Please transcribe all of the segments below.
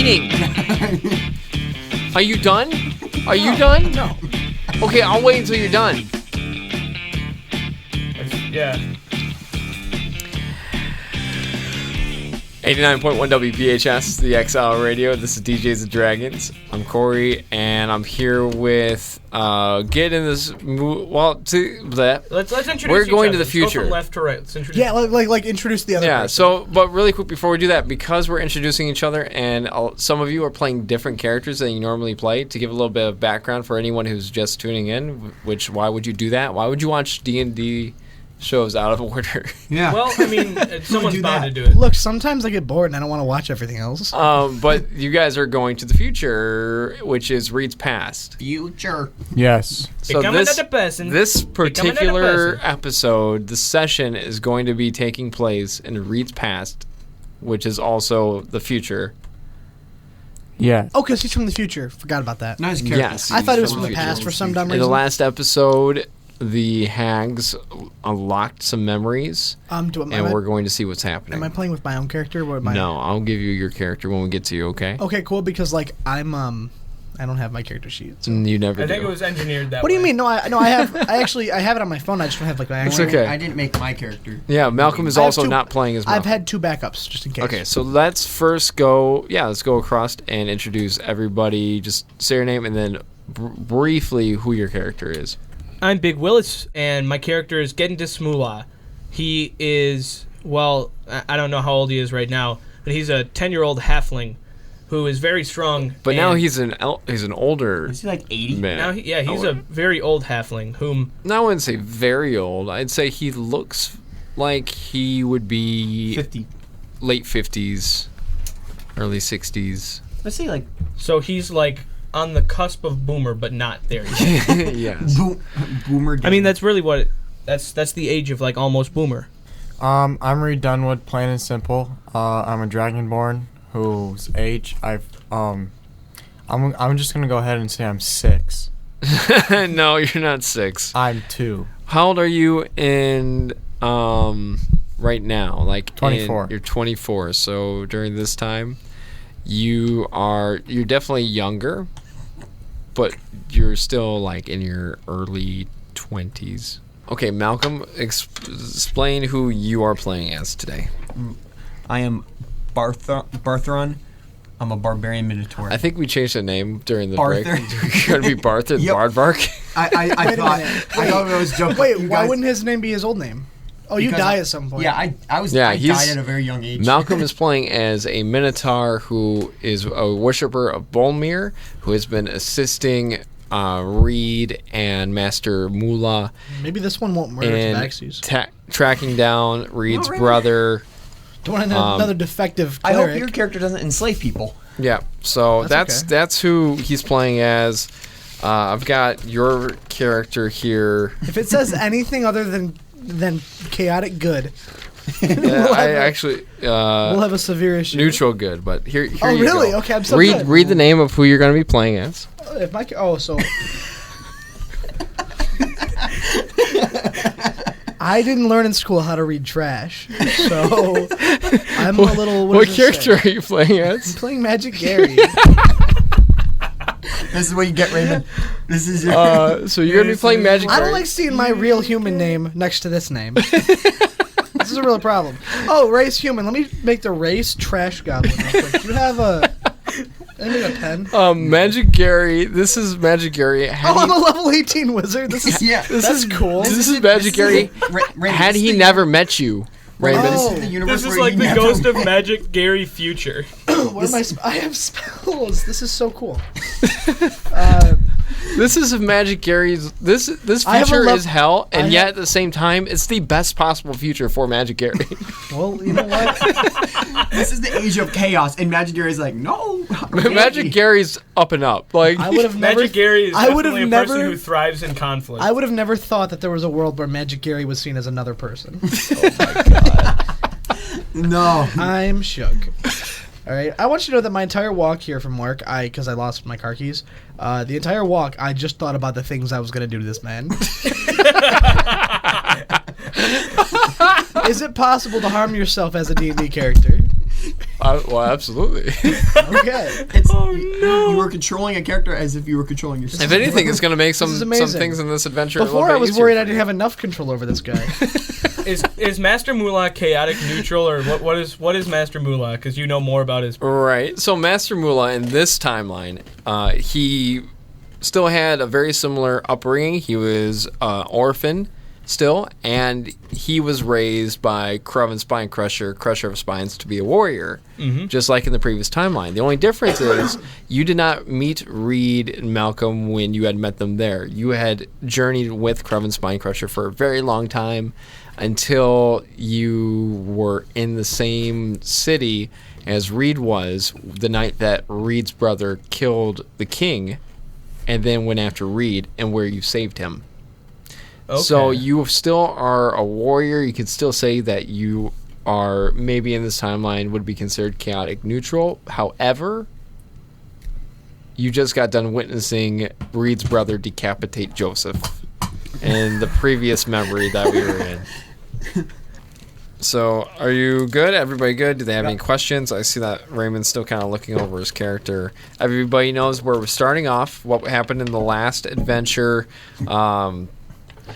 eating. Are you done? Are you done? No. Okay, I'll wait until you're done. Yeah. 89.1 WPHS, the XL radio. This is DJs Dragons. I'm Corey, and I'm here with Gidden. Let's introduce. We're going each to the other. Let's go future. from left to right. Let's introduce. Yeah, like introduce the other Yeah. person. So, but really quick before we do that, because we're introducing each other, and some of you are playing different characters than you normally play, to give a little bit of background for anyone who's just tuning in. Why would you do that? Why would you watch D&D shows out of order? Yeah. Well, I mean, someone's bound to do it. Look, sometimes I get bored and I don't want to watch everything else. But you guys are going to the future, which is Reed's past. Future. Yes. So Become another person. this Become another particular person. episode, the session is going to be taking place in Reed's past, which is also the future. Yeah. Oh, because he's from the future. Forgot about that. Nice character. Yes. I thought it was From from the the past for some dumb In reason. the last episode, the hags unlocked some memories, and we're going to see what's happening. Am I playing with my own character? Or No, I'll give you your character when we get to you, okay? Okay, cool. Because I don't have my character sheet. So. You never I do. think it was engineered that way. What do you mean? No, I have. I have it on my phone. I just don't have my It's actual. okay. I didn't make my character. Yeah, Malcolm is I have also two- not playing as Malcolm. I've had 2 backups just in case. Okay, so let's first go. Yeah, let's go across and introduce everybody. Just say your name and then briefly who your character is. I'm Big Willis, and my character is Gidden Mulah. He is, well, I don't know how old he is right now, but he's a 10-year-old halfling who is very strong. But now he's an older Is he like 80? man. Now, he's a very old halfling whom. No, I wouldn't say very old. I'd say he looks like he would be 50. late 50s, early 60s. Let's say like So he's like on the cusp of boomer, but not there yet. Yes. boomer. I mean, that's really what. That's the age of like almost boomer. I'm Reed Dunwood, plain and simple. I'm a Dragonborn whose age I'm just gonna go ahead and say I'm 6. No, you're not 6. I'm 2. How old are you in right now? Like 24. You're 24. So during this time, you're definitely younger, but you're still like in your early 20s. Okay, Malcolm, explain who you are playing as today. I am Barthron. I'm a barbarian minotaur. I think we changed the name during the Barther. break. You're gonna be Barther, Yep. Bardvark. I Wait a thought minute. I thought it was joking. Wait, You why guys- wouldn't his name be his old name? Oh, you because die at some point. Yeah, I Yeah, died at a very young age. Malcolm is playing as a Minotaur who is a worshiper of Bolmir, who has been assisting Reed and Master Mulah Maybe this one won't murder in Tabaxis. tracking down Reed's Raymond. brother. Don't want another defective I cleric. hope your character doesn't enslave people. Yeah, so That's that's who he's playing as. I've got your character here. If it says anything other than chaotic good, I actually we'll have a severe issue. neutral good, but here Oh, you really? go. Okay, I'm so read good. read the name of who you're going to be playing as. If my so I didn't learn in school how to read trash, so I'm a little. What does it character say? are you playing I'm as? playing Magic Gary. This is what you get, Raymond. This is your. So you're going to be playing Magic I don't Gary? like seeing my real human name next to this name. This is a real problem. Oh, race human. Let me make the race trash goblin real quick. Do you have a pen? Magic Gary. This is Magic Gary. Oh, I'm a level 18 wizard. This is Yeah, that's cool. This is Magic Gary. Had he never met you, Raymond. Oh. This is the universe This is where like you the never ghost of met. Magic Gary future. What am I have spells. This is so cool. This is Magic Gary's. This I have a future lev- is hell, and I yet have- at the same time, it's the best possible future for Magic Gary. Well, you know what? This is the age of chaos, and Magic Gary's like, no. Magic Gary's up and up. Like I would have never. Magic Gary is I would definitely have a person never. who thrives in conflict. I would have never thought that there was a world where Magic Gary was seen as another person. No. I'm shook. All right, I want you to know that my entire walk here from work, because I lost my car keys. The entire walk, I just thought about the things I was gonna do to this man. Is it possible to harm yourself as a D&D character? Well, absolutely. Okay. It's, you were controlling a character as if you were controlling yourself. If anything, it's going to make some is amazing. things in this adventure. Before a I little bit was easier worried for I didn't you. have enough control over this guy. Is Master Mulah chaotic neutral, or what is Master Mulah? Because you know more about his. Right. So Master Mulah in this timeline, he still had a very similar upbringing. He was orphan still, and he was raised by Crumb Spine Crusher of Spines, to be a warrior, just like in the previous timeline. The only difference is you did not meet Reed and Malcolm when you had met them there. You had journeyed with Crumb Spine Crusher for a very long time until you were in the same city as Reed was the night that Reed's brother killed the king and then went after Reed, and where you saved him. Okay. So you still are a warrior. You could still say that you are maybe in this timeline would be considered chaotic neutral. However, you just got done witnessing Reed's brother decapitate Joseph in the previous memory that we were in. So are you good? Everybody good? Do they have any questions? I see that Raymond's still kind of looking over his character. Everybody knows where we're starting off, what happened in the last adventure.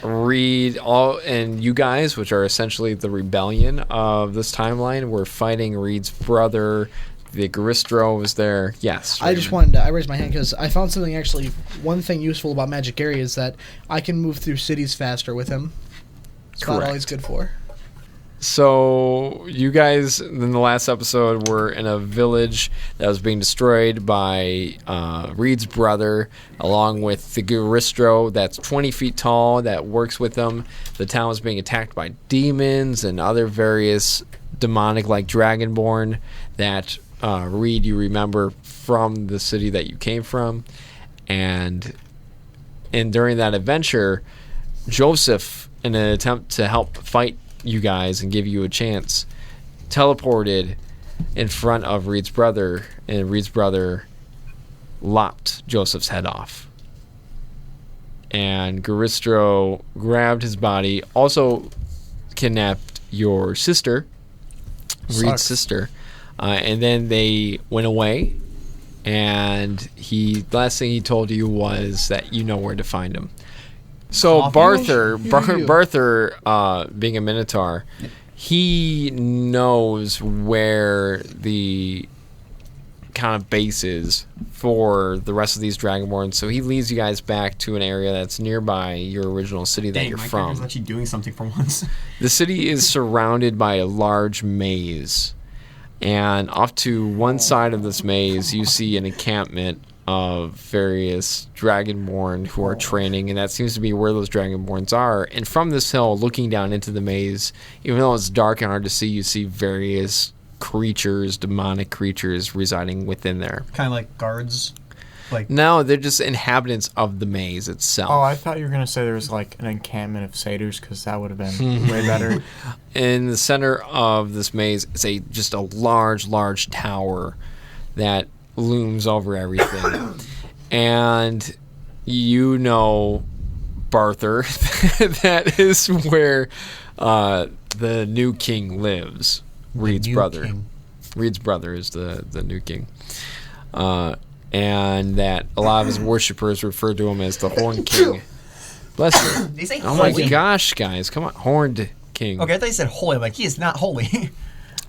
Reed and you guys, which are essentially the rebellion of this timeline, were fighting Reed's brother. The Garistro was there. Yes. I just wanted to. I raised my hand because I found something actually. One thing useful about Magic Gary is that I can move through cities faster with him. It's not all he's good for. So you guys in the last episode were in a village that was being destroyed by Reed's brother, along with the Garistro that's 20 feet tall that works with them. The town was being attacked by demons and other various demonic like Dragonborn that Reed, you remember from the city that you came from. And during that adventure, Joseph, in an attempt to help fight you guys and give you a chance, teleported in front of Reed's brother, and Reed's brother lopped Joseph's head off. And Garistro grabbed his body, also kidnapped your sister, Reed's sister, and then they went away. And the last thing he told you was that you know where to find him. So Barther, being a Minotaur, he knows where the kind of base is for the rest of these Dragonborn. So he leads you guys back to an area that's nearby your original city that you're my from. character's actually doing something for once. The city is surrounded by a large maze. And off to one side of this maze, you see an encampment of various Dragonborn who are training, and that seems to be where those Dragonborns are. And from this hill, looking down into the maze, even though it's dark and hard to see, you see various creatures, demonic creatures residing within there. Kind of like guards. No, they're just inhabitants of the maze itself. Oh, I thought you were going to say there was like an encampment of satyrs, because that would have been way better. In the center of this maze is just a large tower that looms over everything. And you know, Barther, that is where the new king lives. Reed's brother. King. Reed's brother is the new king. And that a lot of his worshippers refer to him as the Horned King. Bless you. They say Oh my holy. gosh, guys. Come on. Horned King. Okay, I thought you said holy. Like, he is not holy.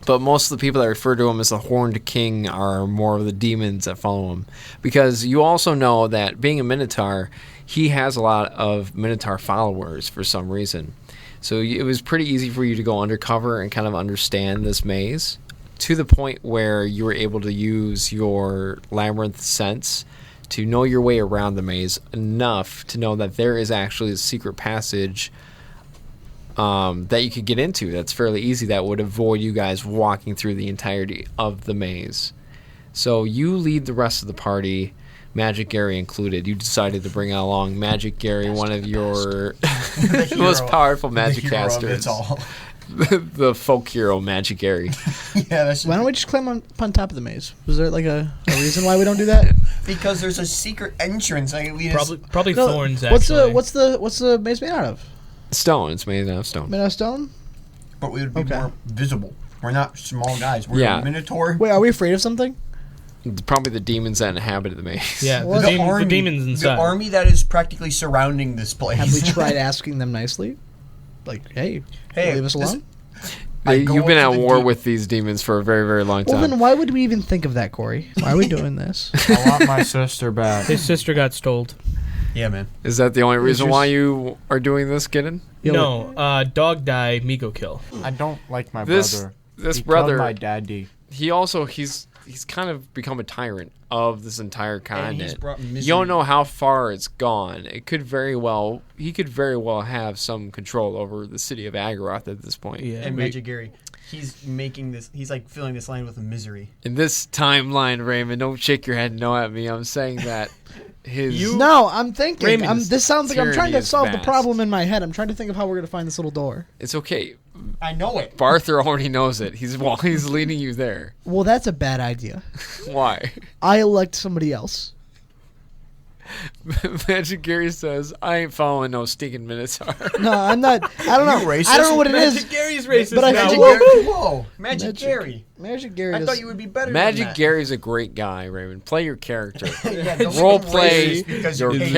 But most of the people that refer to him as the Horned King are more of the demons that follow him. Because you also know that being a Minotaur, he has a lot of Minotaur followers for some reason. So it was pretty easy for you to go undercover and kind of understand this maze, to the point where you were able to use your labyrinth sense to know your way around the maze enough to know that there is actually a secret passage that you could get into that's fairly easy, that would avoid you guys walking through the entirety of the maze. So you lead the rest of the party, Magic Gary included. You decided to bring along Magic Gary, one of your most powerful magic casters. The folk hero, Magic Gary. Yeah, that's Why don't we just climb on top of the maze? Was there like a reason why we don't do that? because there's a secret entrance. Like, Probably No, thorns. What's Actually, what's the maze made out of? Stone. It's made out of stone. Made out of stone? but we would be Okay. more visible. We're not small guys. We're Yeah. a minotaur. Wait, are we afraid of something? Probably the demons that inhabit the maze. Yeah, Well, the demons inside. The army that is practically surrounding this place. Have we tried asking them nicely? Like, hey, leave us this- alone? I go You've been up at to the war de- with these demons for a very, very long Well, time. then why would we even think of that, Corey? Why are we doing this? I want my sister back. His sister got stole. Yeah, man. Is that the only reason just- why you are doing this, Gidden? Yo, No, dog die, Migo kill. I don't like my This brother. this He brother, killed my daddy. he's kind of become a tyrant of this entire And he's continent. brought misery. You don't know how far it's gone. He could very well have some control over the city of Agaroth at this point. Yeah. And Magic Gary, he's making this. He's like filling this land with misery. In this timeline, Raymond, don't shake your head no at me. I'm saying that his No, I'm thinking. Raymond, This sounds like I'm trying tyranny to is solve the vast. problem in my head. I'm trying to think of how we're going to find this little door. it's okay. I know it. Barther already knows it. He's leading you there. Well, that's a bad idea. Why? I elect somebody else. Magic Gary says, I ain't following no stinking Minotaur. No, I'm not. I don't know. You racist? I don't know what it is. Magic Gary's racist But I now. feel Magic like- Gary. Whoa, Magic Gary. Magic Gary I does. thought you would be better. Magic than that. Gary's a great guy, Raymond. Play your character. Yeah, don't Role say play racist because your you're paid.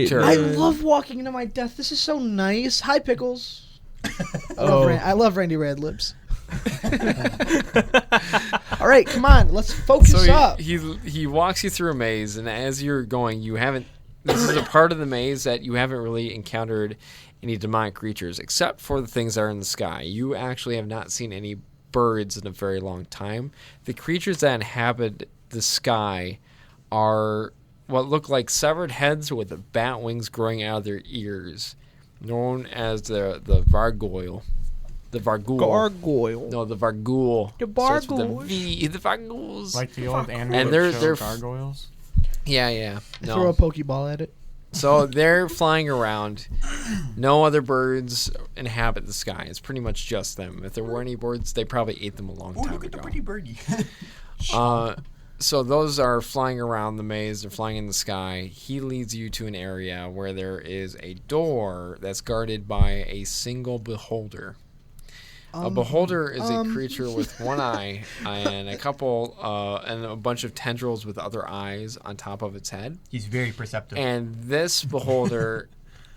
character. I love walking into my death. This is so nice. Hi, Pickles. Oh. I love Randy Red Lips. All right, come on. Let's focus So up. he walks you through a maze, and as you're going, you haven't. This is a part of the maze that you haven't really encountered any demonic creatures, except for the things that are in the sky. You actually have not seen any birds in a very long time. The creatures that inhabit the sky are what look like severed heads with bat wings growing out of their ears, known as the Vargoyle. The Vargoyle. Gargoyle. No, the Vargoyle. The Starts with a Vargoyles. V. The Vargoyles. Like the old animal And they're- show, they're gargoyles. Yeah. Throw No. a Pokeball at it. So they're flying around. No other birds inhabit the sky. It's pretty much just them. If there were any birds, they probably ate them a long Oh, time look at the ago. pretty birdie. So those are flying around the maze. They're flying in the sky. He leads you to an area where there is a door that's guarded by a single beholder. A beholder is a creature with one eye and a couple and a bunch of tendrils with other eyes on top of its head. He's very perceptive. And this beholder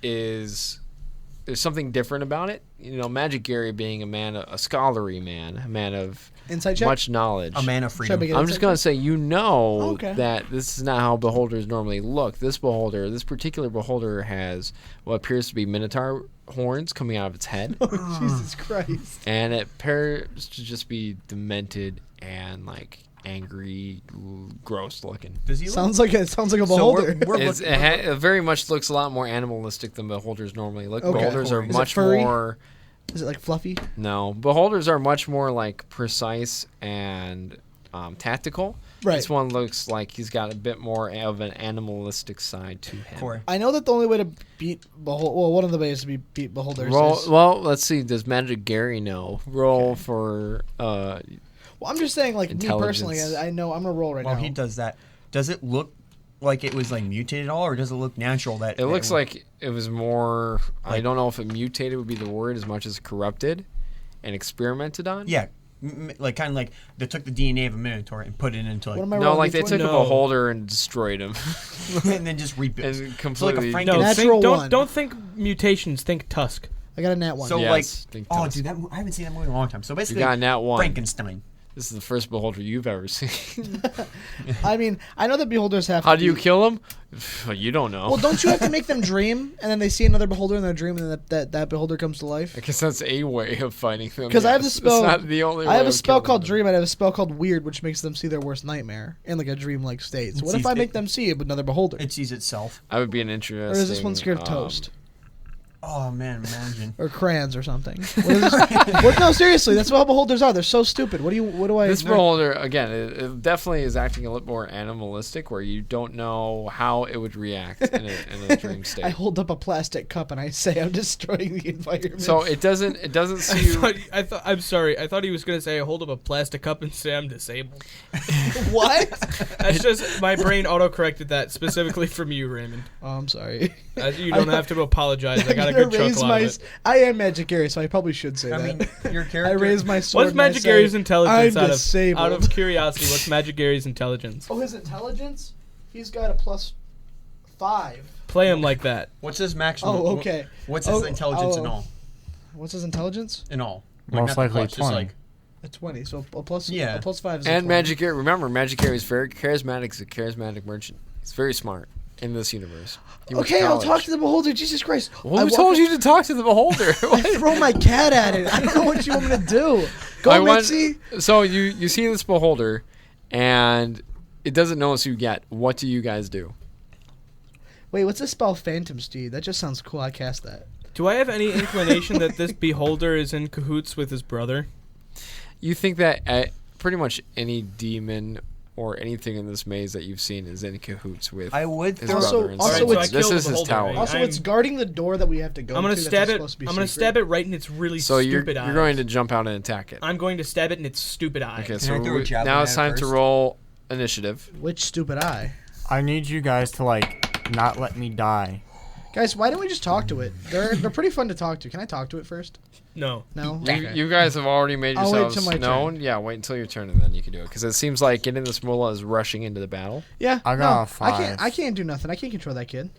there's something different about it. You know, Magic Gary being a scholarly man, a man of Insight check. much knowledge. A man of Should I freedom. make it I'm insight just going to check? say, Okay. that this is not how beholders normally look. This particular beholder has what appears to be minotaur horns coming out of its head. Jesus Christ. And it appears to just be demented and like angry, gross looking. Does he look? Sounds like a So beholder. It very much looks a lot more animalistic than beholders normally look. Okay. Beholders are Is it much furry? more. Is it like fluffy? No, beholders are much more like precise and tactical. Right. This one looks like he's got a bit more of an animalistic side to him. Corey. I know that the only way to beat one of the ways to beat beholders is. Well, let's see. Does Magic Gary know? Roll for. Well, I'm just saying, like me personally, Intelligence. I know I'm gonna roll right While now. he does that, does it look like it was like mutated at all, or does it look natural? That It looks that like it was more. I Like- don't know if it mutated would be the word as much as corrupted and experimented on. yeah, like kind of like they took the DNA of a minotaur and put it into What like am I No, rolling? like they D20? took a No. beholder and destroyed him. and then just rebuilt. And So like a completely. Franken- No, Natural think, one. don't think mutations. Think Tusk. I got a nat one. So Yes, like, think oh Tusk. dude, I haven't seen that movie in a long time. So You basically, got nat one. Frankenstein. This is the first beholder you've ever seen. I mean, I know that beholders have. How to do you be- kill him? You don't know. Well, don't you have to make them dream, and then they see another beholder in their dream, and then that beholder comes to life? I guess that's a way of fighting them. Because I have the yes. spell. It's not the only way I have a of spell killing called them. Dream. And I have a spell called Weird, which makes them see their worst nightmare in like a dream-like state. So what if sees I it- make them see another beholder? It sees itself. I would be an interesting. Or is this one scared of toast Oh man, imagine. or crayons or something? What is this? No, seriously, that's what beholders are. They're so stupid. What do I? This beholder, again, it definitely is acting a little more animalistic, where you don't know how it would react in a dream state. I hold up a plastic cup and I say I'm destroying the environment. So it doesn't see you. I'm sorry. I thought he was gonna say, "Hold up a plastic cup and say I'm disabled." what? That's just my brain auto-corrected that specifically from you, Raymond. Oh, I'm sorry. You don't have to apologize. I got got a good chuckle out of it. I am Magic Gary, so I probably should say I that. mean, your character. I raise my sword. What's and I Magic say, Gary's intelligence I'm out disabled. of curiosity? What's Magic Gary's intelligence? Oh, his intelligence? He's got a +5. Play him like that. What's his maximum? Oh, okay. What's his intelligence in oh. all? What's his intelligence? In all. Most not the likely plus, just 20. like A 20. So a plus. Yeah. A +5 is a And 20. Magic Gary, remember, Magic Gary is very charismatic. He's a charismatic merchant. He's very smart in this universe. He went to Okay, I'll college. talk to the beholder. Jesus Christ! Well, who told you to talk to the beholder? I throw my cat at it. I don't know what you want me to do. Go, Mitzi. So you see this beholder, and it doesn't notice you yet. What do you guys do? Wait, what's this spell? Phantom Steed. That just sounds cool. I cast that. Do I have any inclination that this beholder is in cahoots with his brother? You think that pretty much any demon or anything in this maze that you've seen is in cahoots with I would his throw. brother. and also son. it's- This kill is the his beholder, tower. right? Also, I'm- it's guarding the door that we have to go I'm gonna to. stab that's it. supposed to be I'm gonna secret. stab it right in its really So stupid eyes. you're going to jump out and attack it. I'm going to stab it in its stupid eyes. Okay, Can so I throw a javelin now at it's it time to first? roll initiative. Which stupid eye? I need you guys to like not let me die. Guys, why don't we just talk to it? They're pretty fun to talk to. Can I talk to it first? No. No. You guys have already made I'll wait yourselves till my known. turn. Yeah, wait until your turn and then you can do it. Because it seems like getting this Mulah is rushing into the battle. Yeah. I got no, a 5. I can't do nothing. I can't control that kid.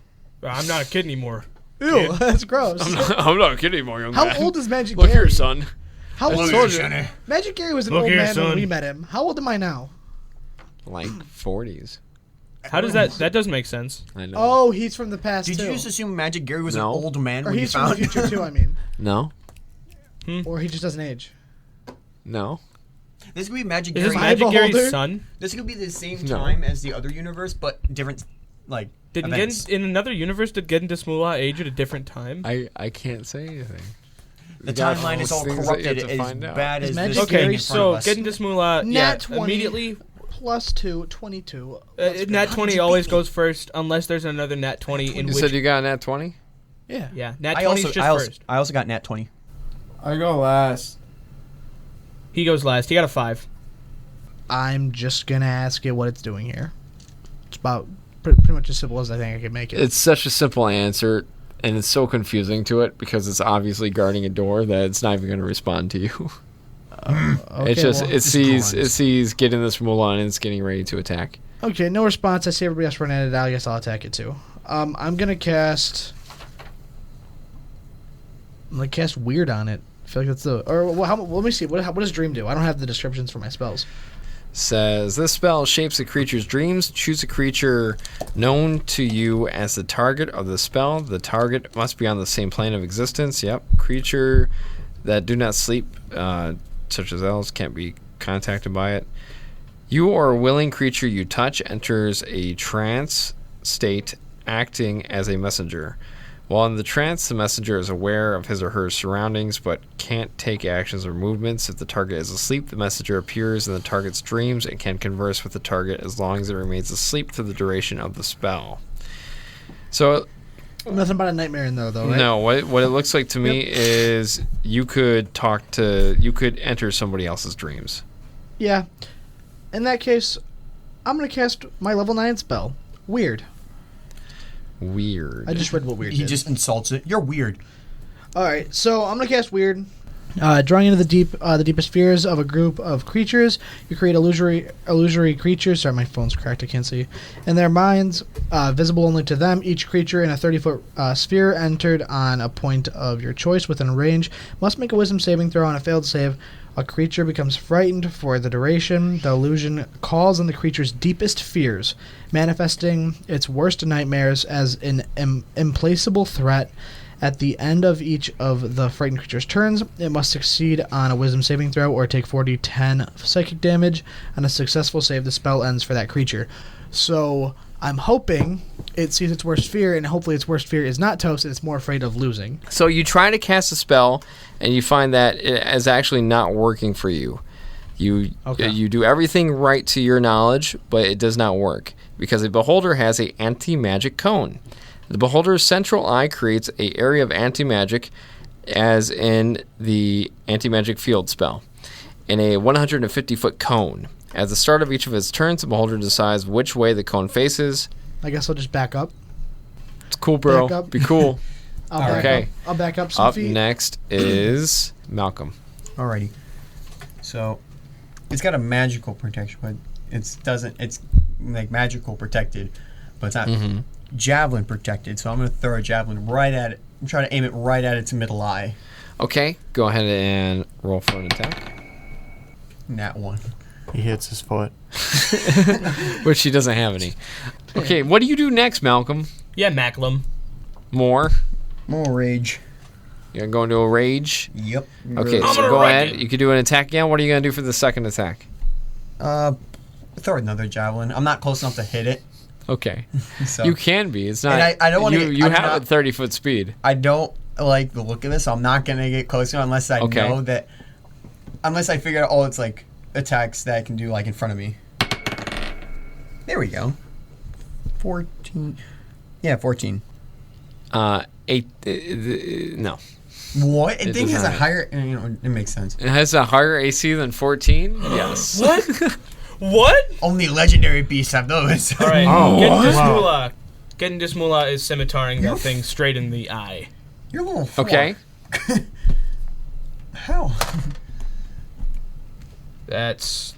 I'm not a kid anymore. Ew, Kid. that's gross. I'm not kidding anymore, young How man. old is Magic Look Gary? here, son. How old told is you. Magic Gary was an Look old here, man when son. we met him. How old am I now? Like 40s. How does that doesn't make sense? I know. Oh, he's from the past Did too. you just assume Magic Gary was No. an old man Or when you he's from the found future too, I mean. No. Or he just doesn't age. No. This could be Magic Is this Gary. Magic beholder? Gary's son? This could be the same No. time as the other universe, but different, like, Did events. in another universe did Gidden Mulah age at a different time? I can't say anything. The You got timeline is all things that you have corrupted to as find out. bad Is as Magic this Okay, thing in front so of us. Gidden Mulah, Nat 20. immediately. +2, 22. That's good. Nat How 20 did you always beat me? goes first, unless there's another Nat 20 in You which. said you got a nat 20? Yeah. Yeah, Nat I 20 is also, just I, also, first. I also got Nat 20. I go last. He goes last. He got a 5. I'm just going to ask it what it's doing here. It's about pretty much as simple as I think I can make it. It's such a simple answer, and it's so confusing to it because it's obviously guarding a door that it's not even going to respond to you. Okay, It's just well- it sees getting this Mulah and it's getting ready to attack. Okay, no response. I see everybody else running it out. I guess I'll attack it too. I'm gonna cast Weird on it. I feel like that's the let me see. What does Dream do? I don't have the descriptions for my spells. Says this spell shapes a creature's dreams. Choose a creature known to you as the target of the spell. The target must be on the same plane of existence. Yep. Creature that do not sleep, such as elves, can't be contacted by it. You or a willing creature you touch enters a trance state, acting as a messenger. While in the trance, the messenger is aware of his or her surroundings but can't take actions or movements. If the target is asleep, the messenger appears in the target's dreams and can converse with the target as long as it remains asleep through the duration of the spell. So, Nothing about a nightmare in there, though, right? no, what it looks like to me is you could enter somebody else's dreams. Yeah. In that case, I'm gonna cast my level 9 spell. Weird. Weird. I just read what Weird He did. just insults it. You're weird. Alright, so I'm gonna cast Weird. Drawing into the deepest fears of a group of creatures, you create illusory creatures. Sorry, my phone's cracked. I can't see. In their minds, visible only to them. Each creature in a 30-foot sphere entered on a point of your choice within range must make a Wisdom saving throw. On a failed save, a creature becomes frightened for the duration. The illusion calls on the creature's deepest fears, manifesting its worst nightmares as an implacable threat. At the end of each of the frightened creature's turns, it must succeed on a Wisdom saving throw or take 4d10 psychic damage. On a successful save, the spell ends for that creature. So I'm hoping it sees its worst fear, and hopefully its worst fear is not toast, and it's more afraid of losing. So you try to cast a spell, and you find that it is actually not working for you. You do everything right to your knowledge, but it does not work because a beholder has a anti-magic cone. The beholder's central eye creates an area of anti-magic, as in the anti-magic field spell, in a 150-foot cone. At the start of each of its turns, the beholder decides which way the cone faces. I guess I'll just back up. It's cool, bro. Back up. Be cool. I'll back up some Up feet. next is Malcolm. Alrighty. So, it's got a magical protection, but it's like magical protected, but it's not javelin protected. So I'm gonna throw a javelin right at it. I'm trying to aim it right at its middle eye. Okay, go ahead and roll for an attack. Nat 1. He hits his foot. Which he doesn't have any. Okay, what do you do next, Malcolm? Yeah, Macklem. More? More rage. You're going to go into a rage? Yep. Okay, I'm so gonna go wreck ahead. it. You can do an attack again. What are you going to do for the second attack? Throw another javelin. I'm not close enough to hit it. Okay. So You can be. It's not. And I don't wanna You, get- you I'm have not- a 30-foot speed. I don't like the look of this, so I'm not gonna get closer unless I Okay. know that. Unless I figure out, it's like attacks that I can do like in front of me. There we go. 14. Yeah, 14. 8. No. What? It It thing does has a not. higher. It makes sense. It has a higher AC than 14? Yes. What? What? Only legendary beasts have those. All right, Oh, getting this wow. Mulah. Getting this Mulah is scimitaaring that thing straight in the eye. You're a little. Fuck. Okay. How? That's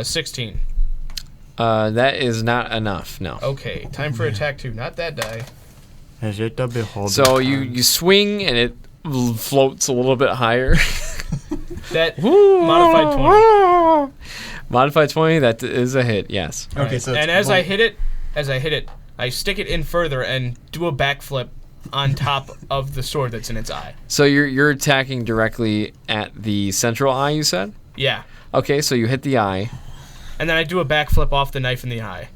16. That is not enough. No. Okay, time for attack 2. Not that die. Is it the beholder? So you swing and it floats a little bit higher. That modified 20. Modified 20. That is a hit. Yes. Okay, so. And as I hit it, I stick it in further and do a backflip on top of the sword that's in its eye. So you're attacking directly at the central eye. You said. Yeah. Okay. So you hit the eye. And then I do a backflip off the knife in the eye.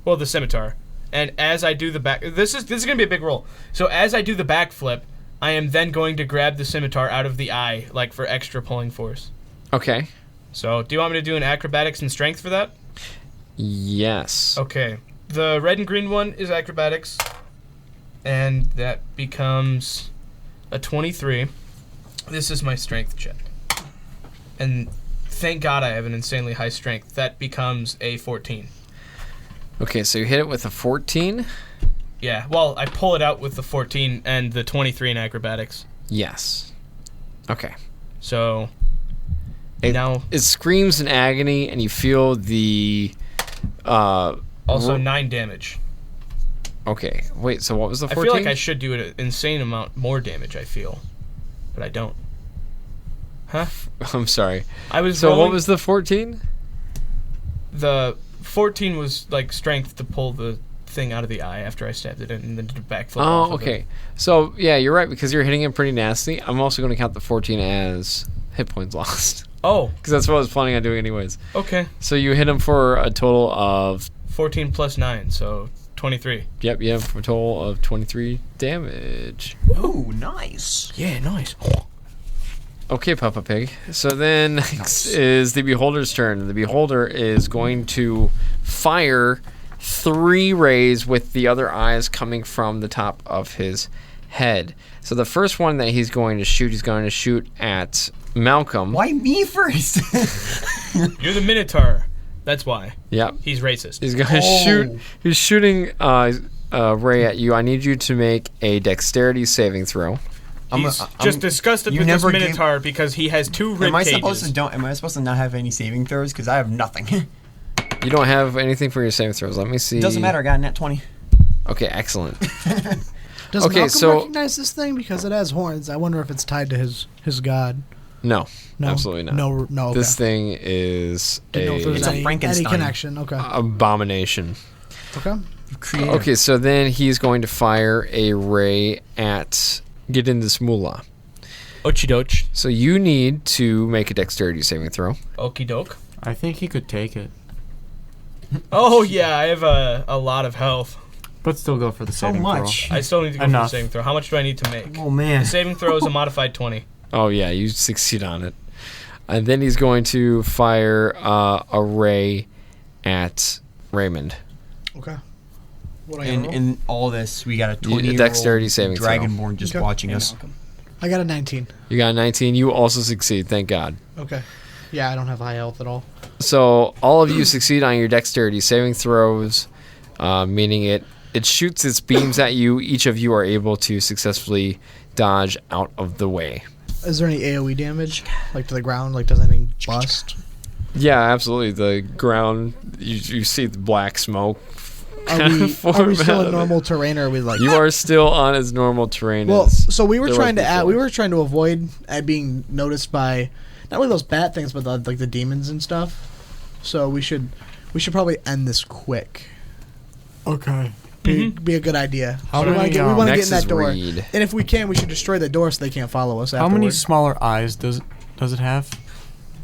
Well, the scimitar. And as I do the back... This is going to be a big roll. So as I do the backflip, I am then going to grab the scimitar out of the eye, like for extra pulling force. Okay. So do you want me to do an acrobatics and strength for that? Yes. Okay. The red and green one is acrobatics. And that becomes a 23. This is my strength check. And thank God I have an insanely high strength. That becomes a 14. Okay. So you hit it with a 14. Yeah, well, I pull it out with the 14 and the 23 in acrobatics. Yes. Okay. So It, now it screams in agony, and you feel the. also 9 damage. Okay. Wait. So what was the I 14? feel like I should do an insane amount more damage, I feel. But I don't. Huh? I'm sorry. I was So rolling, what was the 14? the 14 was like strength to pull the thing out of the eye after I stabbed it in and then did a backflip. off Oh, of okay. it. So yeah, you're right because you're hitting it pretty nasty. I'm also going to count the 14 as hit points lost Oh, because that's what I was planning on doing anyways. okay. So you hit him for a total of 14 plus 9, so 23. yep, for a total of 23 damage. Oh, nice. Yeah, nice. Okay, Papa Pig. So then next is the Beholder's turn. The Beholder is going to fire 3 rays with the other eyes coming from the top of his head. So the first one that he's going to shoot at Malcolm. Why me first? You're the Minotaur. That's why. Yep. He's racist. He's going to shoot. He's shooting Ray at you. I need you to make a dexterity saving throw. He's just disgusted you with this never gave- Minotaur because he has 2 rib Am I cages. supposed to not have any saving throws? Because I have nothing. You don't have anything for your saving throws. Let me see. Doesn't matter. I got a nat 20. Okay, excellent. Does Okay, Malcolm so- recognize this thing because it has horns? I wonder if it's tied to his god. No, No, absolutely not. No. Okay. This thing is Didn't know if there was It's a any Frankenstein. connection. Okay. abomination. Okay. Creative. Okay, so then he's going to fire a ray at Gidden this Mulah. Ochidoch. So you need to make a dexterity saving throw. Okie doke. I think he could take it, Oh, yeah, I have a lot of health. but still go for the So saving much. I still need to go for the Enough. saving throw. How much do I need to make? Oh man. The saving throw is a modified 20. Oh yeah, you succeed on it. And then he's going to fire a ray at Raymond. Okay. What I got? In all this, we got a You- 20 dexterity saving throw. Dragonborn just Okay. watching us. I got a 19. You got a 19. You also succeed. Thank God. Okay. Yeah, I don't have high health at all. So all of you succeed on your dexterity saving throws, meaning it It shoots its beams at you. Each of you are able to successfully dodge out of the way. Is there any AoE damage, like to the ground? Like, does anything bust? Yeah, absolutely. The ground, you see the black smoke. Are we still in normal terrain, or are we like? You are still on as normal terrain. Well, as so we were there trying was to before. we were trying to avoid being noticed by not only those bat things, but like the demons and stuff. So we should probably end this quick. Okay. Be a good idea. How we want many, to get Next in that is door, Reed. and if we can, we should destroy the door so they can't follow us. How many afterward. smaller eyes does it have?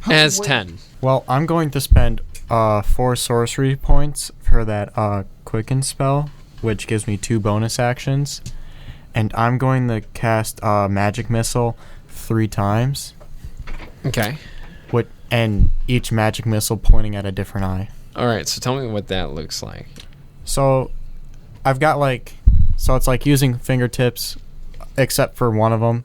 As 10. Well, I'm going to spend 4 sorcery points for that quicken spell, which gives me 2 bonus actions, and I'm going to cast magic missile 3 times. Okay. And each magic missile pointing at a different eye. All right. So tell me what that looks like. So, I've got so it's like using fingertips, except for one of them,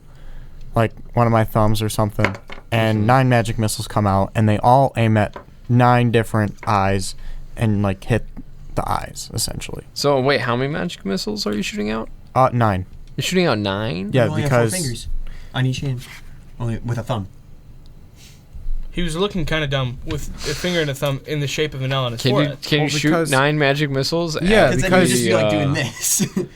like one of my thumbs or something, and 9 magic missiles come out, and they all aim at 9 different eyes, and like hit the eyes essentially. So wait, how many magic missiles are you shooting out? 9. You're shooting out 9? Yeah, You only have 4 because fingers on each hand, only with a thumb. He was looking kind of dumb with a finger and a thumb in the shape of an L on his Can forehead. you shoot because- 9 magic missiles? Yeah, at Because then because you just the, be like doing this.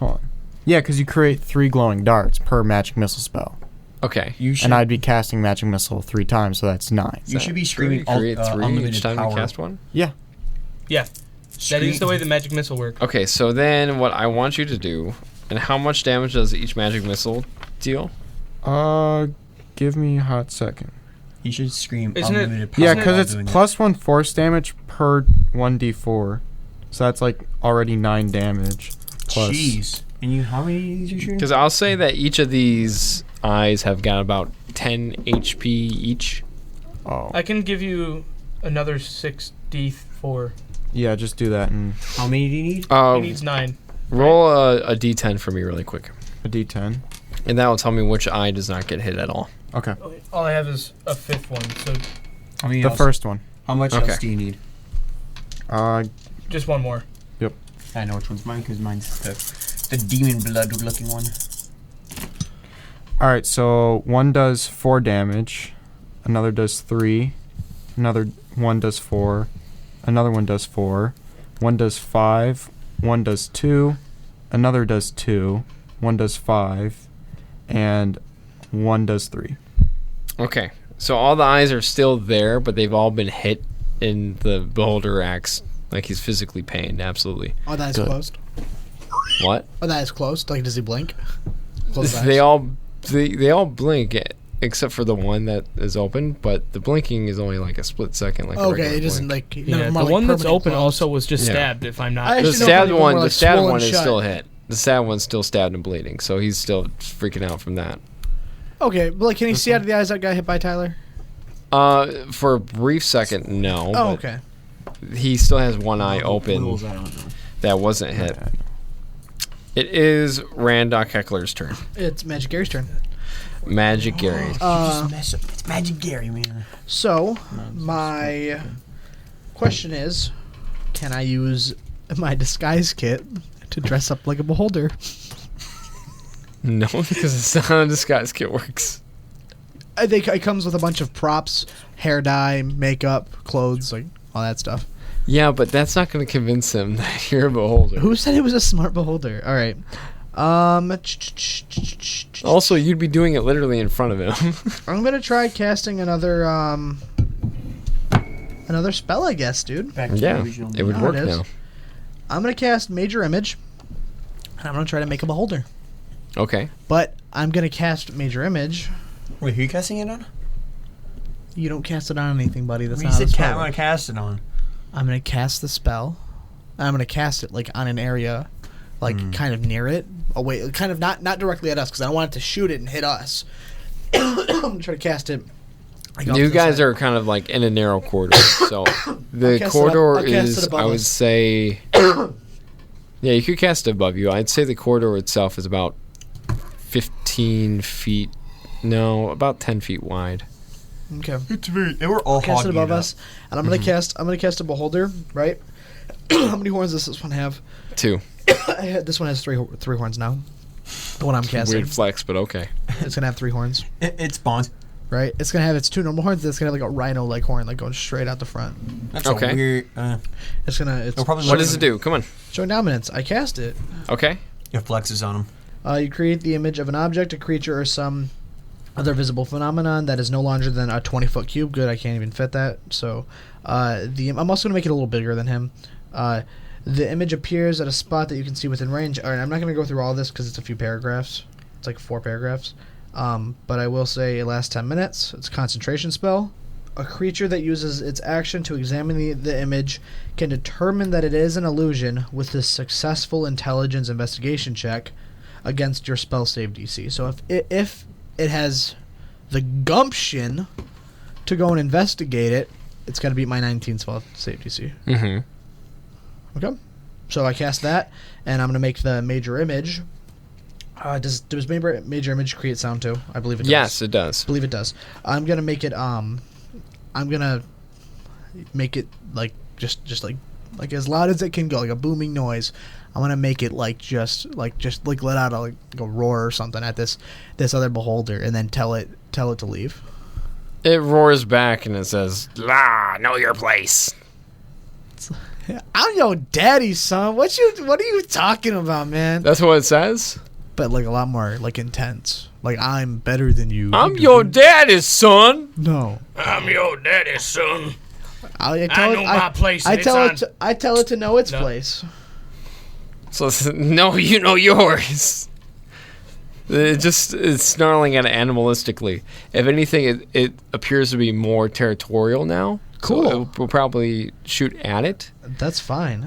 hold on. Yeah, because you create 3 glowing darts per magic missile spell, Okay. You should. and I'd be casting magic missile 3 times, so that's 9. You should be So screaming you create 3 unlimited each time power. you cast one? Yeah, that is the way the magic missile works. Okay, so then what I want you to do, and how much damage does each magic missile deal? Give me a hot second. You should scream Isn't it- unlimited power. Yeah, Isn't it- because while it's doing plus 1 force damage per 1d4. So that's like already 9 damage. that. Plus. Jeez. And you, how many did you shoot? Because I'll say that each of these eyes have got about 10 HP each. Oh. I can give you another 6d4. Yeah, just do that and How many do you need? He needs 9. Roll a d10 for me really quick. a d10. And that will tell me which eye does not get hit at all. Okay. All I have is a 5th one, so How many The else? first one. How much Okay. else do you need? just one more. I know which one's mine because mine's the demon blood looking one. Alright, so one does 4 damage, another does 3, another one does 4, another one does 4, one does 5, one does 2, another does 2, one does 5, and one does 3. Okay, so all the eyes are still there, but they've all been hit, and the beholder acts like he's physically pained. Absolutely. Oh, that is Good. closed. What? Oh, that is closed. Like, does he blink? Close his They eyes. they all blink except for the one that is open, but the blinking is only like a split second. Like a Okay, regular it isn't blink. like Yeah, more the like one that's permanent open closed. also was just Yeah. stabbed, if I'm not. I The actually know stabbed people one, more the like stabbed swollen one is shut. still hit. The stabbed one's still stabbed and bleeding, so he's still freaking out from that. Okay, but like, can he see out of the eyes that got hit by Tyler? For a brief second, no. Oh, but okay. He still has one eye open Rules, I don't know. that wasn't hit. It is Randock Heckler's turn. It's Magic Gary's turn. Magic Gary. You just mess up. It's Magic Gary, man. So, my question is, can I use my disguise kit to dress up like a beholder? No, because it's not how a disguise kit works. I think it comes with a bunch of props, hair dye, makeup, clothes, like all that stuff. Yeah, but that's not going to convince him that you're a beholder. Who said it was a smart beholder? All right. Also, you'd be doing it literally in front of him. I'm gonna try casting another spell, I guess, dude. Back to Yeah, the original. it would Oh, work it is. now. I'm gonna cast Major Image, and I'm gonna try to make a beholder. Okay. But I'm gonna cast Major Image. Wait, who are you casting it on? You don't cast it on anything, buddy. That's You not how said the cat. spell I'm gonna works. cast it on. I'm gonna cast the spell. And I'm gonna cast it like on an area, like kind of near it, away, kind of not directly at us, because I don't want it to shoot it and hit us. I'm gonna try to cast it. Like, off You to the guys side. are kind of like in a narrow corridor. So the cast it corridor up- I'll cast it is, above I would us. say, yeah, you could cast it above you. I'd say the corridor itself is about 15 feet, no, about 10 feet wide. Okay. It's very. They were all Cast it hogging above up. us, and I'm gonna cast a beholder, right? How many horns does this one have? 2. This one has three horns now. The one I'm casting. Weird flex, but okay. It's gonna have 3 horns, It spawns. right? It's gonna have its 2 normal horns. It's gonna have like a rhino-like horn, like going straight out the front. That's Okay. a weird. It's It'll probably What does it do? Come on. showing dominance. I cast it. Okay. It flexes on him. You create the image of an object, a creature, or some other visible phenomenon that is no larger than a 20-foot cube. Good, I can't even fit that. So, I'm also gonna make it a little bigger than him. The image appears at a spot that you can see within range. All right, I'm not gonna go through all this because it's a few paragraphs. It's like 4 paragraphs. But I will say it lasts 10 minutes. It's a concentration spell. A creature that uses its action to examine the image can determine that it is an illusion with a successful intelligence investigation check against your spell save DC. So if it has the gumption to go and investigate it, it's got to beat my 19 spell save DC. Mm-hmm. Okay. So I cast that, and I'm going to make the major image. Does major image create sound too? I believe it does. Yes, it does. I believe it does. I'm going to make it I'm going to make it like just like as loud as it can go, like a booming noise. I'm going to make it just let out like a roar or something at this other beholder, and then tell it to leave. It roars back and it says, "La, know your place." I'm your daddy's son. What are you talking about, man? That's what it says? But like a lot more like intense. Like I'm better than you. I'm your daddy's son. No. I'm your daddy's son. I know my place. I tell it to know its No. place. So no, you know yours. It's snarling at it animalistically. If anything, it appears to be more territorial now. Cool. So we'll probably shoot at it. That's fine.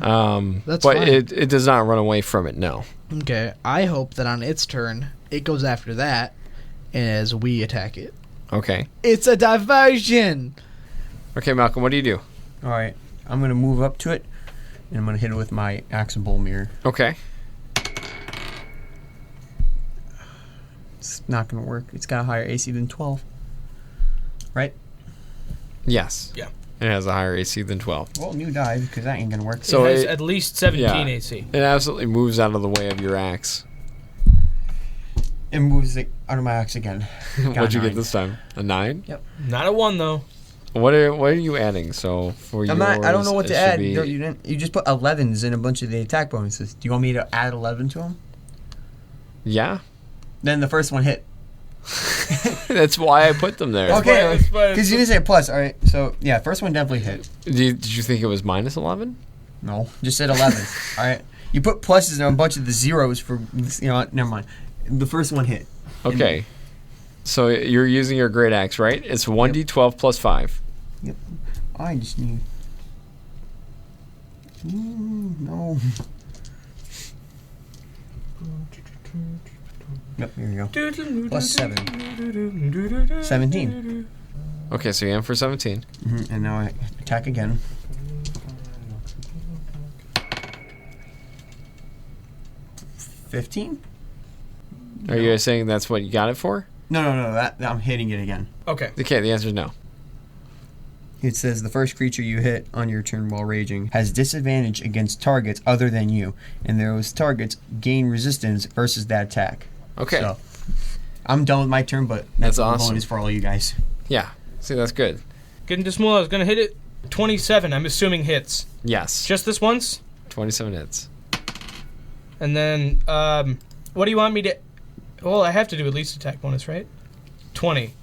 That's but fine. it does not run away from it. No. Okay. I hope that on its turn, it goes after that as we attack it. Okay. It's a diversion. Okay, Malcolm, what do you do? All right, I'm gonna move up to it, and I'm gonna hit it with my axe and bowl mirror. Okay. It's not gonna work. It's got a higher AC than 12. Right? Yes. Yeah. It has a higher AC than 12. Well, new die because that ain't gonna work. So it has it- at least 17 yeah. AC. It absolutely moves out of the way of your axe. It moves it out of my axe again. What'd you get 9. this time? A 9? Not a 1 though. What are you adding? So for yours, I don't know what it to should add. be- You just put 11s in a bunch of the attack bonuses. Do you want me to add 11 to them? Yeah. Then the first one hit. That's why I put them there. Okay, That's why- because you didn't say plus. All right, so yeah, first one definitely hit. Did you think it was minus 11? No, just said 11. All right, you put pluses in a bunch of the zeros for never mind. The first one hit. Okay. So you're using your great axe, right? It's 1d12 plus 5. Yep. I just need. No. Yep, here we go. Plus 7. 17. Okay, so you aim for 17. And now I attack again. $15? Are you guys saying that's what you got it for? No. That I'm hitting it again. Okay. Okay, the answer is no. It says the first creature you hit on your turn while raging has disadvantage against targets other than you, and those targets gain resistance versus that attack. Okay. So, I'm done with my turn, but That's a awesome. bonus for all you guys. Yeah. See, that's good. Getting to Mulah. I was gonna hit it. 27. I'm assuming hits. Yes. Just this once. 27 hits. And then, what do you want me to? Well, I have to do at least attack bonus, right? 20.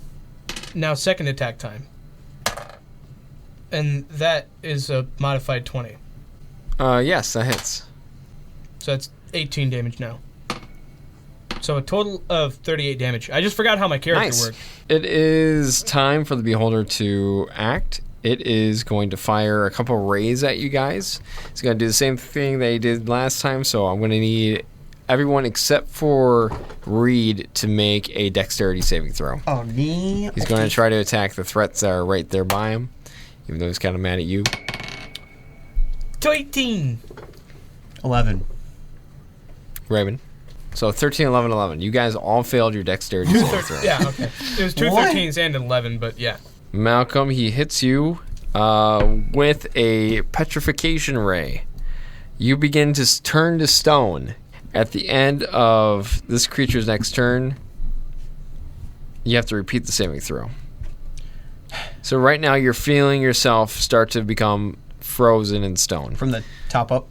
Now second attack time. And that is a modified 20. Yes, that hits. So that's 18 damage now. So a total of 38 damage. I just forgot how my character Nice. worked. It is time for the beholder to act. It is going to fire a couple rays at you guys. It's going to do the same thing that he did last time, so I'm going to need everyone except for Reed to make a dexterity saving throw. Oh, me? He's going to try to attack the threats that are right there by him, even though he's kind of mad at you. 18. 11. Raymond. So 13, 11, 11. You guys all failed your dexterity saving throw. Yeah, okay. It was two What? 13s and an 11, but yeah. Malcolm, he hits you with a petrification ray. You begin to turn to stone. At the end of this creature's next turn, you have to repeat the saving throw. So right now you're feeling yourself start to become frozen in stone. From the top up.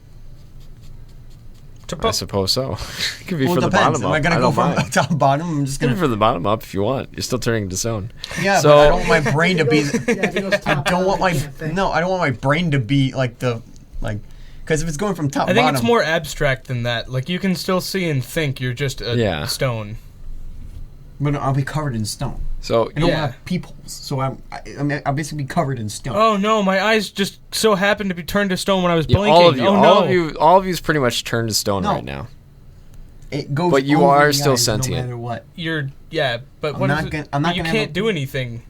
I suppose so. It could be Well, from it the depends. bottom Am up. I gonna I go don't from mind. top bottom? I'm just Could be gonna. from the bottom up if you want. You're still turning into stone. Yeah, So- but I don't want my brain to be. if he goes I top don't down, want I my. can't think. No, I don't want my brain to be like the like. Because if it's going from top I think bottom, it's more abstract than that. Like, you can still see and think you're just a Yeah. stone. but I'll be covered in stone. So I don't Yeah. have peepholes, so I'll basically be covered in stone. Oh no, my eyes just so happened to be turned to stone when I was yeah, blinking. all of you, oh all no. of you, all of you's pretty much turned to stone No. right now. It goes. But you over are the still eyes sentient. No matter what. You're but I'm what not is it? gonna- I'm not you gonna have can't a- do anything.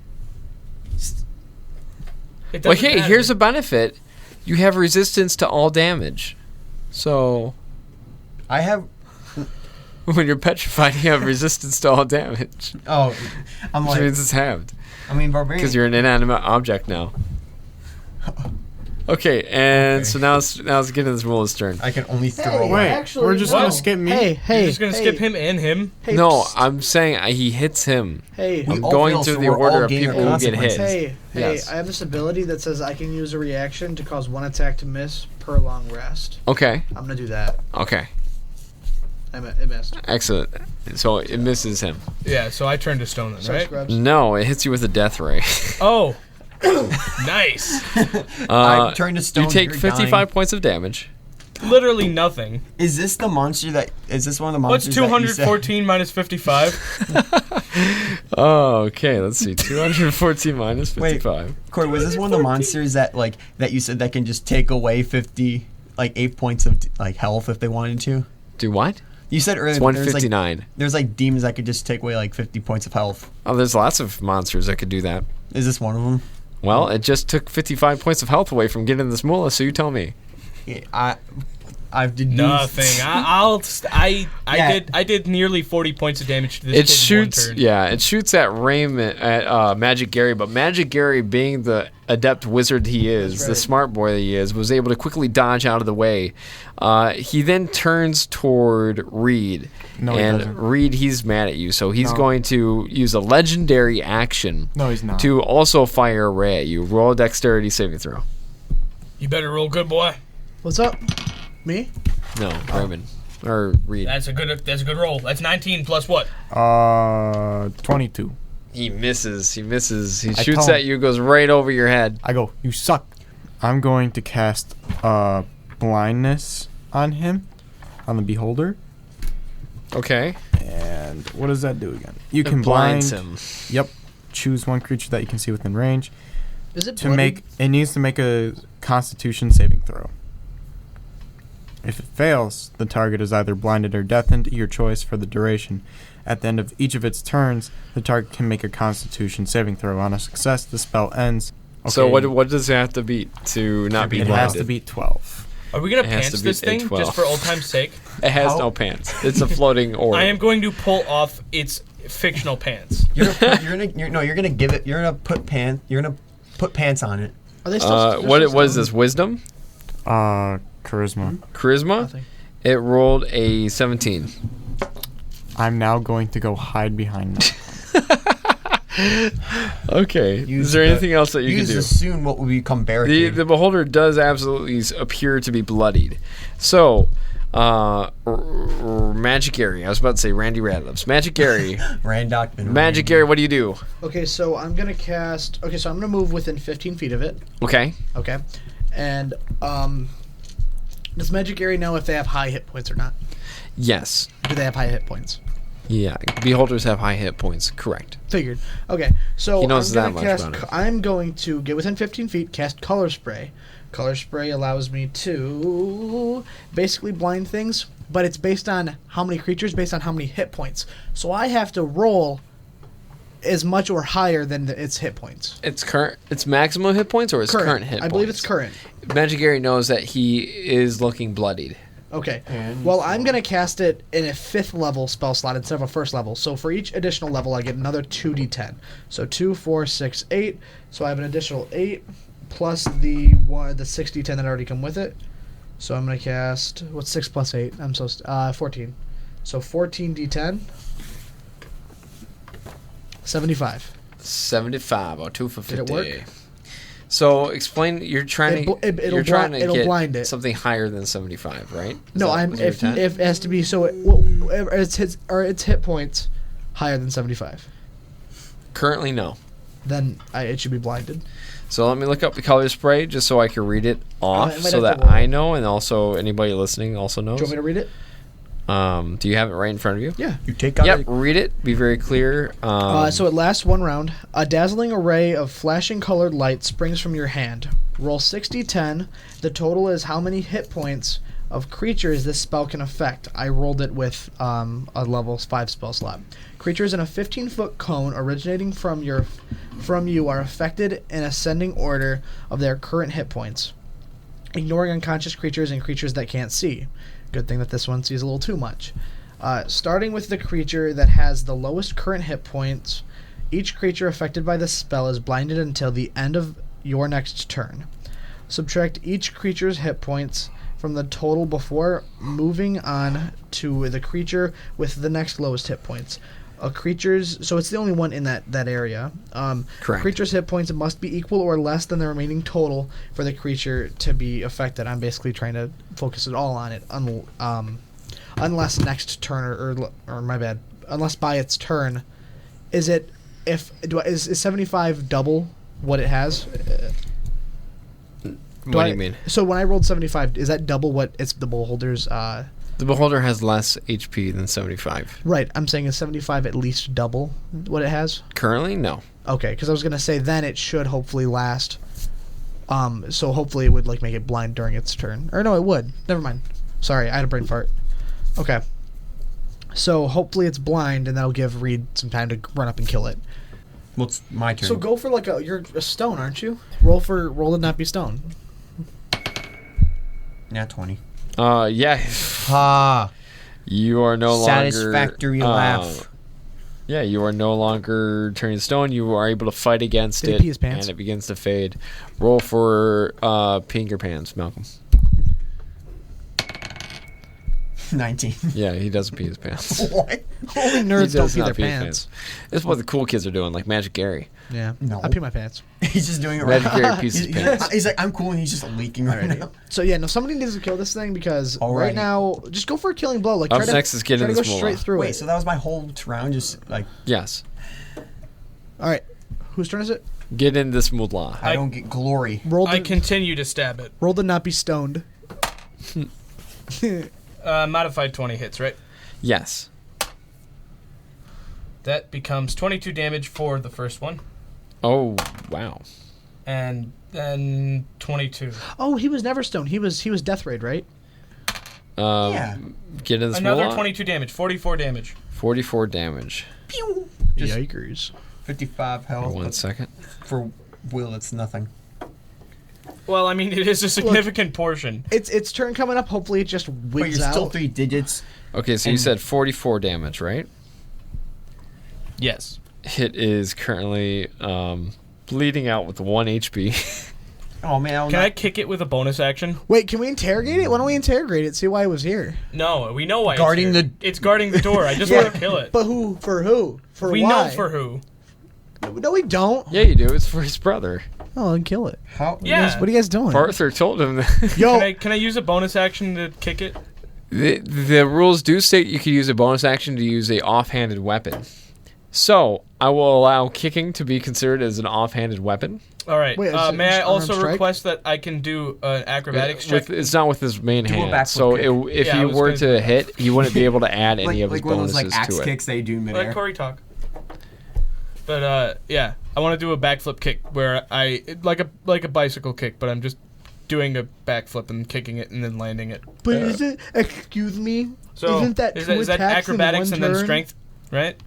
It Well, doesn't hey, matter. here's a benefit. You have resistance to all damage. So I have. when you're petrified, you have resistance to all damage. Oh, I'm Which like. means it's halved. I mean, barbarian. Because you're an inanimate object now. Okay, and so now it's getting this Mulah's turn. I can only throw Hey, away. Wait, actually, we're just no. gonna skip me. Hey, hey, You're just gonna hey, skip him and him. Hey, No, psst. I'm saying he hits him. Hey, We I'm all going fail, through so the we're order all of gaining people who get hit. hey, Yes. I have this ability that says I can use a reaction to cause one attack to miss per long rest. Okay, I'm gonna do that. okay, It missed. excellent. So it misses him. Yeah, so I turned to stone then, Sorry, right? Scrubs. No, it hits you with a death ray. Oh. Nice. I turned to stone. You take you're 55 dying. points of damage. Literally nothing. Is this the monster that? Is this one of the What's monsters? that you said- 214 minus 55? Oh, okay. Let's see. 214 minus Wait. 55. Corey, was this one of the monsters that that you said that can just take away 8 points of health if they wanted to? Do what? You said earlier It's that there's 159. there's demons that could just take away 50 points of health. Oh, there's lots of monsters that could do that. Is this one of them? Well, it just took 55 points of health away from getting this Mulah, so you tell me. Yeah, I've deduced Nothing. Yeah. I did nearly 40 points of damage to this It kid shoots, in one turn. yeah, it shoots at Raymond, at Magic Gary, but Magic Gary, being the adept wizard he is, That's the right. smart boy that he is, was able to quickly dodge out of the way. He then turns toward Reed, No, he and doesn't. Reed, he's mad at you, so he's No. going to use a legendary action No, he's not. to also fire a ray at you. Roll a dexterity saving throw. You better roll good, boy. What's up? Me? No, Raymond. Or Reed. That's a good roll. That's 19 plus what? 22. He misses. He shoots tell him. at you, goes right over your head. I go, you suck. I'm going to cast blindness on him, on the beholder. Okay. And what does that do again? You It can blinds blind. him. Yep. Choose one creature that you can see within range. Is it To bloody? make it needs to make a Constitution saving throw. If it fails, the target is either blinded or deafened, your choice for the duration. At the end of each of its turns, the target can make a Constitution saving throw. On a success, the spell ends. So Okay, what does it have to beat to not be it blinded? has to beat 12. Are we gonna It has pants to be this a thing 12. just for old time's sake? It has How- no pants. It's a floating orb. I am going to pull off its fictional pants. You're gonna give it. You're gonna put pants on it. Are they still? they're What still is stone? this? Wisdom? Charisma. Charisma? Nothing. It rolled a 17. I'm now going to go hide behind them. Okay. Use Is there the- anything else that you can Use do? the soon what will become The barricade. beholder does absolutely appear to be bloodied. So, Magic Gary. I was about to say Randy Radlips. Magic Gary. Randock. and Magic Gary, what do you do? Okay, so I'm gonna cast. Okay, so I'm gonna move within 15 feet of it. Okay. Okay, and does Magic Area know if they have high hit points or not? Yes. Do they have high hit points? Yeah. Beholders have high hit points. Correct. Figured. Okay, so He knows I'm that gonna much cast. about it. I'm going to get within 15 feet, cast Color Spray. Color Spray allows me to basically blind things, but it's based on how many creatures, based on how many hit points. So I have to roll as much or higher than its hit points. It's current. It's maximum hit points or its current hit I points? believe it's current. Magic Gary knows that he is looking bloodied. Okay. And Well, I'm going to cast it in a 5th level spell slot instead of a 1st level. So for each additional level, I get another 2d10. So 2, 4, 6, 8. So I have an additional 8 plus the 6d10 that already come with it. So I'm gonna cast what's 6 plus 8? 14. So 14d10. 75. 75 or 2 for 50. Did it work? So explain. You're trying to. You're trying to it'll get blind it. something higher than 75, right? No, if it has to be so its hit points higher than 75. Currently, no. Then it should be blinded. So let me look up the color spray just so I can read it off, might so have to that roll. I know, and also anybody listening also knows. Do you want me to read it? Do you have it right in front of you? Yeah. You take out. Yep. Read it. Be very clear. So it lasts 1 round. A dazzling array of flashing colored light springs from your hand. Roll 60-10. The total is how many hit points of creatures this spell can affect. I rolled it with a level 5 spell slot. Creatures in a 15-foot cone originating from you are affected in ascending order of their current hit points, ignoring unconscious creatures and creatures that can't see. Good thing that this one sees a little too much. Starting with the creature that has the lowest current hit points, each creature affected by this spell is blinded until the end of your next turn. Subtract each creature's hit points from the total before moving on to the creature with the next lowest hit points. So it's the only one in that area. Correct. Creature's hit points must be equal or less than the remaining total for the creature to be affected. I'm basically trying to focus it all on it, unless next turn or my bad, unless by its turn, is 75 double what it has? What do you mean? So when I rolled 75, is that double what it's the beholder's? The beholder has less HP than 75. Right. I'm saying is 75 at least double what it has? Currently, no. Okay, because I was gonna say then it should hopefully last. So hopefully it would like make it blind during its turn. Or no, it would. Never mind. Sorry, I had a brain fart. Okay. So hopefully it's blind, and that'll give Reed some time to run up and kill it. Well, it's my turn. So go for you're a stone, aren't you? Roll to not be stone. Nat 20. Yeah. Ha! You are no Satisfactory longer. laugh. Yeah, you are no longer turning stone. You are able to fight against Did he it, pee his pants? and it begins to fade. Roll for peeing your pants, Malcolm. 19. Yeah, he doesn't pee his pants. What? Only He nerds don't does pee not their pants. This is what the cool kids are doing, like Magic Gary. Yeah. No. I pee my pants. He's just doing it right Magic Gary pees his pants. He's like, I'm cool, and he's just leaking right now. So yeah, no, somebody needs to kill this thing because Alrighty. right now, just go for a killing blow. Up next is Gidden try to go this Mulah. straight through Wait, it. so that was my whole round, just like, Yes. All right, whose turn is it? Get in this Mulah. I don't get glory. I continue to stab it. Roll to not be stoned. Modified 20 hits, right? Yes. That becomes 22 damage for the first one, Oh, wow. and then 22. Oh, he was never stoned. He was Death Raid, right? Yeah. Get in this Another Mulah. 22 damage, 44 damage. 44 damage. Pew! Just Yikers. 55 For health. 1 but second. for Will, it's nothing. Well, I mean, it is a significant portion. It's turn coming up. Hopefully, it just But wigs you're out. still 3 digits. Okay, so you said 44 damage, right? Yes. Hit is currently bleeding out with 1 HP. Oh, man. Can I kick it with a bonus action? Wait, can we interrogate it? Why don't we interrogate it? See why it was here. No, we know why Guarding it's here. It's guarding the door. I just want to kill it. But who? For who? For We why? know for who. No, we don't. Yeah, you do. It's for his brother. Oh, then kill it. How? Yeah. What are you guys doing? Arthur told him that. Yo, Can I use a bonus action to kick it? The rules do state you can use a bonus action to use a offhanded weapon. So, I will allow kicking to be considered as an offhanded weapon. All right. Wait, is it May I just also unarmed strike? request that I can do an acrobatics check? It's not with his main Do a hand. backflip So, kick. if Yeah, I he was were gonna do to that. hit, he wouldn't be able to add any of his like one of those bonuses like axe to it. kicks they do Let midair. Corey talk. But yeah, I want to do a backflip kick where like a bicycle kick, but I'm just doing a backflip and kicking it and then landing it. but is it? Excuse me. So Isn't that is two that attacks in acrobatics one and then turn? strength, right?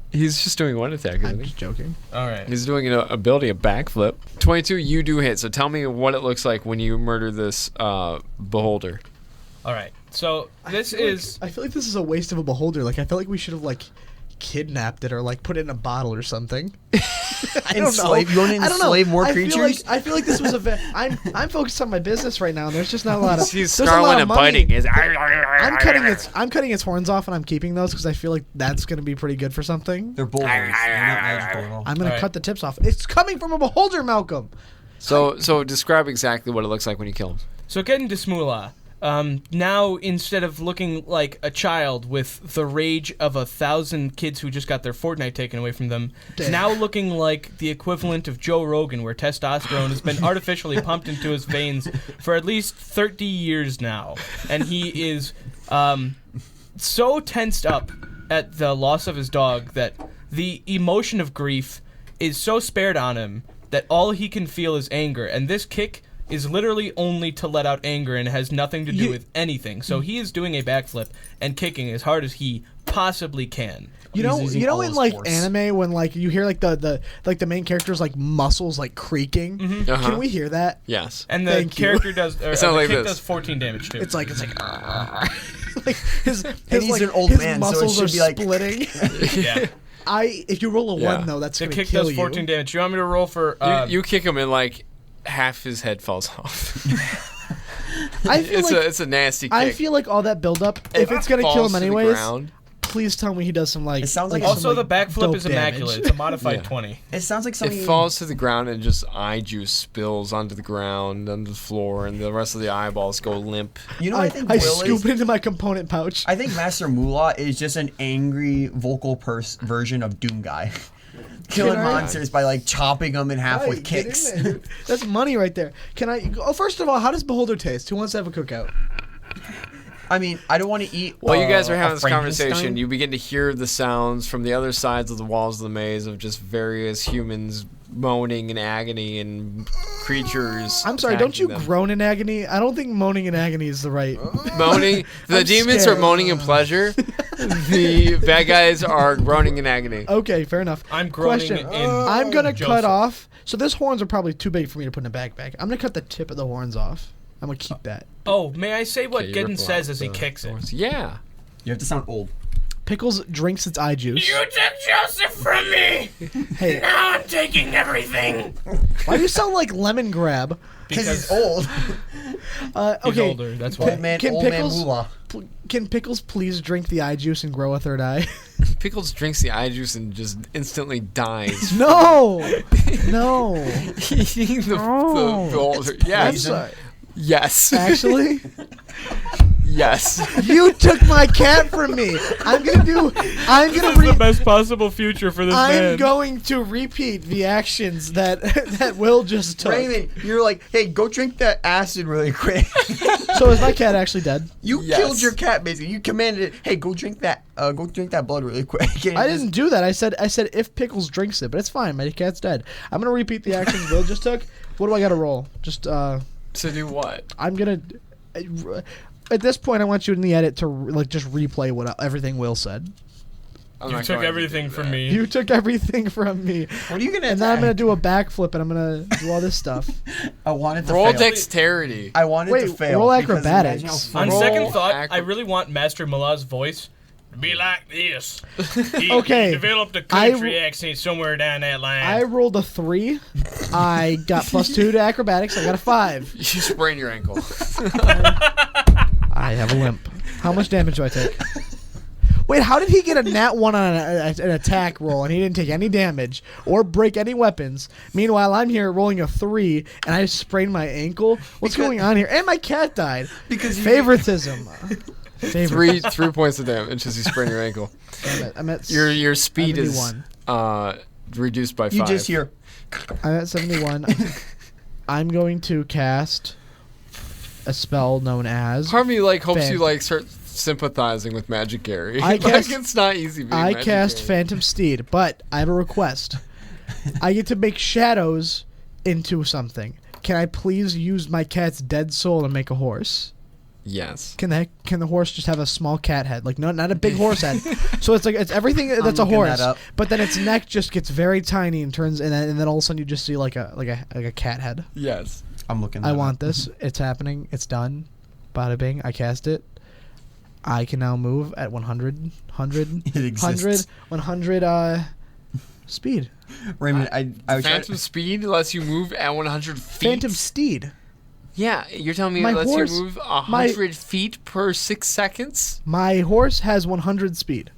He's just doing one attack, isn't I'm he? just joking. All right. He's doing an ability, a backflip. 22, you do hit. So tell me what it looks like when you murder this beholder. All right. So this I feel is like this is a waste of a beholder. Like I feel like we should have like kidnapped it or like put it in a bottle or something. I don't Enslave? know. You want to I don't know. enslave more I creatures? I feel like this was I'm focused on my business right now, and there's just not a lot of. He's there's a lot snarling of and money. biting. His I'm cutting its horns off, and I'm keeping those because I feel like that's gonna be pretty good for something. They're boulders. They're not magical at all. I'm gonna Alright. cut the tips off. It's coming from a beholder, Malcolm. So describe exactly what it looks like when you kill him. So getting to Mulah. Now, instead of looking like a child with the rage of 1,000 kids who just got their Fortnite taken away from them, Damn. now looking like the equivalent of Joe Rogan, where testosterone has been artificially pumped into his veins for at least 30 years now. And he is so tensed up at the loss of his dog that the emotion of grief is so spared on him that all he can feel is anger. And this kick is literally only to let out anger and has nothing to do with anything. So he is doing a backflip and kicking as hard as he possibly can. You know, He's using all in his like force. anime when like you hear like the main character's like muscles like creaking. Uh-huh. Can we hear that? Yes. And the Thank you. character does, or It sounds the like kick this. does 14 damage too. It's like like his he's like, an old his man, so it muscles should are be like- splitting. yeah. If you roll a Yeah. one though, that's The gonna kick kill does 14 you. damage. You want me to roll for? You kick him and like half his head falls off. I feel like It's a nasty kick. I feel like all that build up. If it's gonna kill falls him to the anyways, ground. please tell me he does some like. It sounds like some, also, the backflip dope is immaculate. damage. It's a modified Yeah. 20. It sounds like It something. falls to the ground and just eye juice spills onto the ground, onto the floor, and the rest of the eyeballs go limp. You know what I think I Will scoop is? it into my component pouch. I think Master Mulah is just an angry vocal version of Doom Guy. Killing Can I- monsters by like chopping them in half Right, with get in kicks. there, dude. That's money right there. Can I? Oh, first of all, how does Beholder taste? Who wants to have a cookout? I mean, I don't want to eat. While you guys are a having this conversation, Frankenstein. you begin to hear the sounds from the other sides of the walls of the maze of just various humans moaning in agony and creatures. I'm sorry. Don't you attacking them. groan in agony? I don't think moaning in agony is the right. Moaning. The I'm demons scared. are moaning in pleasure. The bad guys are groaning in agony. Okay, fair enough. I'm groaning Question. in. I'm gonna Joseph. cut off. So this horns are probably too big for me to put in a backpack. I'm gonna cut the tip of the horns off. I'm gonna keep that. Oh, may I say what Okay, you Gidden ripple says out as he the kicks it? horns. Yeah. You have to sound old. Pickles drinks its eye juice. took Joseph from me. Hey, Now I'm taking everything. why do you sound like Lemon Grab? Because he's old. He's Okay, older. That's why. Old man, can old Pickles- man Mulah. Can Pickles please drink the eye juice and grow a third eye? Pickles drinks the eye juice and just instantly dies. No, no. Eating the No. beholder. I'm Yes. sorry. Yes. Actually, Yes. you took my cat from me. I'm gonna the best possible future for this I'm going to repeat the actions that Will just took. Raymond, you're like, hey, go drink that acid really quick. So is my cat actually dead? You Yes. killed your cat, basically. You commanded it, hey, go drink that blood really quick. And I it just- didn't do that. I said if Pickles drinks it, but it's fine. My cat's dead. I'm gonna repeat the actions Will just took. What do I gotta roll? Just To do what? I'm gonna. At this point, I want you in the edit to like just replay what everything Will said. I'm You not took going to everything do from that. me. You took everything from me, What are you gonna and then I'm attack? gonna do a backflip, and I'm gonna do all this stuff. I wanted to Roll fail. dexterity. I wanted Wait, to fail. roll because acrobatics. imagine how On Roll second thought, acro- I really want Master Mulah's voice to be like this. Okay, He developed a I country accent somewhere down that line. I rolled a 3. I got +2 to acrobatics. I got a 5. You sprain your ankle. I have a limp. How much damage do I take? Wait, how did he get a nat 1 on an attack roll and he didn't take any damage or break any weapons? Meanwhile, I'm here rolling a 3 and I sprained my ankle. What's going on here? And my cat died. Because you- Favoritism. three points of damage as you sprain your ankle. I'm at Your speed is 71. reduced by 5. You just hear. I'm at 71. I'm going to cast a spell known as Part of me like hopes Fan- you like start sympathizing with Magic Gary. I cast- like, it's not easy. Being I Magic cast Gary. Phantom Steed, but I have a request. I get to make shadows into something. Can I please use my cat's dead soul to make a horse? Yes. Can the horse just have a small cat head, like not a big horse head? So it's like it's everything that's a looking horse, that up. but then its neck just gets very tiny and turns, and then all of a sudden you just see like a cat head. Yes. I'm looking. I that want up. this. It's happening. It's done. Bada bing. I cast it. I can now move at 100 It exists. 100 speed. Raymond, I was trying Phantom speed lets you move at 100 feet. Phantom steed. Yeah, you're telling me My it lets horse- you move 100 feet per 6 seconds? My horse has 100 speed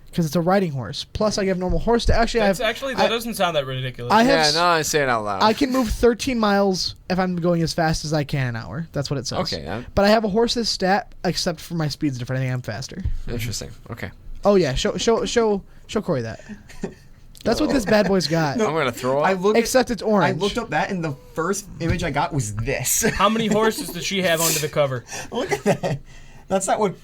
because it's a riding horse. Plus, I have normal horse. Actually, That doesn't sound that ridiculous. I have Yeah, s- no, I say it out loud. I can move 13 miles if I'm going as fast as I can an hour. That's what it says. Okay, But I have a horse's stat, except for my speed's different. I think I'm faster. interesting. Okay. Oh yeah, show Corey that. That's what this bad boy's got. I'm going to throw I up. looked Except it's I orange. looked up that, and the first image I got was this. How many horses does she have under the cover? Look at that. That's not what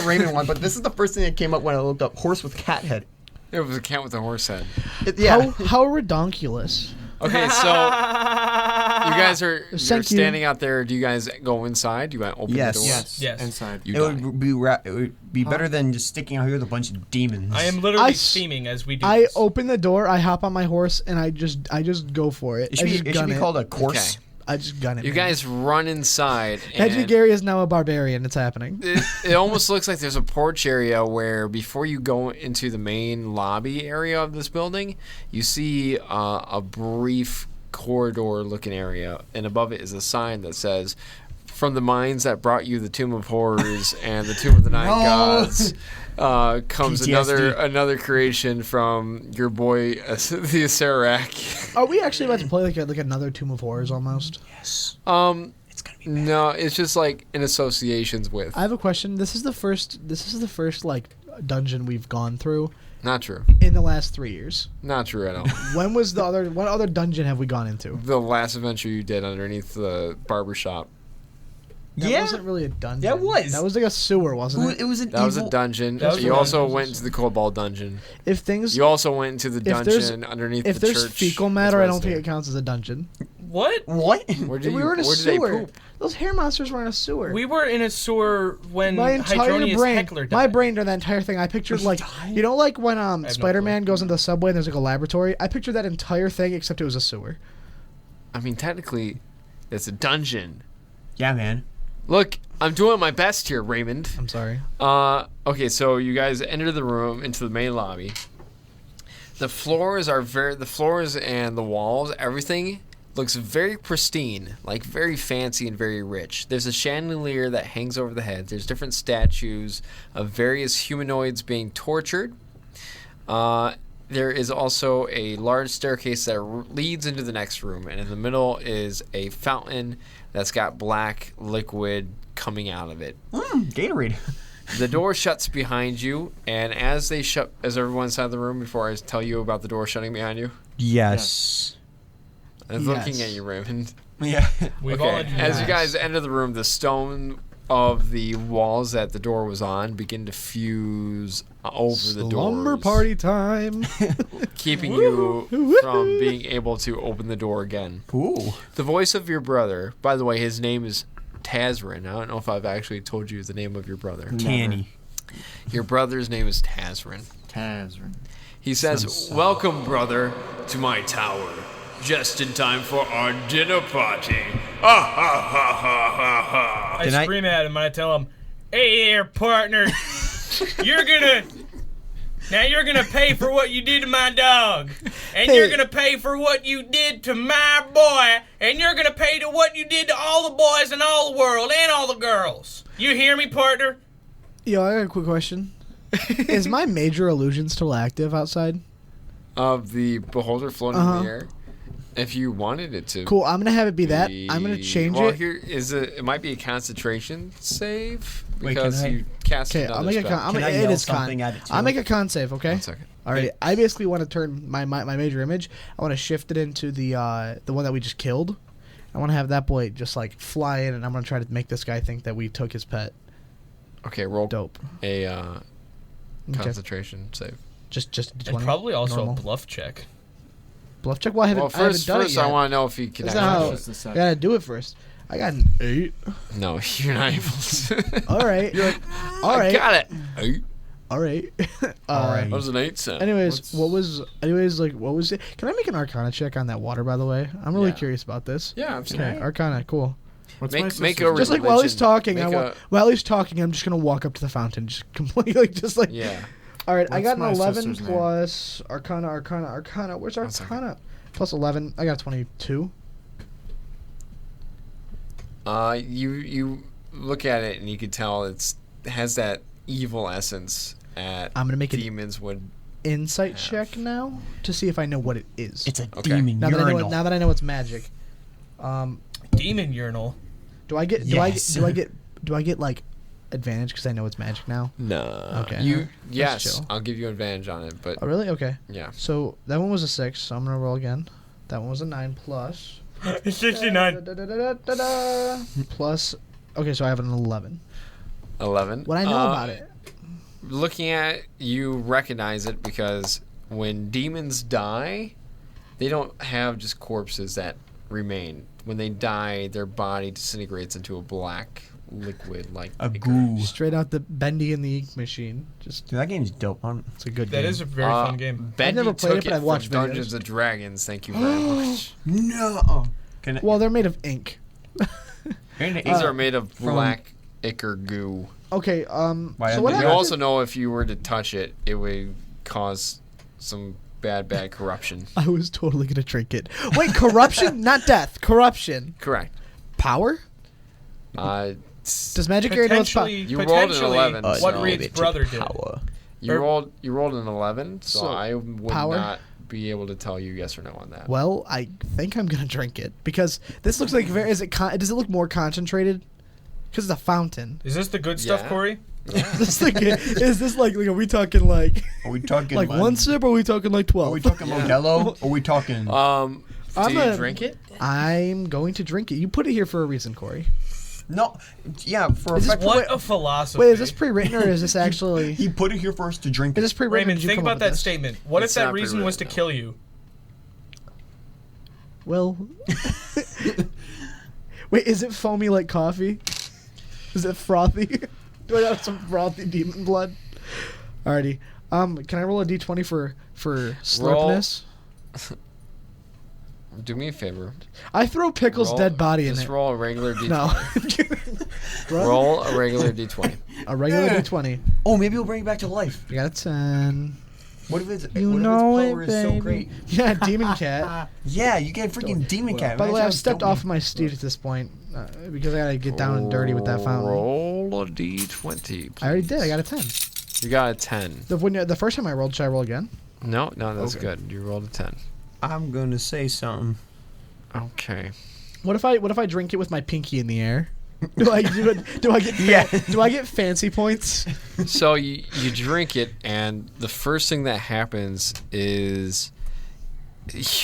Raymond wanted, but this is the first thing that came up when I looked up horse with cat head. It was a cat with a horse head. How redonkulous. Okay, so you guys are you're Thank you. standing out there. Do you guys go inside? Do you guys open Yes. the door? Yes. Inside. You It die. would be better than just sticking out here with a bunch of demons. I am literally I s- steaming as we do I this. open the door, I hop on my horse, and I just go for it. It should I be, just it should gun be called a course. Okay. I just gun it. You man. guys run inside, and Hedgie Gary is now a barbarian. It's happening. it almost looks like there's a porch area where before you go into the main lobby area of this building, you see a brief corridor-looking area, and above it is a sign that says, "From the minds that brought you the Tomb of Horrors and the Tomb of the Nine No. Gods, comes PTSD. another creation from your boy the Sarac." Are we actually about to play like another Tomb of Horrors almost? Yes. Um, It's gonna be no, it's just like in associations with. I have a question. This is the first like dungeon we've gone through Not true. in the last 3 years. Not true at all. What other dungeon have we gone into? The last adventure you did underneath the barbershop. That Yeah. wasn't really a dungeon. That was. That was like a sewer, wasn't it? It was an That was a evil- dungeon. That was You a also dungeon. went into the Cobalt dungeon. If things, You also went into the If there's- dungeon underneath if the there's church. fecal with matter, I don't think Rosedale. it counts as a dungeon. What? What? Where did we you, were in a where did they sewer. poop? Those hair monsters were in a sewer. We were in a sewer when my entire Hydronius brain, Heckler died. my brain during that entire thing, I pictured like, you know, like when no Spider-Man goes into the subway and there's like a laboratory. I pictured that entire thing except it was a sewer. I mean, technically, it's a dungeon. Yeah, man. Look, I'm doing my best here, Raymond. I'm sorry. Okay, so you guys enter the room into the main lobby. The floors and the walls, everything looks very pristine, like very fancy and very rich. There's a chandelier that hangs over the head. There's different statues of various humanoids being tortured. There is also a large staircase that leads into the next room, and in the middle is a fountain that's got black liquid coming out of it. Gatorade. The door shuts behind you, and as everyone inside the room, before I tell you about the door shutting behind you, Yes. I'm Yes. looking at you, Raymond. Yeah. We've all Okay, had as you Yes. guys enter the room, the stone of the walls that the door was on begin to fuse over the Slumber doors, party time. keeping you from being able to open the door again. Ooh. The voice of your brother, by the way, his name is Tazrin. I don't know if I've actually told you the name of your brother. Tanny. Your brother's name is Tazrin. Tazrin. He says, "Welcome, brother, to my tower. Just in time for our dinner party." Ha ha ha ha ha ha. I Can I- scream at him and I tell him, "Hey there, partner, you're gonna pay for what you did to my dog, and you're gonna pay for what you did to my boy, and you're gonna pay to what you did to all the boys in all the world and all the girls. You hear me, partner?" Yo, I got a quick question. Is my major illusion still active outside? Of the beholder floating Uh-huh. in the air. If you wanted it to. Cool. I'm gonna have it be that. I'm gonna change well, it. here is it might be a concentration save Wait, because can I- you cast Okay, another I'll make a spell. con. Can I it yell is con. something at it, too? I'll make a con save. Okay. 1 second. All right. I basically want to turn my major image. I want to shift it into the one that we just killed. I want to have that boy just like fly in, and I'm gonna try to make this guy think that we took his pet. Okay, roll Dope. a Okay. concentration save. Just And 20. probably also normal. a bluff check. Bluff check. Well, I haven't, Well, I haven't first done it yet. I want to know if he can That's not how- actually. I gotta do it first. I got an 8. No, you're not able to. All right. You're like, all I right. got it. Eight. All right. All right. What does an 8 sound? Anyways, what was it? Can I make an Arcana check on that water? By the way, I'm really Yeah. curious about this. Yeah, Okay, absolutely. Arcana, cool. What's my Make sister's a name? Just like while he's talking, Make while he's talking, I'm just gonna walk up to the fountain, just completely, just like. Yeah. All right, I What's got an my 11 sister's name? plus Arcana. Where's One second. Arcana? Plus 11. I got 22. You look at it and you can tell it has that evil essence at I'm gonna make an demons would. insight check now to see if I know what it is. It's a Okay. demon now that I know urinal. it, now that I know it's magic. Demon urinal. Do I get Yes. do I get like advantage because I know it's magic now? No. Okay. You That's yes, chill. I'll give you advantage on it, but Oh really? Okay. yeah. So that one was a 6, so I'm gonna roll again. That one was a 9 plus. 69. Plus. Okay, so I have an 11. 11. What I know about it? Looking at it, you recognize it because when demons die, they don't have just corpses that remain. When they die, their body disintegrates into a black liquid like A ichor. goo. Straight out the Bendy and the Ink Machine. Just Dude, that game's dope. it's a good That game. is a very fun game. Bendy never played took it, but I've watched from Dungeons videos. and Dragons. Thank you very much. No. Oh. Can I, Well, they're made of ink. These are made of black ichor goo. Okay. Why So are what they- You happened? also know if you were to touch it, it would cause some bad corruption. I was totally gonna drink it. Wait, corruption, not death. Corruption. Correct. Power? Does Magic Area know it's power? Potentially, You rolled an potentially 11, what so- Reed's brother did. You rolled an 11, so, So, I would power? not be able to tell you yes or no on that. Well, I think I'm gonna drink it because this looks like very. Does it look more concentrated? Because it's a fountain. Is this the good stuff, Yeah. Corey? Is this like are we talking like Are we talking like one sip or are we talking like 12? Are we talking Modelo? Are we talking? Do I'm you gonna- drink it? I'm going to drink it. You put it here for a reason, Corey. No. Yeah. For Is this effect, What a philosophy. Wait, is this pre-written or is this actually? he put it here for us to drink. Is this pre-written? or Raymond, did you think come up about with that this? statement. What It's if that not reason was to pre-written, kill you? Well, wait, is it foamy like coffee? Is it frothy? Do I have some frothy demon blood? Alrighty. Can I roll a d20 for slurpness? Do me a favor. I throw Pickle's Roll- dead body in Just it. roll a regular d20. No. Roll a regular d20. A regular d20. Oh, maybe we'll bring it back to life. I got a 10. What if its You what know if its power it, is so baby. great? Yeah, demon cat. Yeah, you get freaking demon cat. By the way, Imagine I've how stepped dope off my steed at this point because I gotta get down and dirty with that fountain. Roll a d20. Please. I already did. I got a 10. You got a 10. The first time I rolled, should I roll again? No, that's Okay. good. You rolled a 10. I'm gonna say something. Okay. What if I drink it with my pinky in the air? Do I get Yeah. do I get fancy points? So you drink it, and the first thing that happens is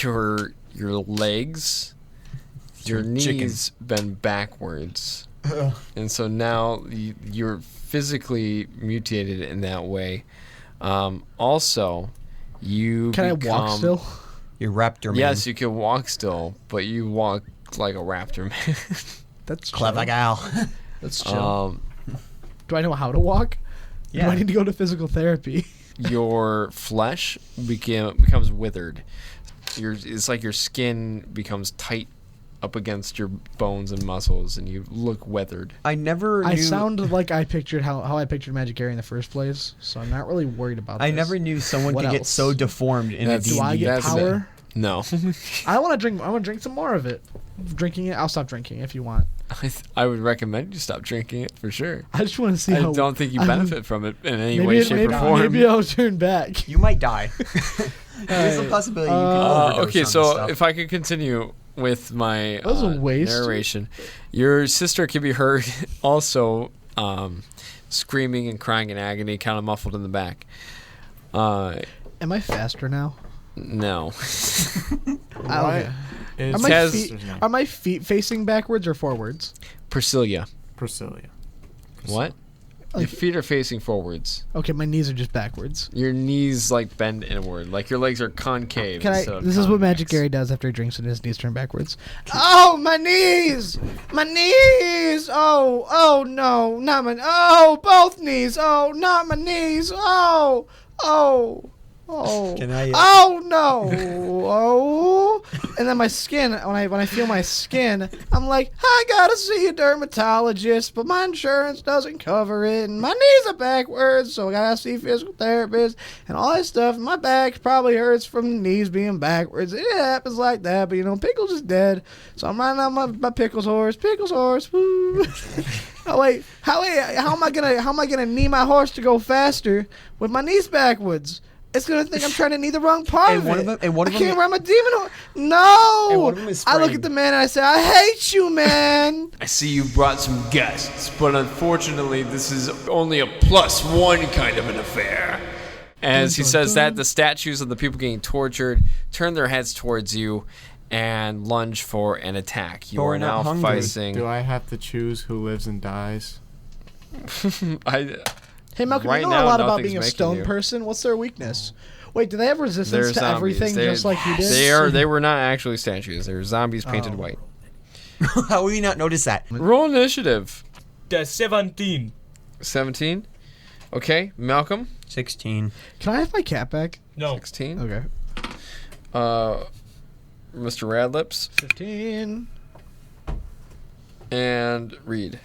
your legs, your Some knees chicken. bend backwards, and so now you're physically mutated in that way. Also, you Can I become, walk still? You're raptor man. Yes, you can walk still, but you walk like a raptor man. That's Clever chill. gal. That's chill. Um, Do I know how to walk? Yeah. Do I need to go to physical therapy? your flesh becomes withered. It's like your skin becomes tight up against your bones and muscles, and you look weathered. I never knew. I sound like I pictured how I pictured Magic Area in the first place, so I'm not really worried about I this. never knew someone What could get else? so deformed in a That's- Do I D&D. get That's power? No. I want to drink some more of it. Drinking it, I'll stop drinking if you want. I would recommend you stop drinking it for sure. I just want to see I how. don't think you I- benefit from it in any way, shape, or form. Maybe I'll turn back. You might die. There's a Alright. possibility you could overdose Okay, on so this stuff. if I could continue with my That was a waste. narration, your sister can be heard also screaming and crying in agony, kind of muffled in the back. Am I faster now? No. Okay. Is Are my, Tez- feet, are my feet facing backwards or forwards? Priscilla. Priscilla. What? Your Like- feet are facing forwards. Okay, my knees are just backwards. Your knees like bend inward, like your legs are concave. Can I? instead of This is what Magic convex. Gary does after he drinks and his knees turn backwards. Oh, my knees! My knees! Oh no, not my. Oh, both knees! Oh, not my knees! Oh, Oh. Can I, Oh no! Oh! And then my skin, when I feel my skin, I'm like, I gotta see a dermatologist, but my insurance doesn't cover it, and my knees are backwards, so I gotta see a physical therapist, and all that stuff. And my back probably hurts from the knees being backwards. It happens like that, but Pickles is dead, so I'm riding on my Pickles horse. Pickles horse. Woo! Oh wait, how am I gonna knee my horse to go faster with my knees backwards? It's gonna think I'm trying to knee the wrong part of it. I can't ride my demon horse. No! And one of them is I look sprained. at the man and I say, I hate you, man. I see you brought some guests, but unfortunately, this is only a +1 kind of an affair. As he says that, the statues of the people getting tortured turn their heads towards you and lunge for an attack. You But are we're not now hungry. facing. Do I have to choose who lives and dies? Hey, Malcolm, Right you know a now, lot about nothing's being a making stone you. person. What's their weakness? Wait, do they have resistance They're to zombies. everything They- just like you did? They were not actually statues. They were zombies painted Oh. white. How will you not notice that? Roll initiative. 17. 17. Okay, Malcolm. 16. Can I have my cat back? No. 16. Okay. Mr. Radlips 15. and Reed.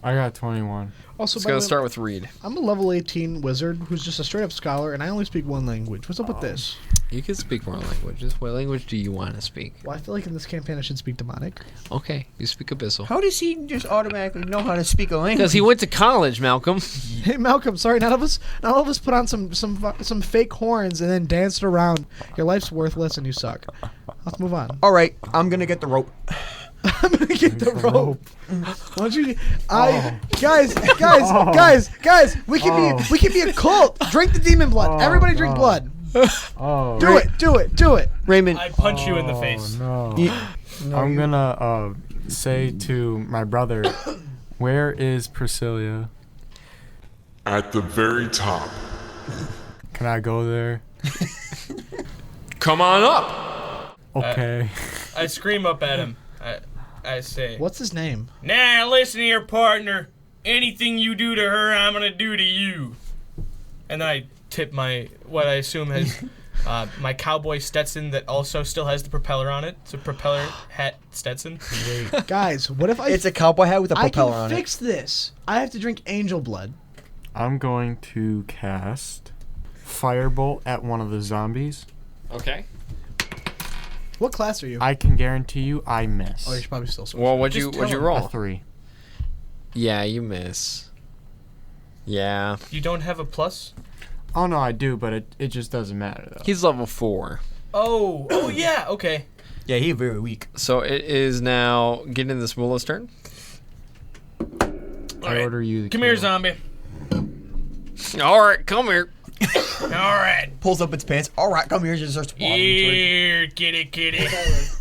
I got 21. Also, Let's by the go way, start with Reed. I'm a level 18 wizard who's just a straight up scholar, and I only speak one language. What's up with this? You can speak more languages. What language do you want to speak? Well, I feel like in this campaign I should speak demonic. Okay, you speak Abyssal. How does he just automatically know how to speak a language? Because he went to college, Malcolm. Hey, Malcolm, sorry, none of us put on some fake horns and then danced around. Your life's worthless and you suck. Let's move on. All right, I'm gonna get the rope. I'm gonna get the rope. Why don't you? Oh. Guys, we can be a cult. Drink the demon blood. Oh, Everybody drink no. blood. Oh. Do it. Raymond, I punch you in the face. No. you- I'm gonna say to my brother, where is Priscilla? At the very top. Can I go there? Come on up. Okay. I scream up at him. I say, What's his name? Now listen here, partner. Anything you do to her, I'm gonna do to you. And then I tip what I assume has my cowboy Stetson that also still has the propeller on it. It's a propeller hat Stetson. Guys, what if it's a cowboy hat with a I propeller can on it. fix this. I have to drink angel blood. I'm going to cast Firebolt at one of the zombies. Okay. What class are you? I can guarantee you I miss. Oh, you're probably still sorcerer. Well, what'd Just you tell him. roll? A 3. Yeah, you miss. Yeah. You don't have a plus? Oh no, I do, but it just doesn't matter though. He's level 4. Oh yeah, okay. Yeah, he's very weak. So it is now getting this Mulah's turn. I order you the Come here, kill. zombie. All right, come here. All right. Pulls up its pants. All right, come here. Just starts waddling Here, kitty.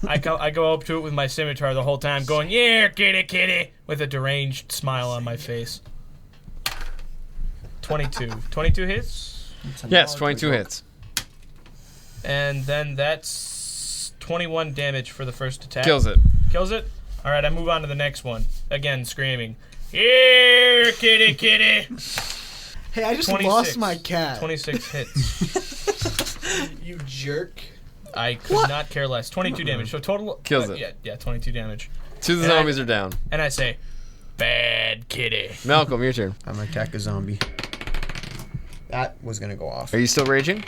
I go up to it with my scimitar the whole time, going, yeah, kitty, with a deranged smile on my face. 22. 22 hits? Yes, 22 hits. And then that's 21 damage for the first attack. Kills it. Kills it? All right, I move on to the next one. Again, screaming, here, kitty. Hey, I just 26. lost my cat. 26 hits. You jerk. I could not care less. 22 damage. So total... Kills it. Yeah, 22 damage. 2 of the And zombies are down. And I say, bad kitty. Malcolm, your turn. I'm gonna attack a zombie. That was gonna go off. Are you still raging?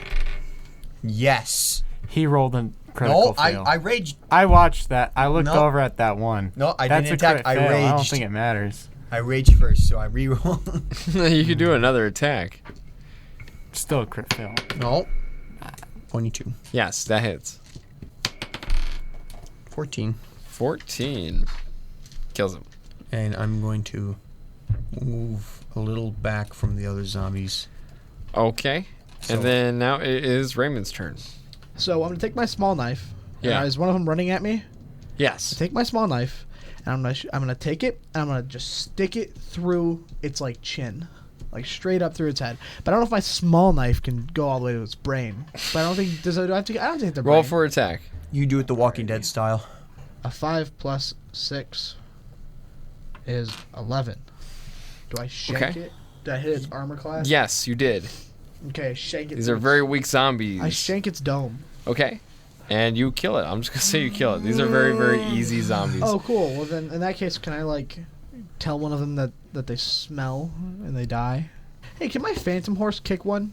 Yes. He rolled a critical No, fail. I raged. I watched that. I looked No. over at that one. No, I That's didn't a attack. crit I fail. I don't raged. think it matters. I raged first, so I reroll. You could do another attack. Still a crit fail. No. 22. Yes, that hits. 14. 14. Kills him. And I'm going to move a little back from the other zombies. Okay. So- And then now it is Raymond's turn. So I'm gonna take my small knife. Yeah. Is one of them running at me? Yes. Take my small knife, and I'm gonna take it, and I'm gonna just stick it through its like chin, like straight up through its head. But I don't know if my small knife can go all the way to its brain. But I don't think do I have to. I don't think the Roll brain. for attack. You do it the Walking Dead style. A 5 plus 6 is 11. Do I shank Okay. it? Did I hit its armor class? Yes, you did. Okay, I shank it. These are very weak zombies. I shank its dome. Okay. And you kill it. I'm just going to say you kill it. These are very, very easy zombies. Oh, cool. Well, then, in that case, can I, like, tell one of them that they smell and they die? Hey, can my phantom horse kick one?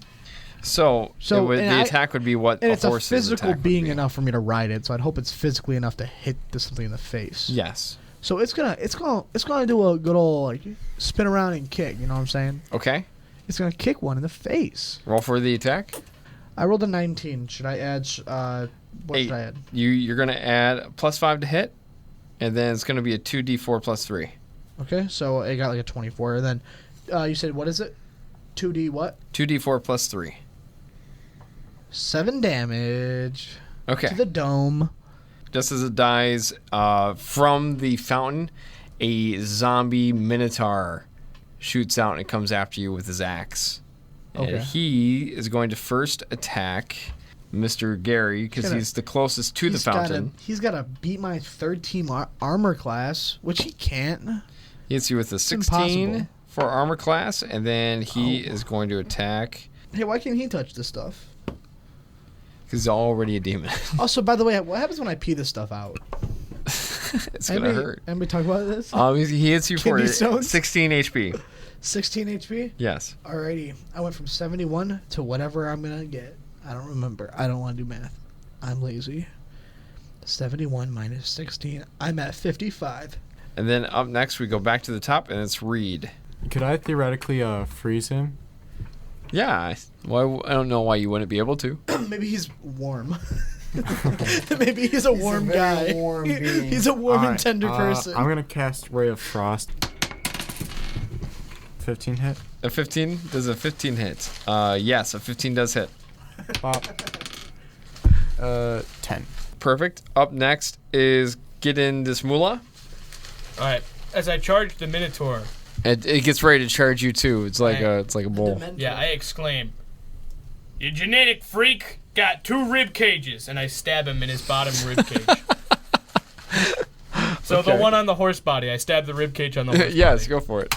So the attack would be what and a it's a horse's physical attack would being be. enough for me to ride it, so I'd hope it's physically enough to hit something in the face. Yes. So it's gonna do a good old like spin around and kick. You know what I'm saying? Okay. It's gonna kick one in the face. Roll for the attack. I rolled a 19. Should I add? What 8. should I add? You're gonna add +5 to hit, and then it's gonna be a 2d4 plus 3. Okay, so I got like a 24. And then you said what is it? 2d what? 2d4 plus 3. 7 damage. Okay. To the dome. Just as it dies, from the fountain, a zombie minotaur shoots out and comes after you with his axe. Okay. And he is going to first attack Mr. Gary because he's the closest to the fountain. He's got to beat my 3rd team armor class, which he can't. He hits you with a 16 impossible. for armor class, and then he is going to attack Hey, why can't he touch this stuff? because he's already a demon. Also, by the way, what happens when I pee this stuff out? It's going to hurt. Anybody talk about this? He hits you for Kidney stones? 16 HP. 16 HP? Yes. Alrighty. I went from 71 to whatever I'm going to get. I don't remember. I don't want to do math. I'm lazy. 71 minus 16. I'm at 55. And then up next, we go back to the top, and it's Reed. Could I theoretically freeze him? Yeah. Well, I don't know why you wouldn't be able to. Maybe he's warm. Maybe he's a warm guy. Warm being. He's a warm and Alright, tender person. I'm gonna cast Ray of Frost. 15 hit. A 15? Does a 15 hit? Yes, a 15 does hit. Bop. 10. Perfect. Up next is Gidden this Mulah. All right. As I charge the Minotaur, It gets ready to charge you too. It's like a bull. yeah, I exclaim, "You genetic freak! Got 2 rib cages!" And I stab him in his bottom rib cage. So the one on the horse body, I stab the rib cage on the horse Yes, body. go for it.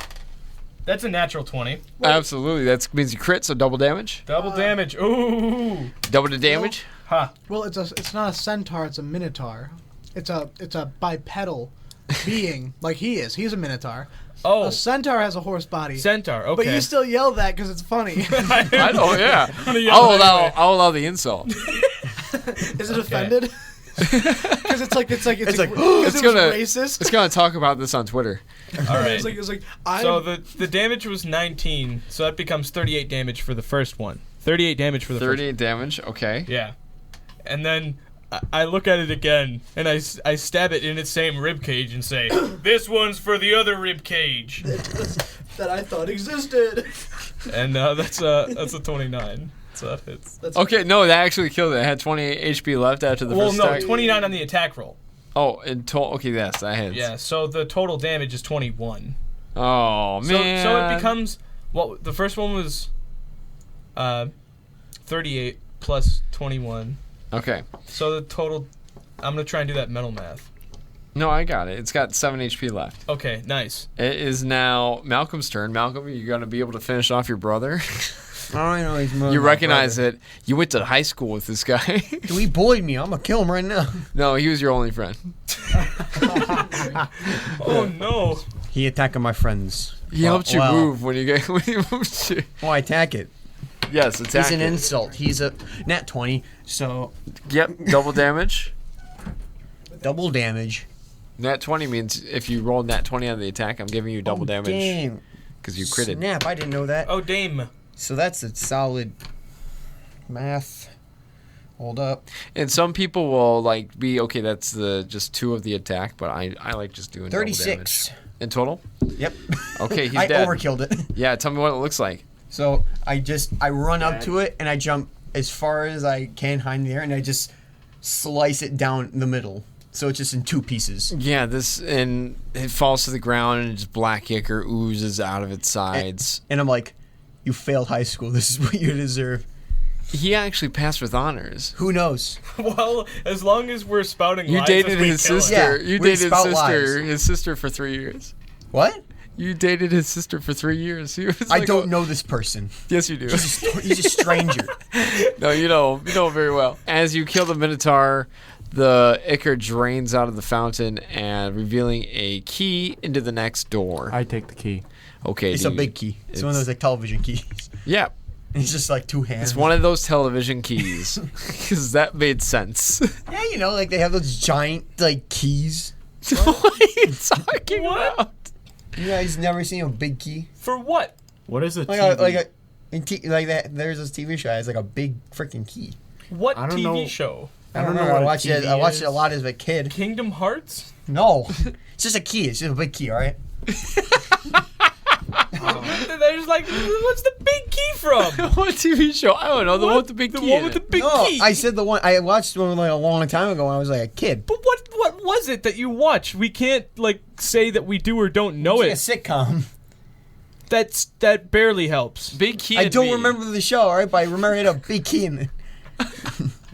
That's a natural 20. Absolutely. That means you crit, so double damage. Double damage. Ooh. Double the damage. Ha. Well, it's not a centaur, it's a minotaur. It's a bipedal being like he is. He's a minotaur. Oh. A centaur has a horse body. Centaur. Okay. But you still yell that because it's funny. I know, yeah. gonna yell anyway. I'll allow the insult. Is it offended? Because it's like It's gonna racist. It's gonna talk about this on Twitter. All right. It's like I'm, So the damage was 19, so that becomes 38 damage for the first one. 38 damage for the first 38 damage. Okay. one. Yeah. And then I look at it again, and I stab it in its same rib cage and say, "This one's for the other rib cage." that I thought existed. And that's a 29. So that hits. Okay. No, that actually killed it. It had 28 HP left after the Well, first no, attack. 29 on the attack roll. Oh, and okay, yes, that hits. Yeah, so the total damage is 21. Oh man. So it becomes the first one was 38 plus 21. Okay. So the total, I'm gonna try and do that mental math. No, I got it. It's got 7 HP left. Okay, nice. It is now Malcolm's turn. Malcolm, you're gonna be able to finish off your brother. Oh, I know he's moving. You recognize it. You went to high school with this guy. He bullied me. I'm gonna kill him right now. No, he was your only friend. Oh no. He attacking my friends. He helped you move when you moved you. Oh, I attack it. Yes, attack. He's an it. insult. He's a nat 20. So Yep, double damage. double damage. Nat 20 means if you roll nat 20 on the attack, I'm giving you double damage Dang. because you critted. Snap! I didn't know that. Oh, dame. So that's a solid math. Hold up. And some people will like be okay. That's just 2 of the attack, but I like just doing 36 double damage. In total. Yep. Okay, he's I dead. overkilled it. Yeah, tell me what it looks like. So I run up to it and I jump as far as I can high in the air and I just slice it down the middle. So it's just in 2 pieces. Yeah, and it falls to the ground and just black ichor oozes out of its sides. And I'm like, you failed high school. This is what you deserve. He actually passed with honors. Who knows? Well, as long as we're spouting You lies dated as we his kill it. sister. Yeah, You we dated spout lies. his sister for 3 years. What? You dated his sister for 3 years. He was I like don't know this person. Yes, you do. He's a stranger. No, you know very well. As you kill the Minotaur, the ichor drains out of the fountain and revealing a key into the next door. I take the key. Okay, It's a big key. It's one of those like television keys. Yeah, It's just like 2 hands. it's one of those television keys. Because that made sense. Yeah, you know, like they have those giant like keys. What are you talking What? about? You guys never seen a big key? For what? What is it? Like that. There's this TV show that has like a big freaking key. What I don't TV know. show? I don't know. what I a watched it. TV I watched it a is. lot as a kid. Kingdom Hearts? No, it's just a key. It's just a big key. All right. There's like, what's the big key from? What TV show? I don't know. The one with the big The key. one in with the it. big No, key. I said the one. I watched one like a long time ago when I was like a kid. But what was it that you watched? We can't like say that we do or don't know It's it. like a sitcom. That barely helps. Big key. I and don't me. remember the show, all right, but I remember it had a big key in it.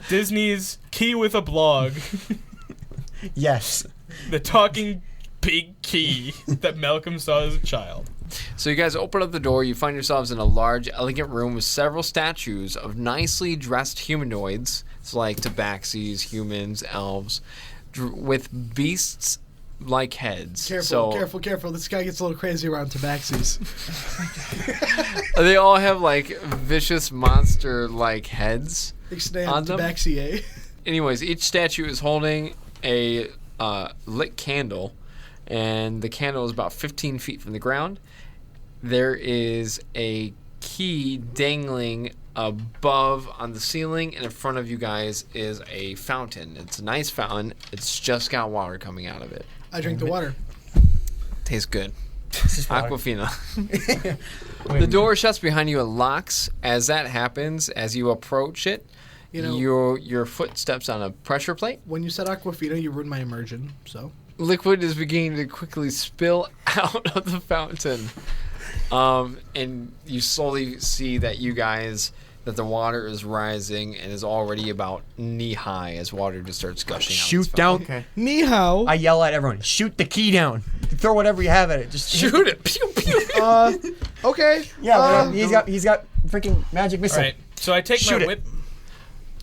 Disney's Key with a Blog. Yes. The talking big key that Malcolm saw as a child. So you guys open up the door. You find yourselves in a large, elegant room with several statues of nicely dressed humanoids. It's like tabaxis, humans, elves, with beasts like heads. Careful. This guy gets a little crazy around tabaxis. They all have like vicious monster-like heads. Extend On them? tabaxi. Anyways, each statue is holding a lit candle, and the candle is about 15 feet from the ground. There is a key dangling above on the ceiling, and in front of you guys is a fountain. It's a nice fountain. It's just got water coming out of it. I drink the water. Tastes good. It's just water. Aquafina. The door shuts behind you and locks. As that happens, as you approach it, You know, your foot steps on a pressure plate. when you said Aquafina, you ruined my immersion. So Liquid is beginning to quickly spill out of the fountain. And you slowly see that that the water is rising and is already about knee high as water just starts gushing out. Shoot down. Okay. ni hao. I yell at everyone. Shoot the key down. Throw whatever you have at it. Just Shoot it! Pew pew! Okay. Yeah, he's got freaking magic missile. All right. So I take Shoot my it.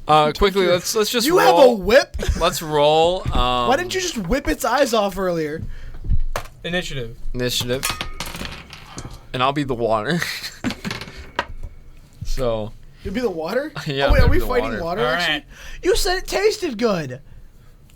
whip. Quickly, let's just You roll. have a whip? Let's roll. Why didn't you just whip its eyes off earlier? Initiative. Initiative. And I'll be the water. So. You'll be the water? Yeah, Oh, wait, I'll are we be the fighting water. water All actually? right. You said it tasted good. You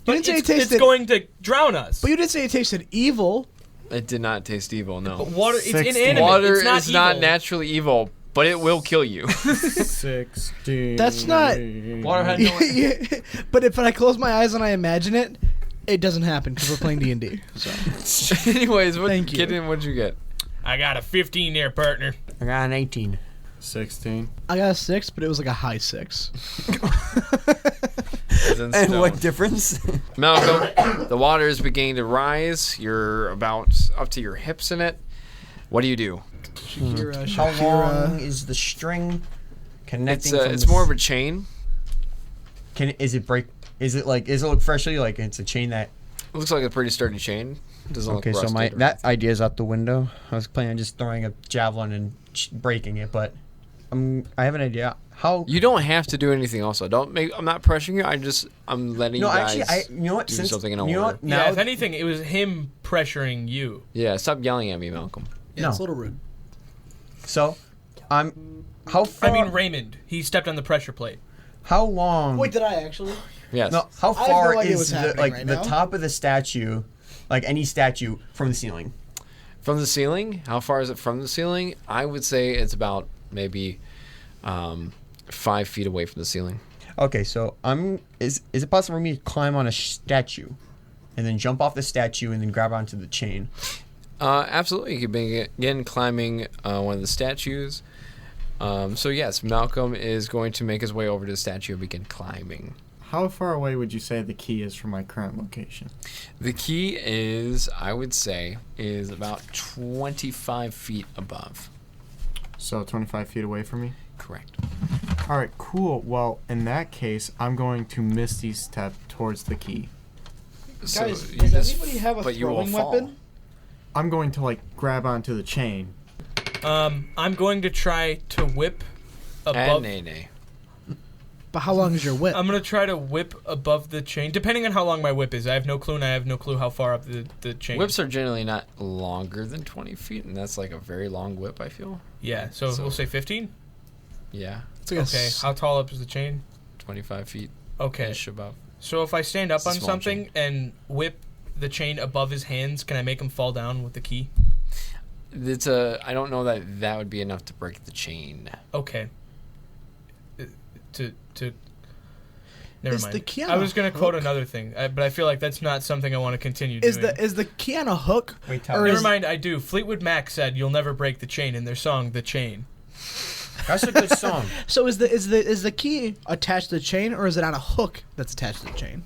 But didn't say it it's tasted. going to drown us. But you didn't say it tasted evil. It did not taste evil, no. Water, it's 16. inanimate. Water it's not is not evil. naturally evil, but it will kill you. 16. That's not. Water had no. Yeah, but if I close my eyes and I imagine it, it doesn't happen because we're playing D&D. So Anyways, Thank you. Gidden, what'd you get? I got a 15 there, partner. I got an 18. 16. I got a 6, but it was like a high 6. As in And stone. what difference? Malcolm, the water is beginning to rise. You're about up to your hips in it. What do you do? Shakira, How Shakira. long is the string connecting? It's more of a chain. Is it break? Is it look freshly like it's a chain that? It looks like a pretty sturdy chain. Doesn't Okay, look so rusted or that idea is out the window. I was planning on just throwing a javelin and breaking it, but I have an idea. How? You don't have to do anything. Also, I'm not pressuring you. I'm letting No, you guys. actually, you know what? do Since something in you know order. what? Now, Yeah, if anything, it was him pressuring you. Yeah, stop yelling at me, Malcolm. Yeah, No. it's a little rude. so how far? I mean, Raymond. He stepped on the pressure plate. how long? Wait, did I actually? Yes. No, how I have far no idea is what's the happening right the now. top of the statue, like any statue, from the ceiling? From the ceiling? How far is it from the ceiling? I would say it's about maybe 5 feet away from the ceiling. Okay, so is it possible for me to climb on a statue, and then jump off the statue and then grab onto the chain? Absolutely. You could begin climbing one of the statues. So yes, Malcolm is going to make his way over to the statue and begin climbing. How far away would you say the key is from my current location? The key is, I would say, is about 25 feet above. So 25 feet away from me? Correct. All right, cool. Well, in that case, I'm going to Misty Step towards the key. So Guys, you does just- anybody have a but you will throwing fall. weapon? I'm going to like grab onto the chain. I'm going to try to whip above. And nay. But how long is your whip? I'm gonna try to whip above the chain, depending on how long my whip is. I have no clue, and I have no clue how far up the chain. Whips are generally not longer than 20 feet, and that's like a very long whip, I feel. Yeah, so we'll say 15? Yeah, Okay, how tall up is the chain? 25 feet. Okay. Ish above. So if I stand up It's a on small something chain. and whip the chain above his hands, can I make him fall down with the key? I don't know that would be enough to break the chain. Okay. Never Is mind. the key on I a was gonna quote hook? another thing, but I feel like that's not something I want to continue doing. Is the key on a hook? Wait, tell Or me. Never is- mind, I do. Fleetwood Mac said, "You'll never break the chain" in their song "The Chain." That's a good song. So is the key attached to the chain, or is it on a hook that's attached to the chain?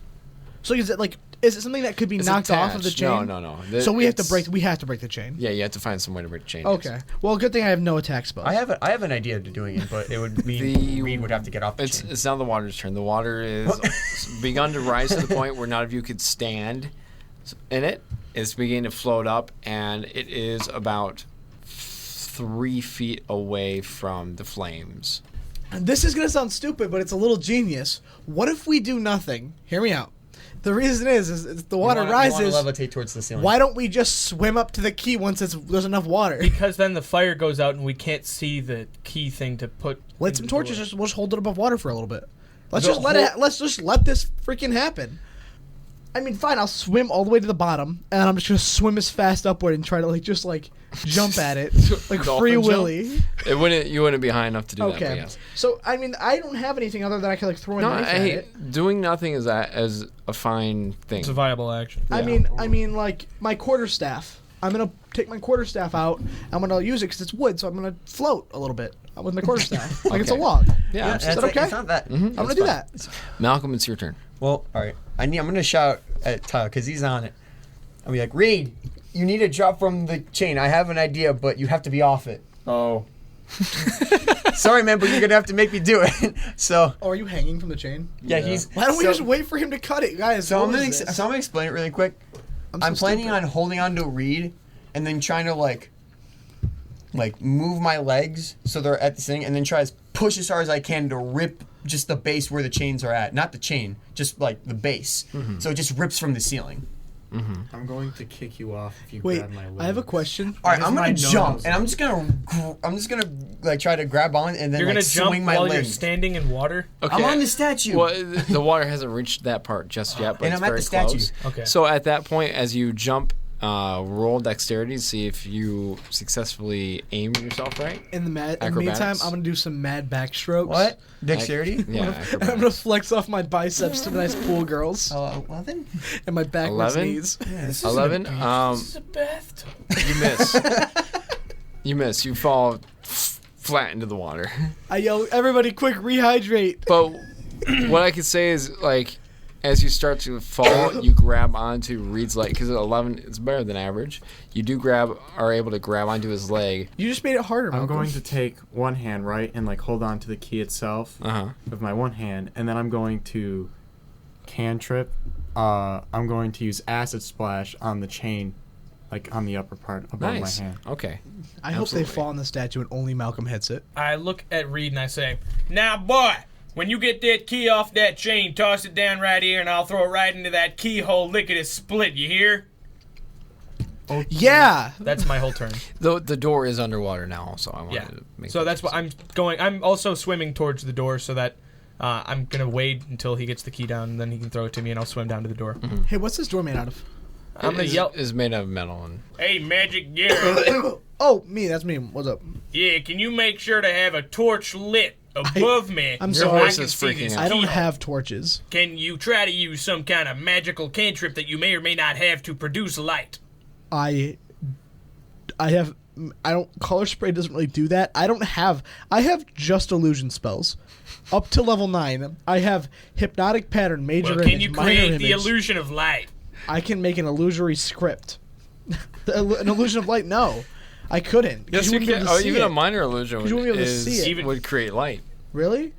So is it something that could be It's knocked off of the attached. chain? No. So we have to break the chain. Yeah, you have to find some way to break the chain. Okay. Well, good thing I have no attack spells. I have an idea to doing it, but it would mean Reed would have to get off the chain. It's now the water's turn. The water is begun to rise to the point where none of you could stand in it. It's beginning to float up, and it is about 3 feet away from the flames. This is gonna sound stupid, but it's a little genius. What if we do nothing? Hear me out. The reason is the water You wanna rises. levitate towards the ceiling. Why don't we just swim up to the key once there's enough water? Because then the fire goes out and we can't see the key thing to put. Light in some the torches. door. We'll just hold it above water for a little bit. Let's The just let this freaking happen. I mean, fine. I'll swim all the way to the bottom, and I'm just gonna swim as fast upward and try to jump at it like Dolphin Free jump? Willy. You wouldn't be high enough to do that. Okay. But yes. So I mean, I don't have anything other than I can throw a No, knife at it. doing nothing is as a fine thing. It's a viable action. I mean, like my quarterstaff. I'm gonna take my quarterstaff out. I'm gonna use it because it's wood, so I'm gonna float a little bit with my quarterstaff, like it's a Okay. log. Yeah, Is that okay? It's not that. I'm gonna do that. Malcolm, it's your turn. Well, all right. I'm gonna shout at Tyler because he's on it. I'll be like, Reed, you need to drop from the chain. I have an idea, but you have to be off it. Oh. Sorry, man, but you're gonna have to make me do it. So Oh, are you hanging from the chain? yeah, he's. Why don't we so- just wait for him to cut it, guys? So what I'm gonna is this? explain it really quick. so I'm planning stupid. on holding on to Reed and then trying to like move my legs so they're at the thing, and then try to push as hard as I can to rip just the base where the chains are at. Not the chain, just like the base. So it just rips from the ceiling. I'm going to kick you off if you Wait, grab my leg. I have a question. All right, is I'm my gonna jump, nose. and I'm just gonna like try to grab on and then You're gonna jump swing my while you're legs. standing in water. Okay. I'm on the statue. Well, the water hasn't reached that part just yet, but And it's I'm at very the statue. close. Okay. So at that point, as you jump, roll dexterity to see if you successfully aim yourself right. In the meantime, Acrobatics. I'm gonna do some mad backstrokes. What? Dexterity? Yeah, And I'm gonna acrobatics. flex off my biceps to nice pool girls, 11? and my back with 11? knees. 11. This is a bathtub. You miss. You miss. You fall flat into the water. I yell, "Everybody, quick, rehydrate!" But what I could say is, like, as you start to fall, you grab onto Reed's leg because 11 is better than average. You are able to grab onto his leg. You just made it harder. I'm Malcolm. going to take one hand, right, and like hold on to the key itself with my one hand, and then I'm going to cantrip. I'm going to use acid splash on the chain, like on the upper part above Nice. my hand. Okay. I hope they Absolutely. fall on the statue and only Malcolm hits it. I look at Reed and I say, "Now, boy, when you get that key off that chain, toss it down right here, and I'll throw it right into that keyhole lickety-split. You hear?" Yeah. That's my whole turn. The door is underwater now, also. I wanted Yeah. to make So that that's what I'm going. I'm also swimming towards the door so that I'm gonna wait until he gets the key down, and then he can throw it to me, and I'll swim down to the door. Hey, what's this door made out of? I'm gonna yell, Is made out of metal and "Hey, Magic Gary, Oh, me. That's me. What's up? yeah, can you make sure to have a torch lit above me? I'm so sorry. I Your can voice is see freaking this out. I don't keyhole? have torches. Can you try to use some kind of magical cantrip that you may or may not have to produce light?" I don't. Color spray doesn't really do that. I have just illusion spells. Up to level 9, I have hypnotic pattern, major Well, image, can you minor create the image. illusion of light? I can make an illusory script. An illusion of light? No, I couldn't. 'Cause yes, you wouldn't be can. able to see even it. a minor illusion 'Cause you wouldn't be able to see it. would create light. Really?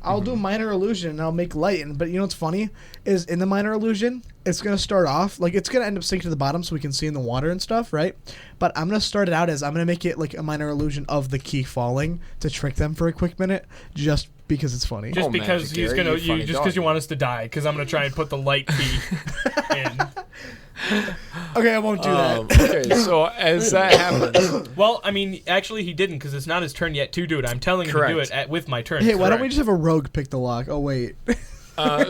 I'll do minor illusion and I'll make light. But you know what's funny is in the minor illusion, it's gonna start off like it's gonna end up sinking to the bottom so we can see in the water and stuff, right? But I'm gonna start it out as I'm gonna make it like a minor illusion of the key falling to trick them for a quick minute, just because it's funny. Just because Magic he's Gary, gonna, you funny just because dog. you want us to die, because I'm gonna try and put the light key in. Okay, I won't do that. Okay, so as that happens, Well, I mean, actually, he didn't, because it's not his turn yet to do it. I'm telling him to do Correct. it with my turn. Hey, why don't we Correct. just have a rogue pick the lock? Oh wait,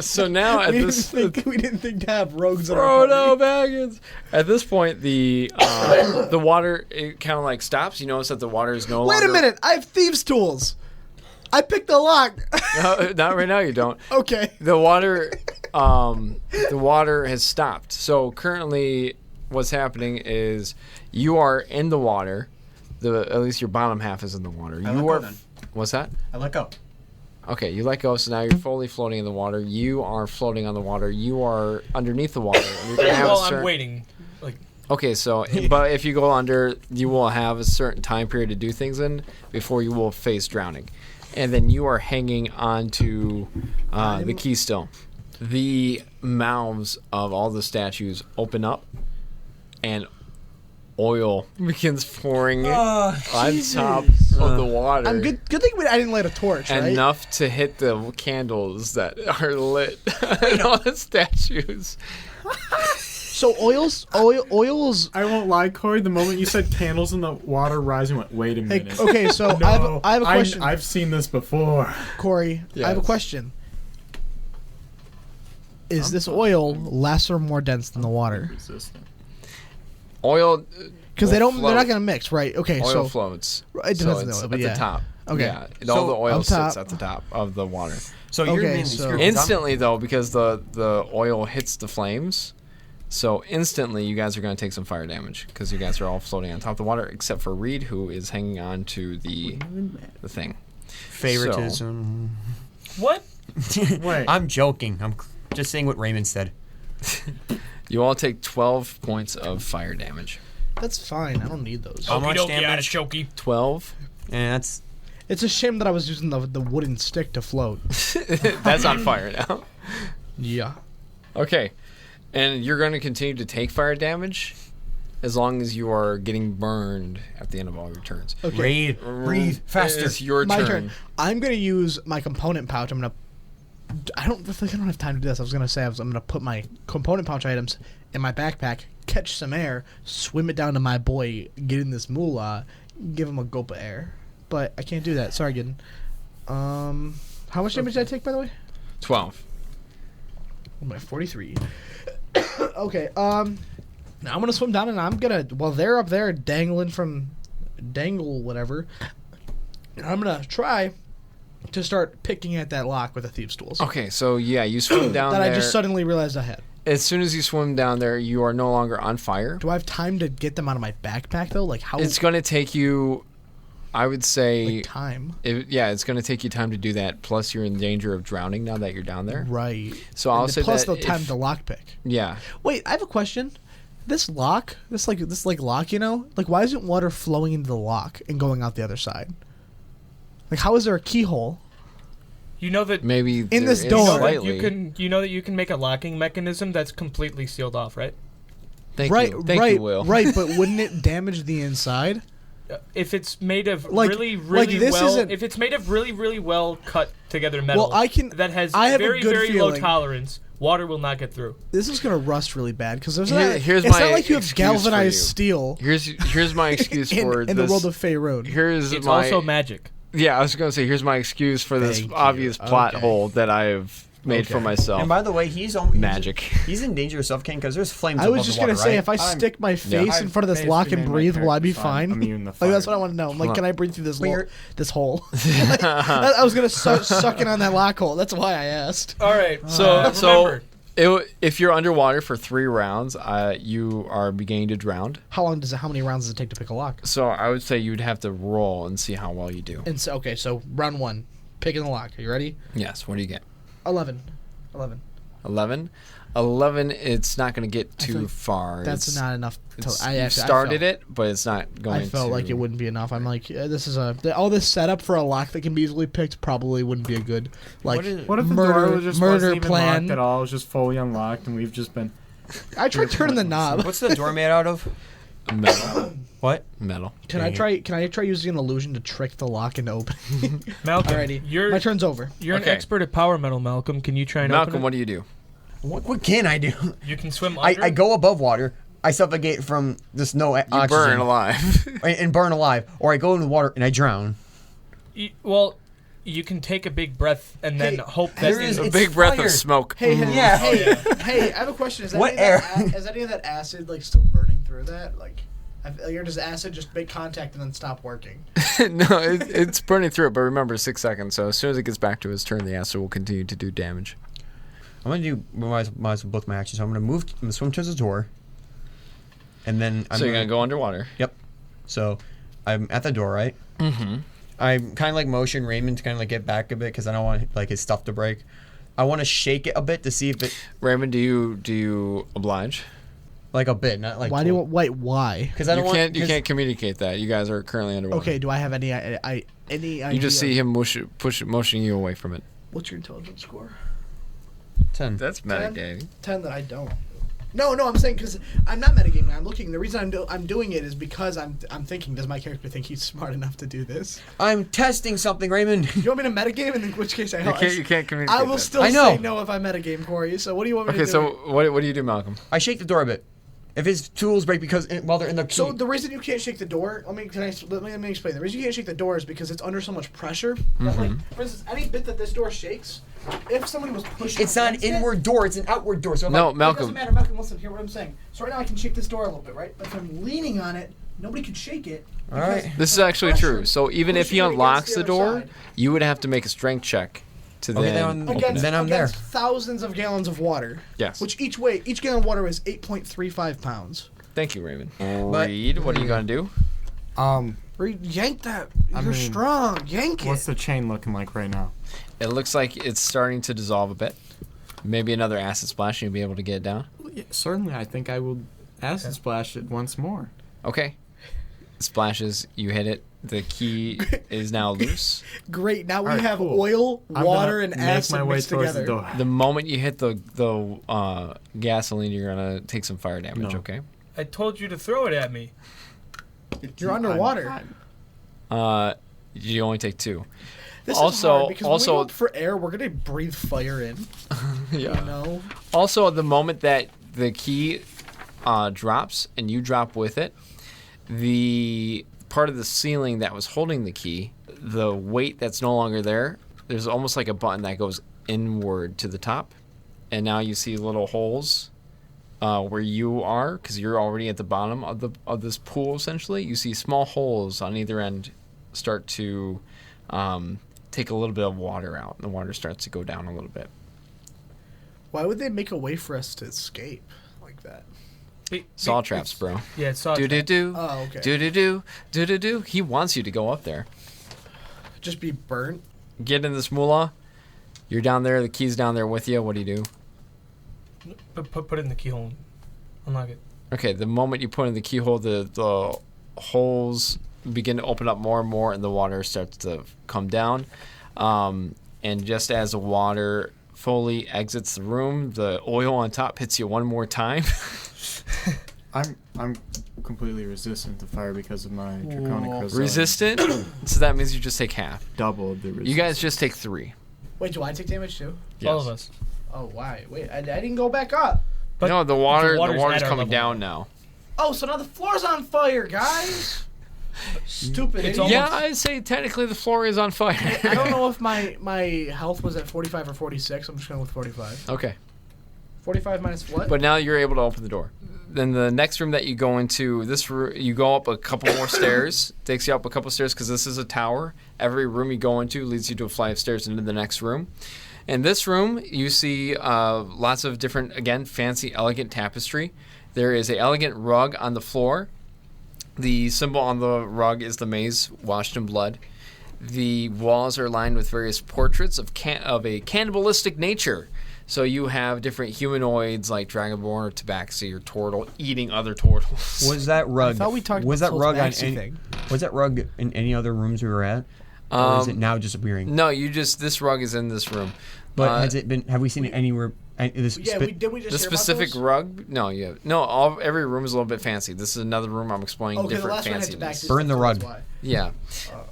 so now at we this didn't think to have rogues in our Frodo party. Baggins. At this point, the water it kind of like stops. You notice that the water is no Wait longer. a minute, I have thieves' tools. I picked the lock. No, not right now. You don't. Okay. The water has stopped. So currently, what's happening is you are in the water. At least your bottom half is in the water. I You let are. go then. What's that? I let go. Okay, you let go, so now you're fully floating in the water. You are floating on the water. You are underneath the water. And you're gonna have Well, a certain, I'm waiting. Like, Okay, so but if you go under, you will have a certain time period to do things in before you will face drowning, and then you are hanging onto the key still. The mouths of all the statues open up, and oil begins pouring on top of the water. I'm good. Good thing I didn't light a torch, right? Enough to hit the candles that are lit on all the statues. So oils. I won't lie, Corey. The moment you said candles in the water rising, I went, wait a Hey, minute. okay, so No, I have a question, I've seen this before. Corey. I have a Yes. question. Is this oil less or more dense than the water? Oil. Because will they're float. not gonna mix, right? Okay, Oil so floats. It depends on the it's oil, at but the yeah. top. Okay. Yeah, So, all the oil up top. sits at the top of the water. So you're Okay, mainly so- screwed. 'cause I'm- Instantly, though, because the oil hits the flames, so instantly you guys are going to take some fire damage because you guys are all floating on top of the water, except for Reed, who is hanging on to the thing. Favoritism. what? Wait. I'm joking. I'm just saying what Raymond said. You all take 12 points of fire damage. that's fine. I don't need those. How much Okey-dokey, damage? artichoke. 12? And that's It's a shame that I was using the wooden stick to float. That's on fire now. Yeah. Okay. And you're going to continue to take fire damage as long as you are getting burned at the end of all your turns. Okay. breathe faster. It's your My turn. turn. I'm gonna use my component pouch. I don't have time to do this. I was gonna say I'm gonna put my component pouch items in my backpack, catch some air, swim it down to my boy, get in this Mulah, give him a gulp of air. But I can't do that. Sorry, Gidden. How much damage did I take, by the way? 12. I'm at 43. Okay. Now I'm gonna swim down and I'm gonna while they're up there dangle whatever. I'm gonna try to start picking at that lock with a thief's tools Okay, so yeah, you swim down that there. I just suddenly realized I had. As soon as you swim down there, you are no longer on fire. Do I have time to get them out of my backpack though? Like how? It's going to take you, I would say, like time. it's going to take you time to do that. Plus, you're in danger of drowning now that you're down there. Right. So I'll And say plus that the time if- to lockpick. Yeah. Wait, I have a question. This lock, this lock, like why isn't water flowing into the lock and going out the other side? Like how is there a keyhole? You know that Maybe In this there is door. slightly. you know that you can make a locking mechanism that's completely sealed off, right? Thank right, you. Thank right, you, Will. right. But wouldn't it damage the inside? If it's made of Like- really like this well, isn't- if it's made of really well cut together metal, Well, that has I have a very good very low feeling. tolerance, water will not get through. This is gonna rust really bad because Here's it's my not like you have excuse for galvanized you. steel Here's my excuse for in this. the world of Faerun. Here's It's my also magic. yeah. I was going to say here's my excuse for this Thank you. obvious plot Okay. hole that I've made for Okay. myself. And by the way, he's Magic. He's in danger of suffocating because there's flames. I was above just the water, gonna say right? if I stick my face in I've front of this lock basically and made my breathe, will I be character fine. fine? Immune to Like that's fire. what I want to know. I'm like, Hold can on. I breathe through this Clear. this hole? I was gonna start sucking on that lock hole. That's why I asked. All right. So remember, if you're underwater for 3 rounds, you are beginning to drown. How many rounds does it take to pick a lock? So I would say you'd have to roll and see how well you do. And so round 1, picking the lock. Are you ready? Yes. What do you get? 11. 11. 11, it's not going to get too think far. That's not enough. You started it, but it's not going to. I felt like it wouldn't be enough. I'm like, this is all this setup for a lock that can be easily picked probably wouldn't be a good What if the door just wasn't even locked at all? It was just fully unlocked, and we've just been. I tried turning the knob. What's the door made out of? Metal. What? Metal. Can I try using an illusion to trick the lock into opening? Malcolm, Alrighty, my turn's over. You're an expert at power metal, Malcolm. Can you try and Malcolm, open it? what do you do? What can I do? You can swim under. I go above water. I suffocate from this no oxygen. You burn alive. And burn alive. Or I go into the water and I drown. You can take a big breath and then hope that a big breath of smoke. Hey, hey, I have a question. Is any of that acid like still burning through that? Like, or does acid just make contact and then stop working? No, it's burning through it, but remember 6 seconds. So as soon as it gets back to its turn, the acid will continue to do damage. I'm gonna do might as well both my actions. So I'm gonna swim towards the door, and then you're gonna go underwater. Yep. So I'm at the door, right? Mm-hmm. I'm kind of like motion Raymond to kind of like get back a bit because I don't want like his stuff to break. I want to shake it a bit to see if it. Raymond, do you oblige? Like a bit, not like. Why do you wait? Why? Because I don't want. You can't communicate that. You guys are currently underwater. Okay. Do I have any idea? You just see him motioning you away from it. What's your intelligence score? 10. That's metagaming. 10 that I don't. No, I'm saying because I'm not metagaming. I'm looking. The reason I'm doing it is because I'm thinking. Does my character think he's smart enough to do this? I'm testing something, Raymond. You want me to metagame? In which case I help. You can't communicate. I will still say no if I metagame, Corey. So what do you want me to do? Okay, so what do you do, Malcolm? I shake the door a bit. If his tools break while they're in the key. So the reason you can't shake the door, let me explain. The reason you can't shake the door is because it's under so much pressure. That, like, for instance, any bit that this door shakes, if somebody was pushing, it's not an inward door; it's an outward door. So Malcolm. It doesn't matter, Malcolm. Listen, hear what I'm saying. So right now I can shake this door a little bit, right? But if I'm leaning on it, nobody can shake it. All right. This is actually true. So even if he unlocks the door, side. you would have to make a strength check to then open it. Then I'm there. Against thousands of gallons of water. Yes. Which each gallon of water is 8.35 pounds. Thank you, Raymond. Reed, what are you gonna do? Reed, yank that. You're strong. Yank it. What's the chain looking like right now? It looks like it's starting to dissolve a bit. Maybe another acid splash and you'll be able to get it down. Yeah, certainly, I think I will acid splash it once more. Okay. Splashes, you hit it. The key is now loose. Great. Now we Alright, have cool. oil, water, and acid my way mixed towards together. the door. The moment you hit the gasoline, you're gonna take some fire damage. No. Okay. I told you to throw it at me. You're underwater. You only take 2. This is Also- hard because when we go up for air, we're gonna breathe fire in. Yeah. You know. Also, the moment that the key drops and you drop with it, the part of the ceiling that was holding the key, the weight that's no longer there, there's almost like a button that goes inward to the top, and now you see little holes where you are, because you're already at the bottom of this pool. Essentially, you see small holes on either end start to take a little bit of water out, and the water starts to go down a little bit. Why would they make a way for us to escape like that? Saw traps, bro. Yeah, it's saw Do do traps. do. Oh, okay. Do do do. Do do do. He wants you to go up there. Just be burnt. Get in this Mulah. You're down there. The key's down there with you. What do you do? Put it in the keyhole. Unlock it. Okay. The moment you put in the keyhole, the holes begin to open up more and more, and the water starts to come down. And just as the water fully exits the room, the oil on top hits you one more time. I'm completely resistant to fire because of my draconic resilience. Resistant? So that means you just take half. Double the resistance. You guys just take 3. Wait, do I take damage too? All of us. Oh, why? Wait, I didn't go back up. But no, the water's water's at our coming level. down now. Oh, so now the floor's on fire, guys. Stupid. It's idiot. Yeah, I'd say technically the floor is on fire. I don't know if my health was at 45 or 46. I'm just going with 45. Okay. 45 minus what? But now you're able to open the door. Then the next room that you go into, you go up a couple more stairs. Takes you up a couple stairs because this is a tower. Every room you go into leads you to a flight of stairs into the next room. In this room, you see lots of different, again, fancy, elegant tapestry. There is an elegant rug on the floor. The symbol on the rug is the maze washed in blood. The walls are lined with various portraits of a cannibalistic nature. So you have different humanoids like Dragonborn or Tabaxi or Turtle eating other turtles. Was that rug? I thought we talked was about that rug on Tabaxi any, thing. Was that rug in any other rooms we were at? Or is it now disappearing? No, this rug is in this room. But has it been? Have we seen it anywhere? Did we just The hear about specific those? rug? No, every room is a little bit fancy. This is another room I'm explaining Okay, the different last one had fanciness. Tabaxi, Burn the so rug. that's why.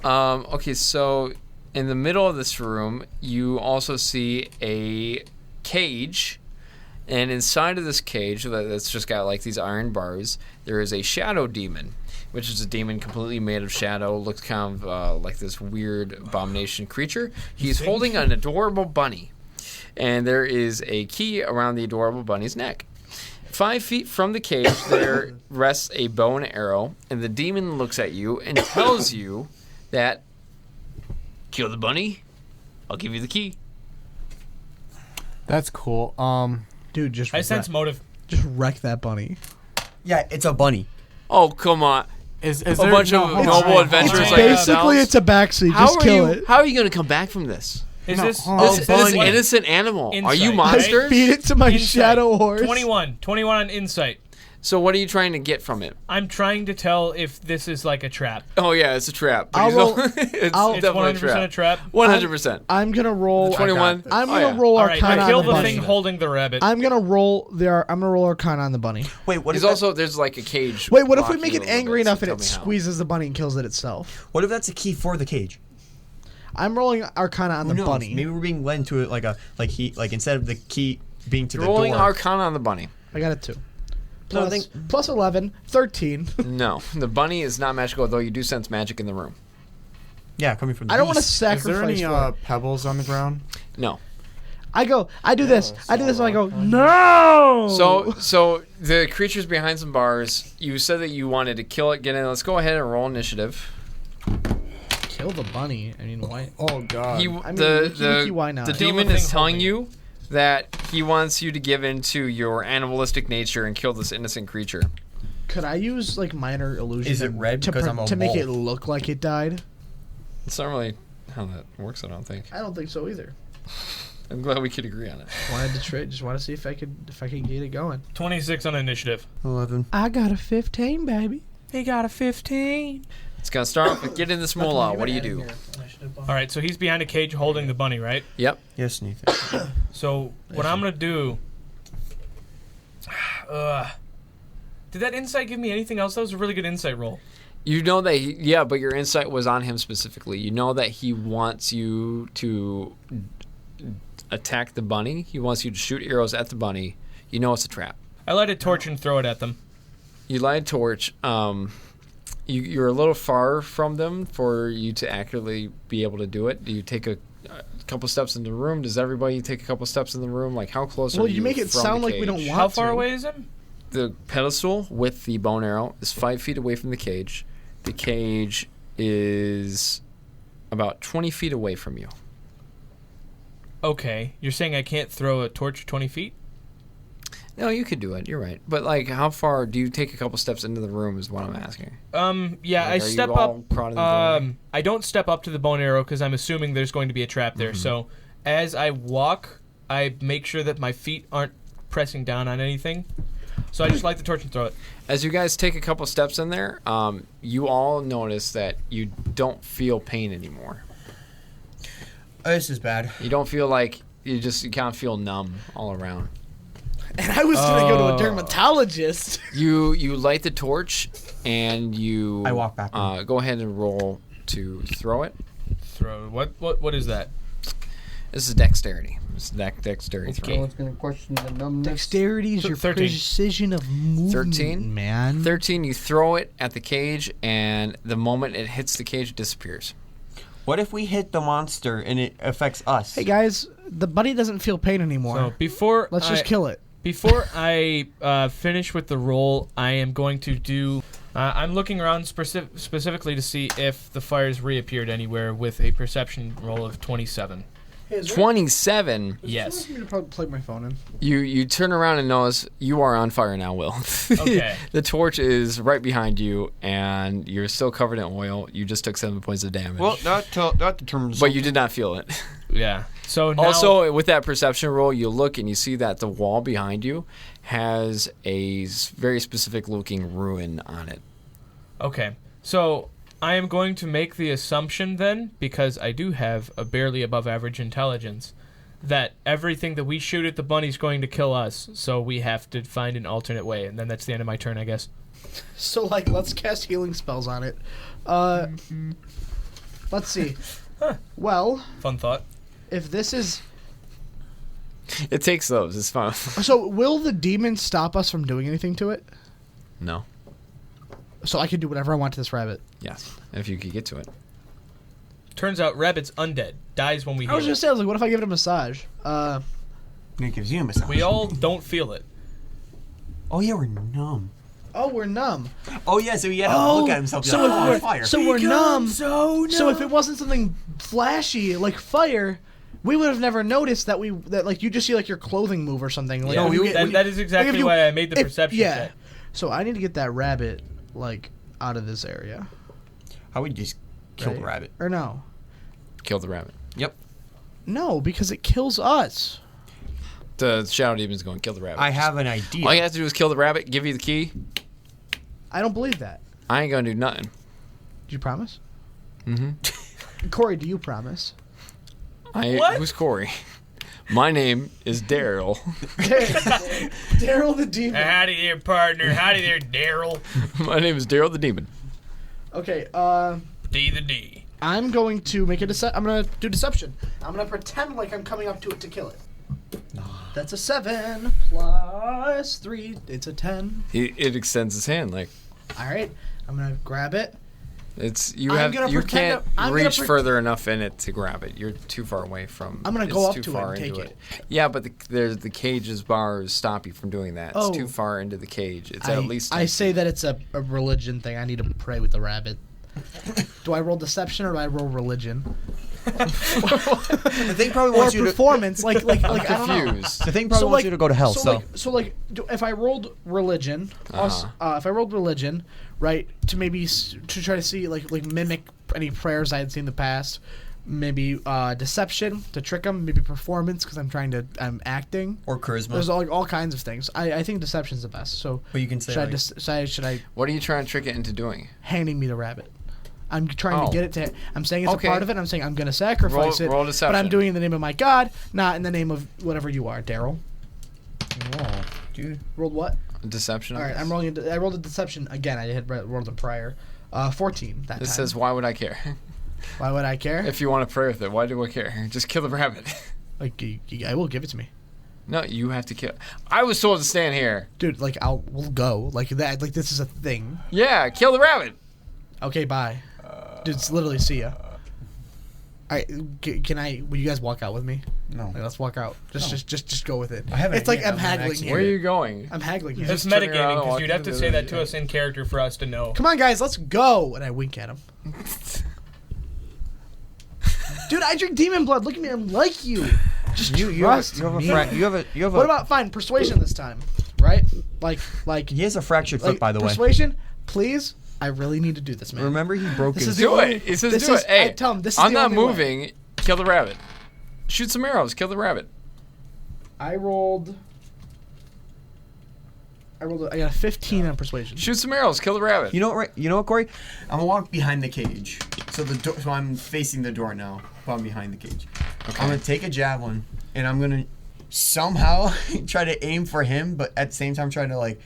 Yeah. Okay, so in the middle of this room, you also see a cage, and inside of this cage that's just got like these iron bars, there is a shadow demon, which is a demon completely made of shadow, looks kind of like this weird abomination creature. He's holding an adorable bunny, and there is a key around the adorable bunny's neck. 5 feet from the cage, there rests a bow and arrow, and the demon looks at you and tells you that, kill the bunny, I'll give you the key. That's cool. Dude, just I sense motive. just wreck that bunny. Yeah, it's a bunny. Oh, come on. Is A there bunch of noble adventurers It's like Basically, yourselves. it's a backseat. How Just are kill you? it. How are you going to come back from this? Is No, this hold This, on. this bunny. innocent animal. Are you Insight, monsters? right? Feed it to my Insight. shadow horse. 21 on insight. So what are you trying to get from it? I'm trying to tell if this is like a trap. Oh yeah, it's a trap. But I'll you roll- don't- it's It's definitely 100% a trap. 100%. I'm gonna roll. 21. I'm Oh, gonna yeah. roll All right, Arcana I kill on the the bunny. thing holding the rabbit. I'm gonna roll Arcana on the bunny. Wait, what There's if also there's like a cage. Wait, what if we blocking make you it a little angry bit, so enough and tell it me how. squeezes the bunny and kills it itself? What if that's a key for the cage? I'm rolling Arcana on Who the knows? bunny. Maybe we're being led to it like instead of the key being to the Rolling door. Arcana on the bunny. I got a 2. No, I Plus, think- plus 11, 13. No, the bunny is not magical, though you do sense magic in the room. Yeah, coming from the I don't want to east. Is there sacrifice any for it. pebbles on the ground? No. I do this, and I go, no! So the creature's behind some bars. You said that you wanted to kill it. Get in. Let's go ahead and roll initiative. Kill the bunny. I mean, why? Oh God. He, I mean, the wiki, why not? the Kill the demon thing is telling holding you that he wants you to give in to your animalistic nature and kill this innocent creature. Could I use, like, minor illusion Is it red to, because I'm a to make it wolf? look like it died? It's not really how that works, I don't think. I don't think so either. I'm glad we could agree on it. Wanted to try, just want to see if I could get it going. 26 on initiative. 11. I got a 15, baby. He got a 15. It's gonna start off with get in this Mulah. What do you do? All right, so he's behind a cage holding the bunny, right? Yep. Yes, Nathan. So what I'm gonna do? Did that insight give me anything else? That was a really good insight roll. You know that yeah, but your insight was on him specifically. You know that he wants you to attack the bunny. He wants you to shoot arrows at the bunny. You know it's a trap. I light a torch and throw it at them. You light a torch. You're a little far from them for you to accurately be able to do it. Do you take a couple steps in the room? Does everybody take a couple steps in the room? Like how close are Well, you you make it from sound the like we don't cage? want How far to. away is him? The pedestal with the bone arrow is 5 feet away from the cage. The cage is about 20 feet away from you. Okay, you're saying I can't throw a torch 20 feet? No, you could do it. You're right. But like, how far do you take a couple steps into the room? Is what I'm asking. Yeah, Like, I are step you all up. prodding the door? I don't step up to the bone arrow because I'm assuming there's going to be a trap there. So as I walk, I make sure that my feet aren't pressing down on anything. So I just light the torch and throw it. As you guys take a couple steps in there, you all notice that you don't feel pain anymore. Oh, this is bad. You don't feel like you kind of feel numb all around. And I was going to go to a dermatologist. You light the torch and you I walk back. go ahead and roll to throw it. Throw. What is that? This is dexterity. It's dexterity throw. It's going to question the numbness. Dexterity is your 13. precision of movement, 13? man. 13, you throw it at the cage, and the moment it hits the cage, it disappears. What if we hit the monster and it affects us? Hey, guys, the bunny doesn't feel pain anymore. So before Let's just kill it. Before I finish with the roll, I am going to do. I'm looking around specifically to see if the fires reappeared anywhere with a perception roll of 27. Hey, 27. Yes. I'm going to probably plug my phone in. You turn around and notice you are on fire now, Will. Okay. The torch is right behind you, and you're still covered in oil. You just took 7 points of damage. Well, that determines. but you did not feel it. Yeah. So now, Also, with that perception roll, you look and you see that the wall behind you has a very specific looking ruin on it. okay. So I am going to make the assumption then, because I do have a barely above average intelligence, that everything that we shoot at the bunny is going to kill us. So we have to find an alternate way, and then that's the end of my turn, I guess. So, like, let's cast healing spells on it. Let's see. Well, Fun thought. if this is... It takes those. It's fine. So, will the demon stop us from doing anything to it? No. So I can do whatever I want to this rabbit. Yes. If you could get to it. Turns out rabbit's undead. Dies when we I was hit just saying, like, what if I give it a massage? It gives you a massage. We all don't feel it. Oh yeah, we're numb. Oh, we're numb. Oh yeah, so he had to look at himself. So, Like, if oh, we're, fire. so we're numb. So numb. So if it wasn't something flashy like fire, we would have never noticed that like you just see like your clothing move or something. Like, Yeah, when you get- when you- that is exactly like, if you- why I made the if- perception yeah. check. So I need to get that rabbit like out of this area. How would you just kill the Right. rabbit? Or no? Kill the rabbit. Yep. No, because it kills us. The Shadow Demon's going to kill the rabbit. I have an idea. All you have to do is kill the rabbit, give you the key. I don't believe that. I ain't going to do nothing. Do you promise? Mm-hmm. Corey, do you promise? What? Who's Corey? My name is Daryl. Daryl the demon. Howdy there, partner. Howdy there, Daryl. My name is Daryl the Demon. Okay, D the D. I'm going to make a I'm gonna do deception. I'm gonna pretend like I'm coming up to it to kill it. That's a 7 plus 3. It's a 10. It extends his hand like All right, I'm gonna grab it. it's I'm gonna you pretend can't that- I'm gonna reach further enough in it to grab it. You're too far away from. I'm gonna it's go up too to it far and into take it. Yeah, but there's the cage's bars stop you from doing that. Oh. It's too far into the cage. It's at least. I say that it's a religion thing. I need to pray with the rabbit. Do I roll deception or do I roll religion? The thing probably Or wants you to. performance? Like I don't know. confused. The thing probably wants you to go to hell. So, If I rolled religion, if I rolled religion, right, to maybe to try to see like mimic any prayers I had seen in the past, maybe deception to trick them, maybe performance because I'm acting. or charisma. There's all kinds of things. I think deception's the best. So But you can say should like, should I What are you trying to trick it into doing? handing me the rabbit? I'm trying to Oh. get it to. I'm saying it's Okay. a part of it. I'm saying I'm gonna sacrifice Roll it, deception. but I'm doing it in the name of my God, not in the name of whatever you are, Daryl. oh, dude. Rolled what? Deception. All right, I'm rolling. I rolled a deception again. I had rolled it prior. 14 that It time. says, "Why would I care? Why would I care? If you want to pray with it, why do I care? Just kill the rabbit." Like, I will give it to me, No, you have to kill. I was told to stand here. dude. Like, we'll go. Like that. Like this is a thing. Yeah, kill the rabbit. Okay, bye. Dude, it's literally see ya. All right, can I? Will you guys walk out with me? No. Like, let's walk out. Just go with it. I have an It's like idea. I'm I'm gonna haggling actually- here. Where are you going? I'm haggling here. It's just turning around metagaming and because walking you'd have to to say the- that to us in character for us to know. Come on, guys, let's go. And I wink at him. Dude, I drink demon blood. Look at me, I'm like you. Just You have trust a me. you have a. What about fine persuasion this time? Right? Like He has a fractured foot, like, by the way. persuasion. Please, I really need to do this, man. Remember, he broke This his. is the Do only- it. It says this do is- it. Hey, I tell him this is I'm the not only way. moving. Kill the rabbit. Shoot some arrows. Kill the rabbit. I rolled. I got a 15 on persuasion. Shoot some arrows. Kill the rabbit. You know what? Right? You know what, Corey? I'm gonna walk behind the cage. So so I'm facing the door now. But I'm behind the cage. Okay. I'm gonna take a javelin and I'm gonna somehow try to aim for him, but at the same time try to like.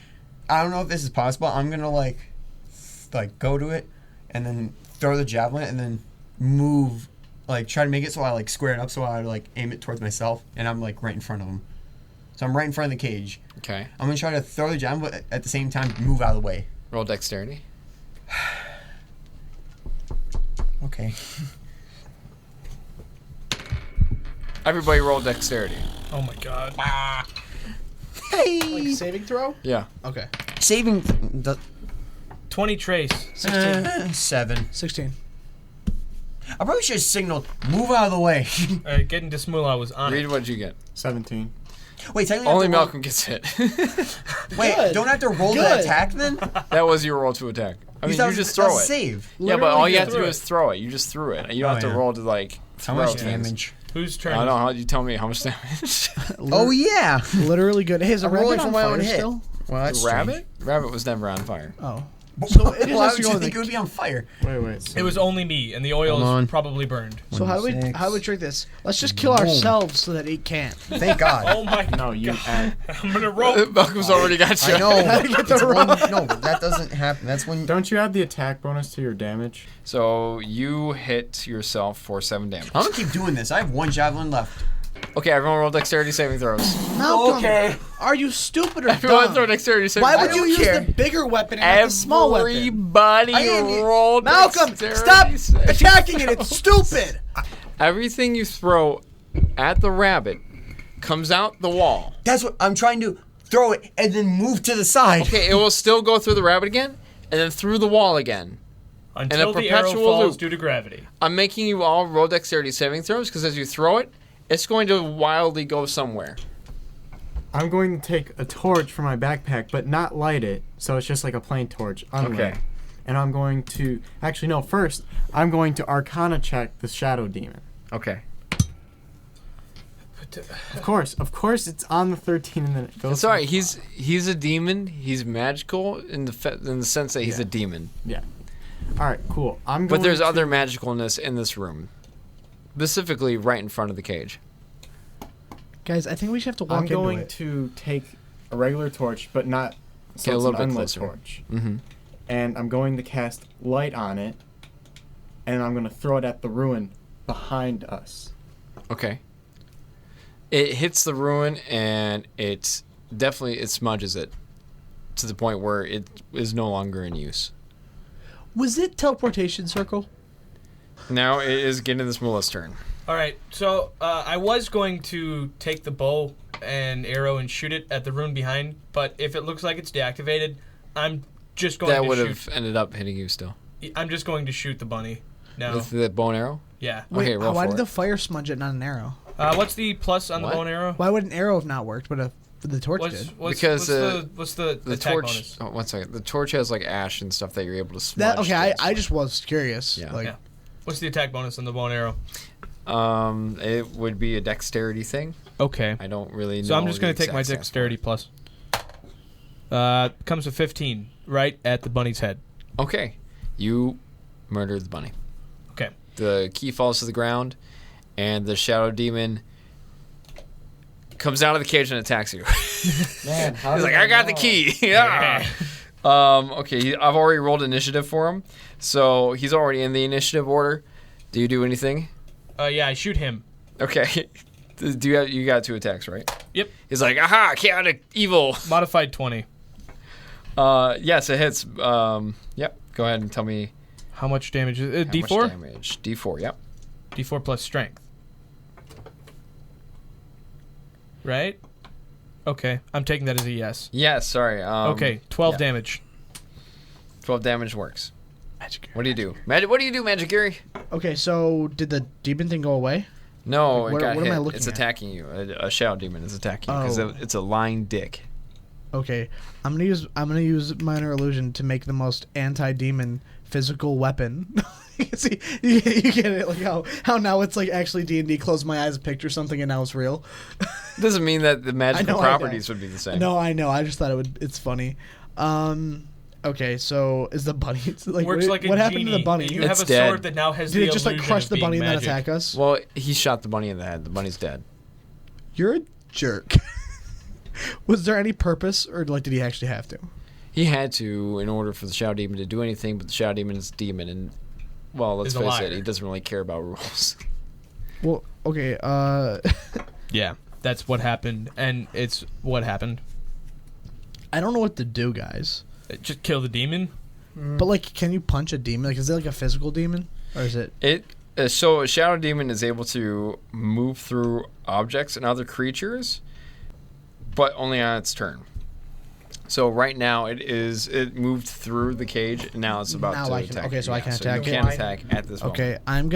I don't know if this is possible. I'm gonna like go to it and then throw the javelin and then move, like try to make it so I like square it up so I like aim it towards myself and I'm like right in front of him. So I'm right in front of the cage. Okay. I'm gonna try to throw the javelin, but at the same time move out of the way. Roll dexterity. Okay. Everybody roll dexterity. Oh my god. Like saving throw? Yeah. Okay. Saving the 20 trace. 7. 16. I probably should have signaled move out of the way. Getting to Mulah was on Read it. what you get. 17. Wait, technically Only I have to roll- Malcolm gets hit. Wait, Good. don't I have to roll Good. the attack then? That was your roll to attack. I mean, That you was- just that throw was it. Save. Yeah, but all you have to threw do it. is throw it. You just threw it. You don't Oh, have to yeah. roll to like How throw much things. damage? Whose turn? I don't is know. You tell me how much damage. Oh yeah. Literally good. Hey, is the I'm rolling rabbit for on my fire own hit. still? Well, that's Rabbit? Rabbit was never on fire. Oh. So it is why has would to go you with think the- it would be on fire? Wait. It was only me, and the oil Hold on. is probably burned. So how do we 26. trick this? Let's just kill ourselves so that it can't. Thank God. Oh my No, you add. I'm gonna roll. Malcolm's already got you. I know. Get the It's one- rock. no, but that doesn't happen. That's when. Don't you add the attack bonus to your damage? So you hit yourself for 7 damage. I'm gonna keep doing this. I have one javelin left. Okay, everyone roll dexterity saving throws. Malcolm, Okay. are you stupid or Everyone dumb? throw dexterity saving Why throws. would you don't use care. the bigger weapon and not the small weapon? Everybody I am- roll Malcolm, dexterity stop saving attacking it. throws. It's stupid. Everything you throw at the rabbit comes out the wall. That's what I'm trying to throw it and then move to the side. Okay, it will still go through the rabbit again, and then through the wall again. Until the arrow perpetual falls loop. due to gravity. I'm making you all roll dexterity saving throws because as you throw it, it's going to wildly go somewhere. I'm going to take a torch from my backpack, but not light it, so it's just like a plain torch, unlit. Okay. And I'm going to actually no. First, I'm going to Arcana check the Shadow Demon. Okay. Of course, it's on the 13, and then it goes. It's alright. He's a demon. He's magical in the sense that he's a demon. Yeah. All right, cool. I'm going. But there's to, other magicalness in this room, specifically right in front of the cage. Guys, I think we should have to walk I'm into going it. to take a regular torch, but not so Get a it's little an bit unlit closer. torch. Mm-hmm. And I'm going to cast light on it, and I'm going to throw it at the ruin behind us. Okay. It hits the ruin and it smudges it to the point where it is no longer in use. Was it teleportation circle? Now it is getting this Mulah's turn. All right, so I was going to take the bow and arrow and shoot it at the rune behind, but if it looks like it's deactivated, I'm just going That to would shoot. have ended up hitting you still. I'm just going to shoot the bunny. No. With the bow and arrow? Yeah. Okay, roll why for did it. the fire smudge it, not an arrow? What's the plus on What? the bow and arrow? Why would an arrow have not worked, but the torch did? Because, what's the The attack torch. bonus? Oh, 1 second. The torch has like ash and stuff that you're able to smudge. That okay? things I just was curious. Yeah. Like, Yeah. What's the attack bonus on the bow and arrow? with. It would be a dexterity thing. Okay. I don't really know. So I'm just going to the take my exact stats for dexterity it. plus. Comes to 15, right at the bunny's head. Okay. You murdered the bunny. Okay. The key falls to the ground, and the shadow demon comes out of the cage and attacks you. Man, how He's like, I got the key. Yeah. Okay, I've already rolled initiative for him, so he's already in the initiative order. Do you do anything? Yeah, I shoot him. Okay. You got 2 attacks, right? Yep. He's like, aha, chaotic evil. Modified 20. Yes, it hits. Yep. Go ahead and tell me How much damage is it? how D4? much damage. D4, yep. D4 plus strength. Right? Okay, I'm taking that as a yes. Yes, sorry. Okay, 12 yeah. damage. 12 damage works. Magic. What do you do? What do you do, Magic Gary? Okay, so did the demon thing go away? No, Like, it got what am I hit. looking It's at? attacking you. A shadow demon is attacking you because Oh. it's a lying dick. Okay, I'm gonna use minor illusion to make the most anti-demon physical weapon. See, you get it, like how now it's like actually D&D. Close my eyes, picture something, and now it's real. Doesn't mean that the magical I know. properties would be the same. No, I know. I just thought it's funny. Okay, so is the bunny like Works what, like a what happened to genie, the bunny? and you It's have a dead. sword that now has Did the it just like illusion crush of the being bunny and then magic. attack us? Well, he shot the bunny in the head. The bunny's dead. You're a jerk. Was there any purpose, or like did he actually have to? He had to in order for the shadow demon to do anything, but the shadow demon is a demon, and well, let's Is a face liar. it, he doesn't really care about rules. Well, okay. Yeah, that's what happened, and it's what happened. I don't know what to do, guys. Just kill the demon. But like, can you punch a demon? Like, is it like a physical demon, or is it? So a shadow demon is able to move through objects and other creatures, but only on its turn. So right now it moved through the cage, and now it's about Now to I can- attack. okay, you. so I can attack You it. can attack at this moment. Okay, I'm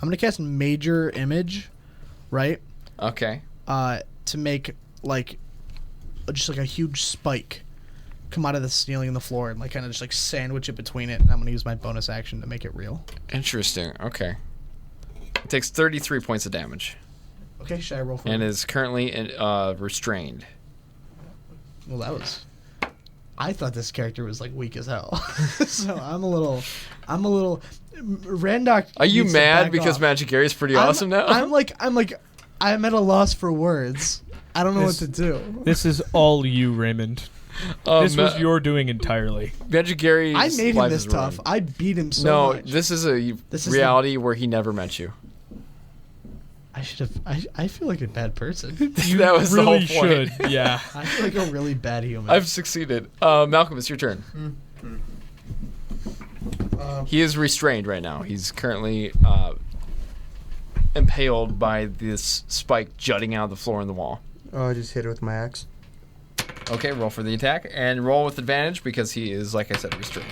gonna cast major image, right? Okay. To make like just like a huge spike come out of the ceiling and the floor and like kind of just like sandwich it between it. And I'm gonna use my bonus action to make it real. Interesting. Okay. It takes 33 points of damage Okay, should I roll for and it? is currently restrained. Well, that was. I thought this character was like weak as hell, so I'm a little. Randock. Are you needs to mad back because off. Magic Gary is pretty awesome now? I'm at a loss for words. I don't know what to do. This is all you, Raymond. This was your doing entirely. Magic Gary. I made him this tough. I beat him so much. This is a This is reality where he never met you. I should have. I feel like a bad person. That was the whole Really point. should. Yeah. I feel like a really bad human. I've succeeded. Malcolm, it's your turn. He is restrained right now. He's currently impaled by this spike jutting out of the floor in the wall. Oh, I just hit it with my axe. Okay, roll for the attack and roll with advantage because he is, like I said, restrained.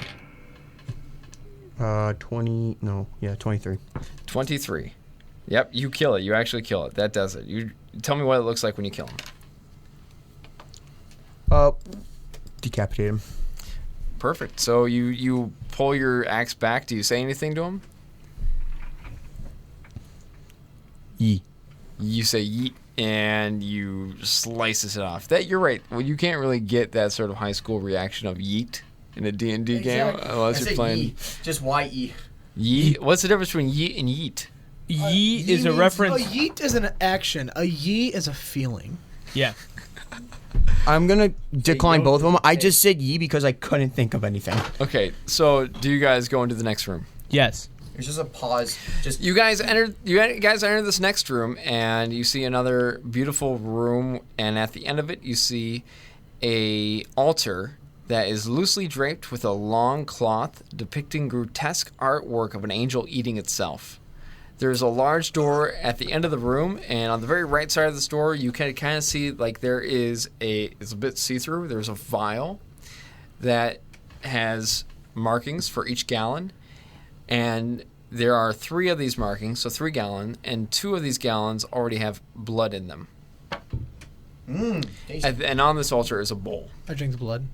23. 23. Yep, you kill it. You actually kill it. That does it. You tell me what it looks like when you kill him. Decapitate him. Perfect. So you pull your axe back. Do you say anything to him? Yee. You say yeet, and you slices it off. You're right. Well, you can't really get that sort of high school reaction of yeet in a D&D game unless you're playing. Just Y-E. Yeet. What's the difference between yeet and yeet? Yee is a reference. A yeet is an action. A yee is a feeling. Yeah. I'm gonna decline both of them. I just said Yee because I couldn't think of anything. Okay, so do you guys go into the next room? Yes. There's just a pause. You guys enter this next room, and you see another beautiful room. And at the end of it, you see a altar that is loosely draped with a long cloth depicting grotesque artwork of an angel eating itself. There's a large door at the end of the room, and on the very right side of this door, you can kind of see like it's a bit see-through. There's a vial that has markings for each gallon, and there are 3 of these markings, so 3 gallon, and 2 of these gallons already have blood in them. And on this altar is a bowl. I drink the blood.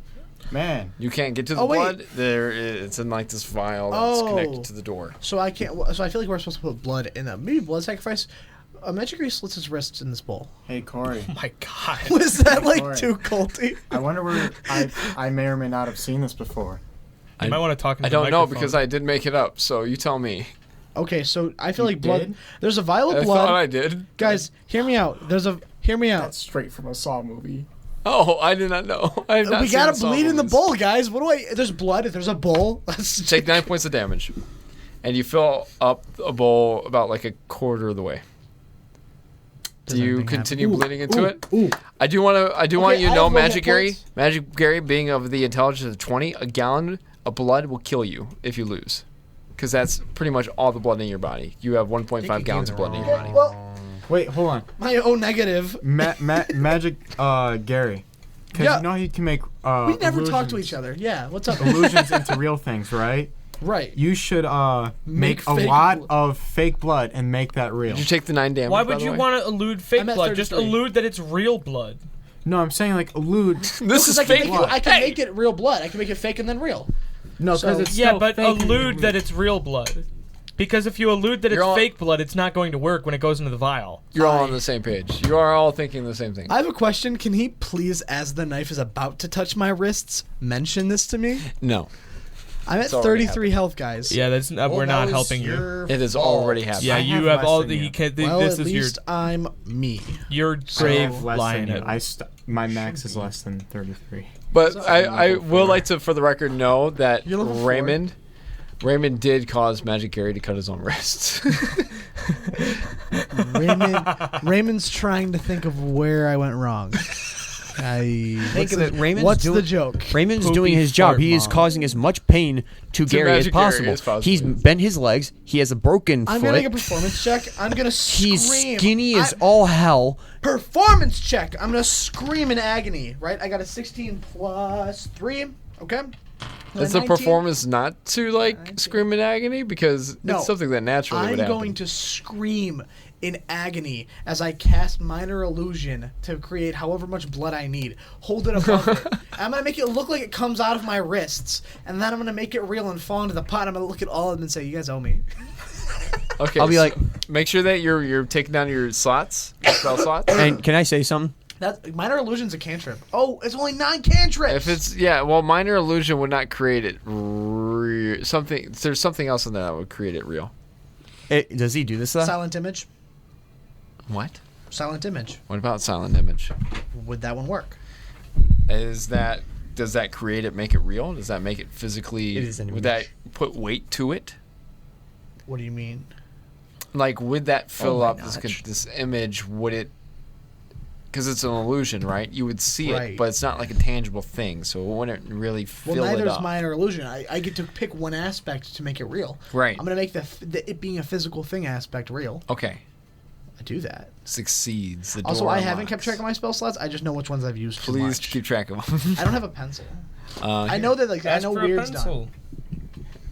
Man. You can't get to the Oh, wait. blood. It's in like this vial that's connected to the door. So I can't. So I feel like we're supposed to put blood in them. Maybe blood sacrifice. Magic Gary slits his wrists in this bowl. Hey, Corey. Oh my God. Was that like Sorry. too culty? I wonder where I may or may not have seen this before. You might want to talk into I don't the know microphone. because I did make it up, so you tell me. Okay, so I feel You like blood. did? There's a vial I of thought blood. I did. Guys, hear me out. Hear me out. That's straight from a Saw movie. Oh, I did not know. I have not We seen gotta the Saw bleed in the movies. bowl, guys. What do I? There's blood. If there's a bowl, let's Take 9 points of damage, and you fill up a bowl about like a quarter of the way. Does Do you anything continue happen? bleeding into it? Ooh. I do want you to I know, have 1 Magic hit Gary. points. Magic Gary, being of the intelligence of 20, a gallon of blood will kill you if you lose, because that's pretty much all the blood in your body. You have 1.5 gallons of blood in your body. Well, Wait, hold on. my O negative. Magic Gary. Because Yeah. you know you can make We never talk to illusions- each other. Yeah. What's up? illusions into real things, right? Right. You should make a fake lot of fake blood and make that real. Did you take the 9 damage? Why by would the you way? want to elude fake I'm at blood? Just 33. elude that it's real blood. No, I'm saying like elude. This is I can fake make blood. I can make it real blood. I can make it fake and then real. No, because So- it's Yeah, still but fake and elude you that it's real blood. Because if you elude that You're it's all- fake blood, it's not going to work when it goes into the vial. You're all on the same page. You are all thinking the same thing. I have a question. Can he please, as the knife is about to touch my wrists, mention this to me? No, I'm at It's already 33 health, guys. Yeah, that's we're not helping you. it has already happened. Yeah, I you have have less all than the. you. He can't, Well, this at is least I'm me. your I grave have less lying. than you. My max is less than 33. But I will like to, for the record, know that You're level 4? Raymond did cause Magic Gary to cut his own wrists. Raymond's trying to think of where I went wrong. Think of it. What's the joke? Raymond's Poopy doing his job. fart He is mom. causing as much pain to Gary as Magic Gary possible. as possible, He's yes. bent his legs. He has a broken I'm gonna make a foot. performance check. I'm gonna scream. He's skinny as all hell. Performance check. I'm gonna scream in agony. Right? I got a 16 plus 3. Okay. Is the 19? performance not to like scream in agony because No, it's something that naturally I'm would happen? going to scream in agony as I cast Minor Illusion to create however much blood I need. Hold it above it. I'm going to make it look like it comes out of my wrists, and then I'm going to make it real and fall into the pot. I'm going to look at all of them and say, you guys owe me. Okay, I'll be like, make sure that you're taking down your slots, spell slots. and can I say something? That Minor Illusion's a cantrip. Oh, it's only 9 cantrips! If it's minor illusion would not create it something. There's something else in there that would create it real. Does he do this though? Silent Image. What? Silent Image. What about silent image? Would that one work? Does that create it? Make it real? Does that make it physically? It is an would that put weight to it? What do you mean? Like, would that fill my up gosh. this image? Would it? Because it's an illusion, right? You would see Right. it, but it's not like a tangible thing, so it wouldn't really fill Well, it neither is up. Minor Illusion. I get to pick one aspect to make it real. Right. I'm going to make the it being a physical thing aspect real. Okay. I do that. Succeeds. The Also, door I haven't kept unlocks. track of my spell slots. I just know which ones I've used too Please much. keep track of them. I don't have a pencil. I know that I Ask know for a weird's pencil. done.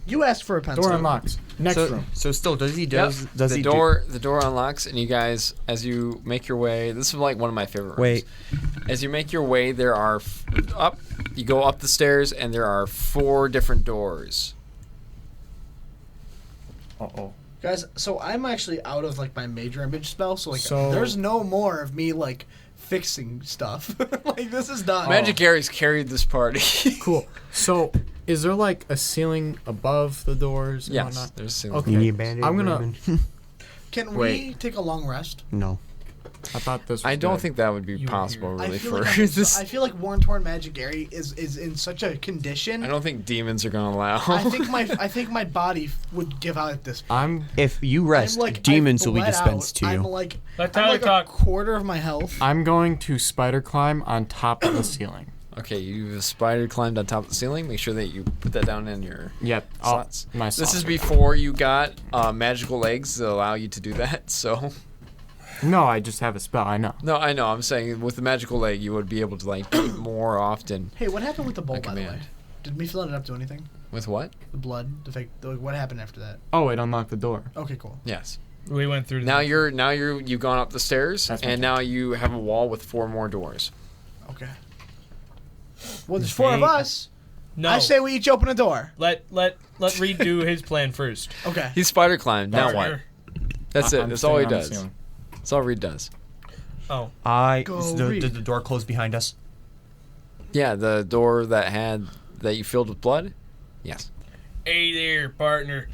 You asked for a pencil. Door unlocks. Next room. So still, does he Yep. does the he door the door unlocks, and you guys, as you make your way, this is like one of my favorite rooms. Wait. As you make your way, there are you go up the stairs, and there are 4 different doors. Uh-oh. Guys, so I'm actually out of like my major image spell, so like So- there's no more of me like fixing stuff. Like this is done. Magic Gary's carried this party. Cool. So, is there like a ceiling above the doors and Yes, whatnot? there's a ceiling. Okay. You need a band-aid, I'm gonna- Raymond? Can we Wait. take a long rest? No. I thought this was I don't good. think that would be You were possible, here. really, I feel for like this. I feel like Worn Torn Magic Gary is in such a condition. I don't think demons are gonna allow. I think my body would give out at this point. I'm If you rest, I'm like demons I've will be bled dispensed out. to you. Let I'm Tyler like talk. a quarter of my health. I'm going to spider climb on top of the ceiling. Okay, you've spider climbed on top of the ceiling. Make sure that you put that down in your Yep. slots. My This slots is are- before you got magical legs that allow you to do that. So No, I just have a spell. I know. no, I know. I'm saying with the magical leg, you would be able to like beat more often. Hey, what happened with the bowl, By by the way? command. Did me filling it up do anything? With what? The blood, the fake. What happened after that? Oh, it unlocked the door. Okay, cool. Yes. We went through. Now you've gone up the stairs, That's and now you have a wall with 4 more doors. Okay. Well, there's 4 of us. No. I say we each open a door. Let Reed do his plan first. Okay. He's spider climbed. Now what? Partner. That's it. I'm That's all he staying on the does. ceiling. That's all Reed does. Oh, Go Did read. the door close behind us? Yeah, the door that you filled with blood. Yes. hey there, partner.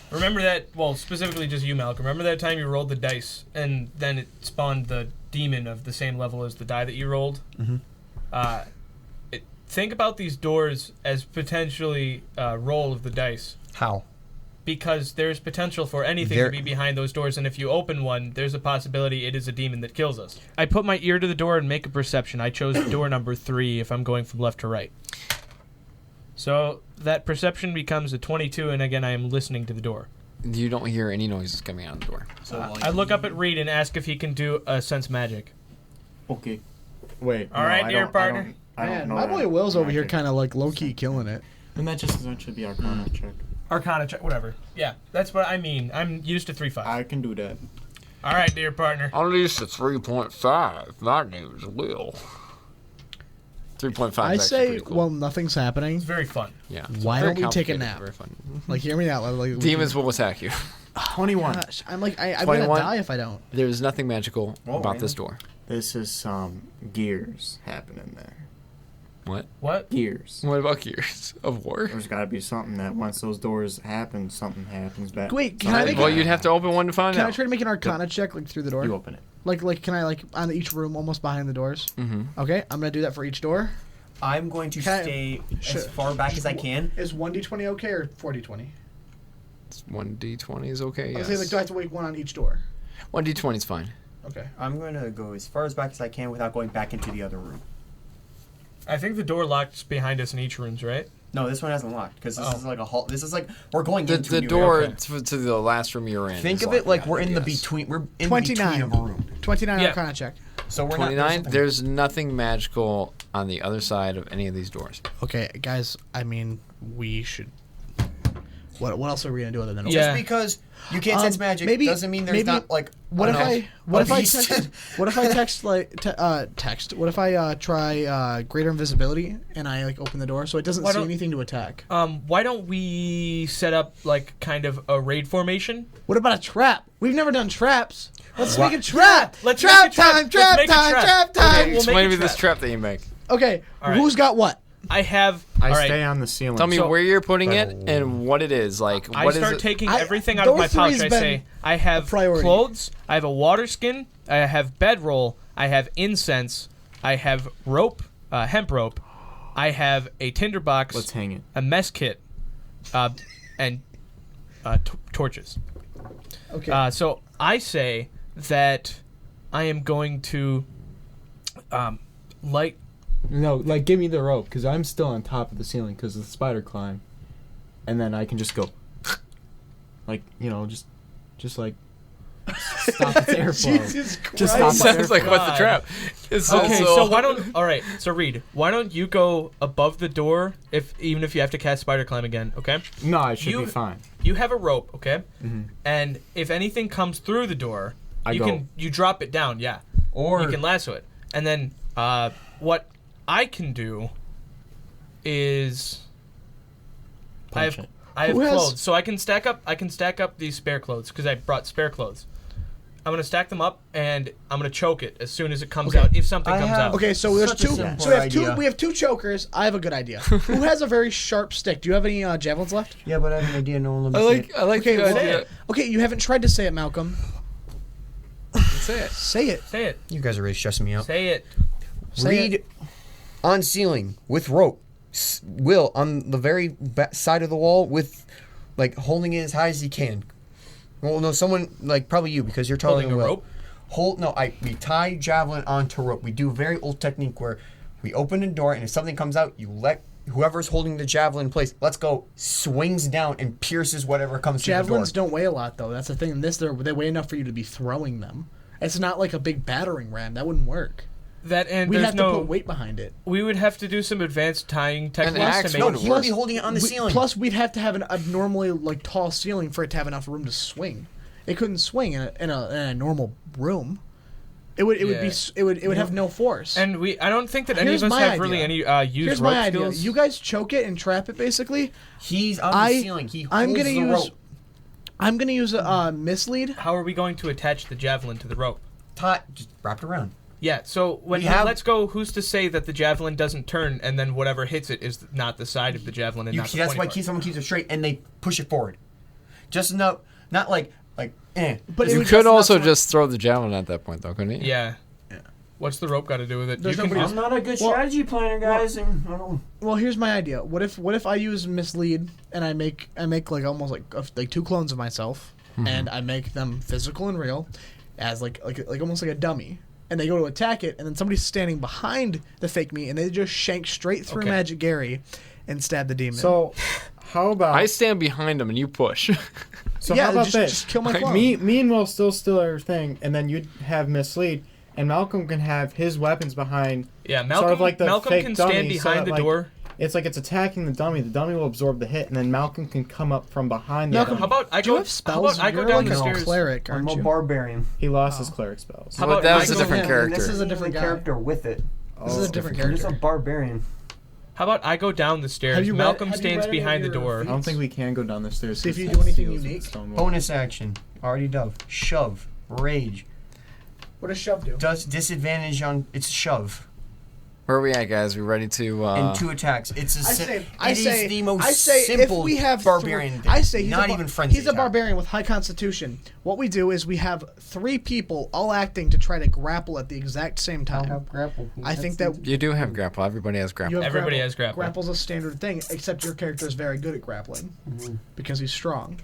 Remember that? Well, specifically just you, Malcolm. Remember that time you rolled the dice and then it spawned the demon of the same level as the die that you rolled? Mhm. Think about these doors as potentially roll of the dice. How? Because there's potential for anything There- to be behind those doors, and if you open one, there's a possibility it is a demon that kills us. I put my ear to the door and make a perception. I chose door number 3 if I'm going from left to right. So that perception becomes a 22, and again, I am listening to the door. You don't hear any noises coming out of the door. I look up at Reed and ask if he can do a sense magic. Okay. Wait. All right, dear partner. I don't Man, know my that boy Will's over here magic. kind of like low key killing it. And that just essentially be Arcana check. Arcana check, whatever. Yeah, that's what I mean. I'm used to 3-5. I can do that. All right, dear partner. I'm used to 3.5. My name is Will. 3.5. I is actually say, pretty cool. well, nothing's happening. It's very fun. yeah. Why Very don't we take a complicated, nap? Very fun. Like, hear me out. Like, Demons will attack you. 21. Gosh, I'm like, I'm gonna 21? die if I don't. There's nothing magical about this door. This is some gears happening there. What? What? Gears. What about gears of war? There's got to be something that once those doors happen, something happens back. Wait, can I something make Well, a- you'd have to open one to find Can I out. try to make an Arcana check like through the door? You open it. Like, can I like on each room, almost behind the doors? Mm-hmm. Okay, I'm gonna do that for each door. I'm going to Can I- stay Sure. as far back as I can. Is 1d20 okay or 4d20? 1d20 is okay, I yes. was saying like, do I have to wait one on each door? 1d20 is fine. Okay. I'm going to go as far as back as I can without going back into the other room. I think the door locks behind us in each room's, right? No, this one hasn't locked because this Oh. is like a hall. This is like we're going The, into the a new door area. to the last room you're in. Think is of it locked like behind we're you, in the yes. between. We're in 29. between of a room. 29 Yeah. Arcana check. So we're 29. not. There's nothing magical on the other side of any of these doors. Okay, guys. I mean, we should. What else are we gonna do other than Yeah. Just because you can't sense magic doesn't mean there's not like. What if I beast. what if I text what if I try greater invisibility and I like open the door so it doesn't see anything to attack? Why don't we set up like kind of a raid formation? What about a trap? We've never done traps. Let's make a trap. Let's trap make a trap. time. Let's make a trap. Trap time. Okay, we'll Explain make to me a this trap. trap that you make. Okay, All right. who's got what? I have. I all right. stay on the ceiling. Tell me So- where you're putting it and what it is. Like, I what is start it? taking I- everything out of my door pouch. three's I been say I have priority. clothes. I have a water skin. I have bedroll. I have incense. I have rope, hemp rope. I have a tinderbox. Let's hang it. A mess kit, and torches. Okay. So I say that I am going to light. No, like give me the rope because I'm still on top of the ceiling because of the spider climb, and then I can just go, like just like stop its airflow. Jesus Christ. Just stop its Sounds like what's the God. trap? It's Okay, so so why don't? All right, so Reed, why don't you go above the door even if you have to cast spider climb again? Okay. No, I should You- be fine. You have a rope, okay? Mhm. And if anything comes through the door, I go. you drop it down, yeah. Or You can lasso it. And then what I can do is Punch it. I have Who has- clothes, so I can stack up these spare clothes because I brought spare clothes. I'm gonna stack them up and I'm gonna choke it as soon as it comes out. If something I comes have- out. Okay, so there's Such a two. simple So we have idea. two. We have two chokers. I have a good idea. Who has a very sharp stick? Do you have any javelins left? yeah, but I have an idea. No one let me I say like it. I like Okay, the well, idea. Okay, you haven't tried to say it, Malcolm. Say it. Say it. Say it. You guys are really stressing me out. Say it. Say Reed it. on ceiling with rope. Will on the very side of the wall with like holding it as high as he can. Well, no, someone like probably you because you're taller Holding than a Will. rope? We tie javelin onto rope. We do a very old technique where we open the door and if something comes out, you let whoever's holding the javelin in place. Let's go. Swings down and pierces whatever comes Javelins through the door. don't weigh a lot, though. That's the thing. In this, they weigh enough for you to be throwing them. It's not like a big battering ram. That wouldn't work. That and We'd there's have to no. put weight behind it. We would have to do some advanced tying techniques axe to No, make it he work. would be holding it on the ceiling. Plus, we'd have to have an abnormally like tall ceiling for it to have enough room to swing. It couldn't swing in a normal room. It would Yeah. it would have no force. And I don't think that any Here's of us my have really idea. any use Here's rope my idea. skills. You guys choke it and trap it basically. He's on the ceiling. He holds I'm gonna the use rope. I'm gonna use a mislead. How are we going to attach the javelin to the rope? Just wrap it around. Yeah, so when We have- let's go, who's to say that the javelin doesn't turn and then whatever hits it is not the side of the javelin and not the That's pointy why part? someone keeps it straight and they push it forward. Just enough, not like eh. But it You would could just also not- just throw the javelin at that point, though, couldn't you? Yeah. What's the rope got to do with it? There's You can nobody just- not a good Well- strategy planner, guys. and I don't. Well, here's my idea. What if I use mislead and I make like almost like two clones of myself, and I make them physical and real, as like almost like a dummy, and they go to attack it, and then somebody's standing behind the fake me, and they just shank straight through Okay. Magic Gary, and stab the demon. So, how about I stand behind him and you push. so yeah, how about just, this? just kill my clone. Me and Will still steal our thing, and then you'd have mislead, and Malcolm can have his weapons behind. Yeah, Malcolm, sort of like the Malcolm fake can dummy, stand so behind that, the like, door. It's like it's attacking the dummy. The dummy will absorb the hit, and then Malcolm can come up from behind the Malcolm, How dummy. about I Do you go? have How spells? about I go You're down like the a stairs? cleric, I'm aren't a you? barbarian. He lost his cleric spells. How But about that I was a go- different character. This is a different guy. character with it. This is a different I'm just character. a barbarian. How about I go down the stairs? Have you read- Malcolm have you stands read any of behind the your door. I don't think we can go down the stairs. See if 'cause you it do anything seals the unique. stone wall. Bonus action. Already dove. Shove. Rage. What does shove do? Does disadvantage on its shove. Where are we at, guys? We ready to? And 2 attacks. It's a I say, the most I say simple if we have barbarian thing. I say he's not a even frenzy He's a attack. barbarian with high constitution. What we do is we have 3 people all acting to try to grapple at the exact same time. grapple. I think that You do have grapple. Everybody has you grapple. have Everybody has grapple. Grapple's a standard thing, except your character is very good at grappling because he's strong.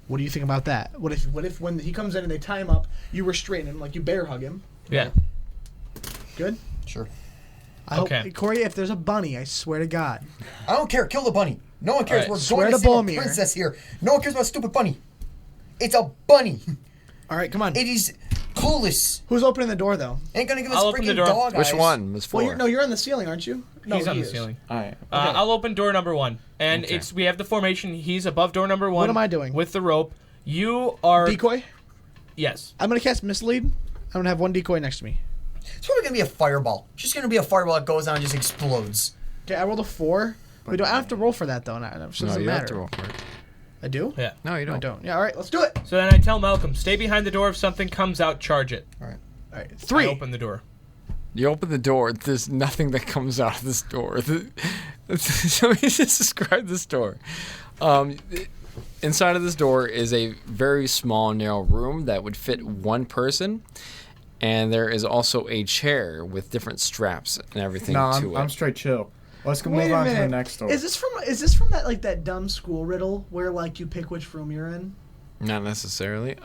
What do you think about that? What if when he comes in and they tie him up, you restrain him, like you bear hug him? Yeah. Good. Sure. I Okay. hope, Corey, if there's a bunny, I swear to God. I don't care. Kill the bunny. No one cares. Alright. We're Swear going to to save a Boromir. princess here. No one cares about a stupid bunny. It's a bunny. All right, come on. It is clueless. Who's opening the door though? Ain't gonna give us I'll open the freaking door. dog Which eyes. one? There's 4. Well, you're on the ceiling, aren't you? No, He's on he the is. ceiling. All right. I'll open door number 1, and Okay. we have the formation. He's above door number 1. What am I doing? With the rope? You are Decoy. yes. I'm gonna cast mislead. I'm gonna have one decoy next to me. It's probably gonna be a fireball. Just gonna be a fireball that goes down and just explodes. Okay, I rolled a 4. Wait, do I have to roll for that though? No, it doesn't No, you matter. have to roll for it. I do. Yeah. No, you No, I don't. don't. Yeah. All right, let's do it. So then I tell Malcolm, stay behind the door. If something comes out, charge it. All right. I 3. open the door. You open the door. There's nothing that comes out of this door. So let me just describe this door. Inside of this door is a very small, narrow room that would fit one person, and there is also a chair with different straps and everything No, to it. I'm straight chill. Let's go Wait move a on to the minute. next door. Is this from that dumb school riddle where like you pick which room you're in? Not necessarily.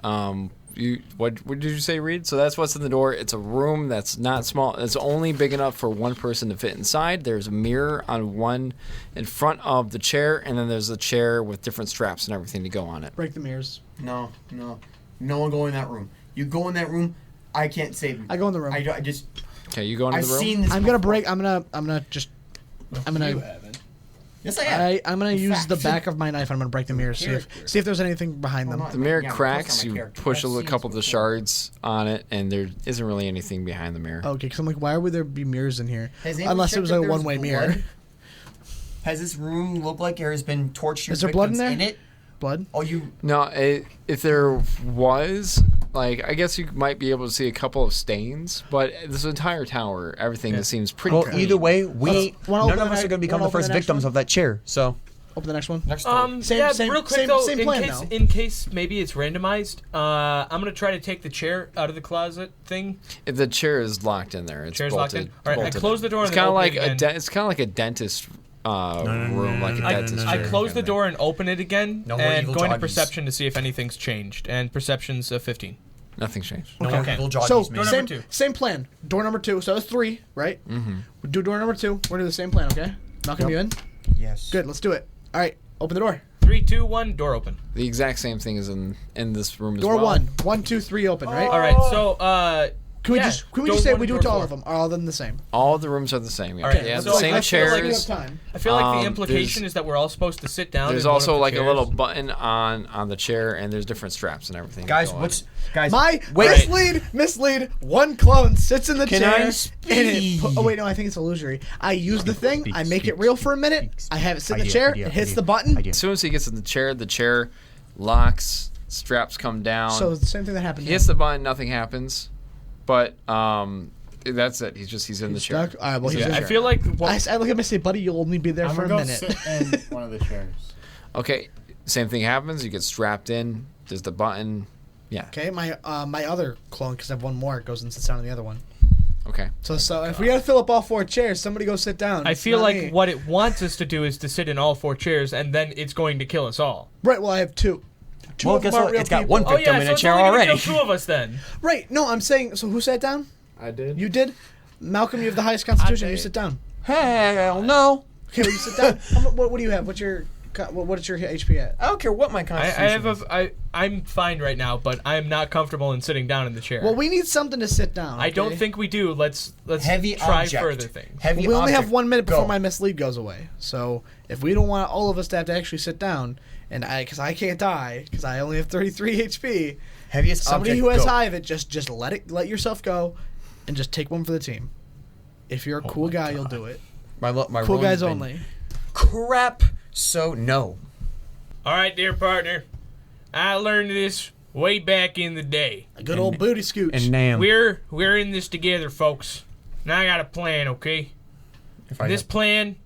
What did you say, Reed? So that's what's in the door. It's a room that's not small. It's only big enough for one person to fit inside. There's a mirror on one in front of the chair, and then there's a chair with different straps and everything to go on it. Break the mirrors. No one go in that room. You go in that room, I can't save you. I go in the room. I just. Okay, you go into I've the room. seen this. I'm gonna before. break. I'm gonna Yes, I have. I'm gonna use the fact. back of my knife. I'm gonna break the mirrors. See if there's anything behind them. Well, The mirror Yeah, cracks. that's not my You character. push I've a seen couple of the this before. shards on it, and there isn't really anything behind the mirror. Okay, because I'm like, why would there be mirrors in here? Has anyone Unless it checked was if a there's one-way mirror. blood? Has this room looked like there has been tortured Is there blood in victims there? it? Blood. Oh, you. No, if there was, like, I guess you might be able to see a couple of stains, but this entire tower, everything seems pretty Well, clean. either way, we Wanna none open of us the are going to become wanna the open first the next victims one? of that chair. So Open the next one. next door. Same- Yeah, same- real quick same- though, same plan, though. in case maybe it's randomized, I'm gonna try to take the chair out of the closet thing. If the chair is locked in there, it's Chair's bolted. locked in. All right, I bolted. close the door It's and kind then of open like it again. it's kind of like a dentist room, like a dentist I chair. close the door and open it again, No more and evil go into joggies. perception to see if anything's changed. And perception's 15. Nothing's changed. No Okay. more evil joggies, So man. Door number 2. same plan. Door number 2. So that's 3, right? Mm-hmm. We do door number 2. We're gonna do the same plan, okay? Malcolm, you in? Yes. Good. Let's do it. All right. Open the door. 3, 2, 1, door open. The exact same thing is in this room as Door well. 1. 1, 2, 3. Open. Right? All right, so Can we yeah, just door say 1 we do door it to all 4. of them? Are all of them the same? All the rooms are the same. Yeah, All right, they have so the same I feel like we chairs. time. I feel like the Um, implication there's- is that we're all supposed to sit down. There's in one also of the like a chairs. little button on the chair, and there's different straps and everything. that Guys, go on what's it. guys? My wait. mislead. One clone sits in the Can chair. I and speak? oh wait, no, I think it's illusory. I use the thing. I make it speak, real for a minute. speak, I have it sit in the idea, chair. idea, It hits idea, the button. idea. As soon as he gets in the chair locks, straps come down. So it's the same thing that happened. he hits the button, nothing happens. But that's it. He's in the chair. stuck. All right, well, he's Yeah, in I the feel like I look at him and say, "Buddy, you'll only be there I'm for a gonna go minute." sit in one of the chairs. Okay, same thing happens. You get strapped in. There's the button. Yeah. Okay, my other clone, because I have one more, goes and sits down on the other one. Okay. So if we gotta fill up all 4 chairs, somebody go sit down. I It's feel not like me. what it wants us to do is to sit in all 4 chairs, and then it's going to kill us all. Right. Well, I have 2. Two Well, of them guess aren't what? real It's got people. one Oh victim yeah, in so a it's chair only gonna already. kill 2 of us then. Right. No, I'm saying. So who sat down? I did. You did. Malcolm, you have the highest constitution. You sit down. Hell no. Okay, well, you sit down. What do you have? What's your HP at? I don't care what my I constitution is. have I'm fine right now, but I'm not comfortable in sitting down in the chair. Well, we need something to sit down. I don't okay? think we do. Let's Heavy try object. further things. Heavy We only have object. 1 minute before Go. my mislead goes away. So if we don't want all of us to have to actually sit down, and because I can't die because I only have 33 HP, Heaviest somebody object. who has go. high of it, just let yourself go, and just take one for the team. If you're a cool guy, you'll do it. My Cool roll guys has been only. Crap. So no. All right, dear partner. I learned this way back in the day. A good old booty scooch. And damn. We're in this together, folks. Now I got a plan, okay? If I This had- plan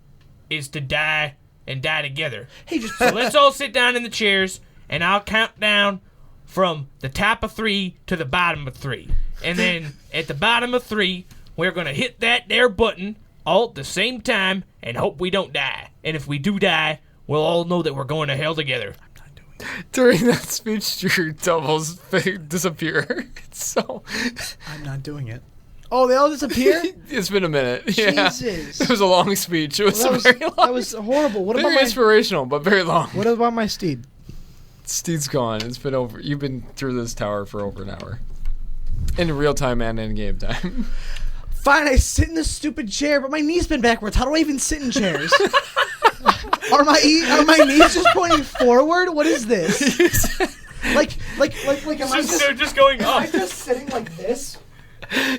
is to die and die together. Hey, just So let's all sit down in the chairs, and I'll count down from the top of 3 to the bottom of 3. And then at the bottom of 3, we're going to hit that there button all at the same time and hope we don't die. And if we do die, we'll all know that we're going to hell together. During that speech, your doubles disappear. So I'm not doing it. Oh, they all disappear? it's been a minute. Yeah. Jesus. It was a long speech. It was Well, very long. that was horrible. What very about inspirational, but very long. What about my steed? Steed's gone. It's been over. You've been through this tower for over an hour. In real time and in game time. Fine, I sit in this stupid chair, but my knee's been backwards. How do I even sit in chairs? Are my knees just pointing forward? What is this? Like, am They're just going up. I just sitting like this?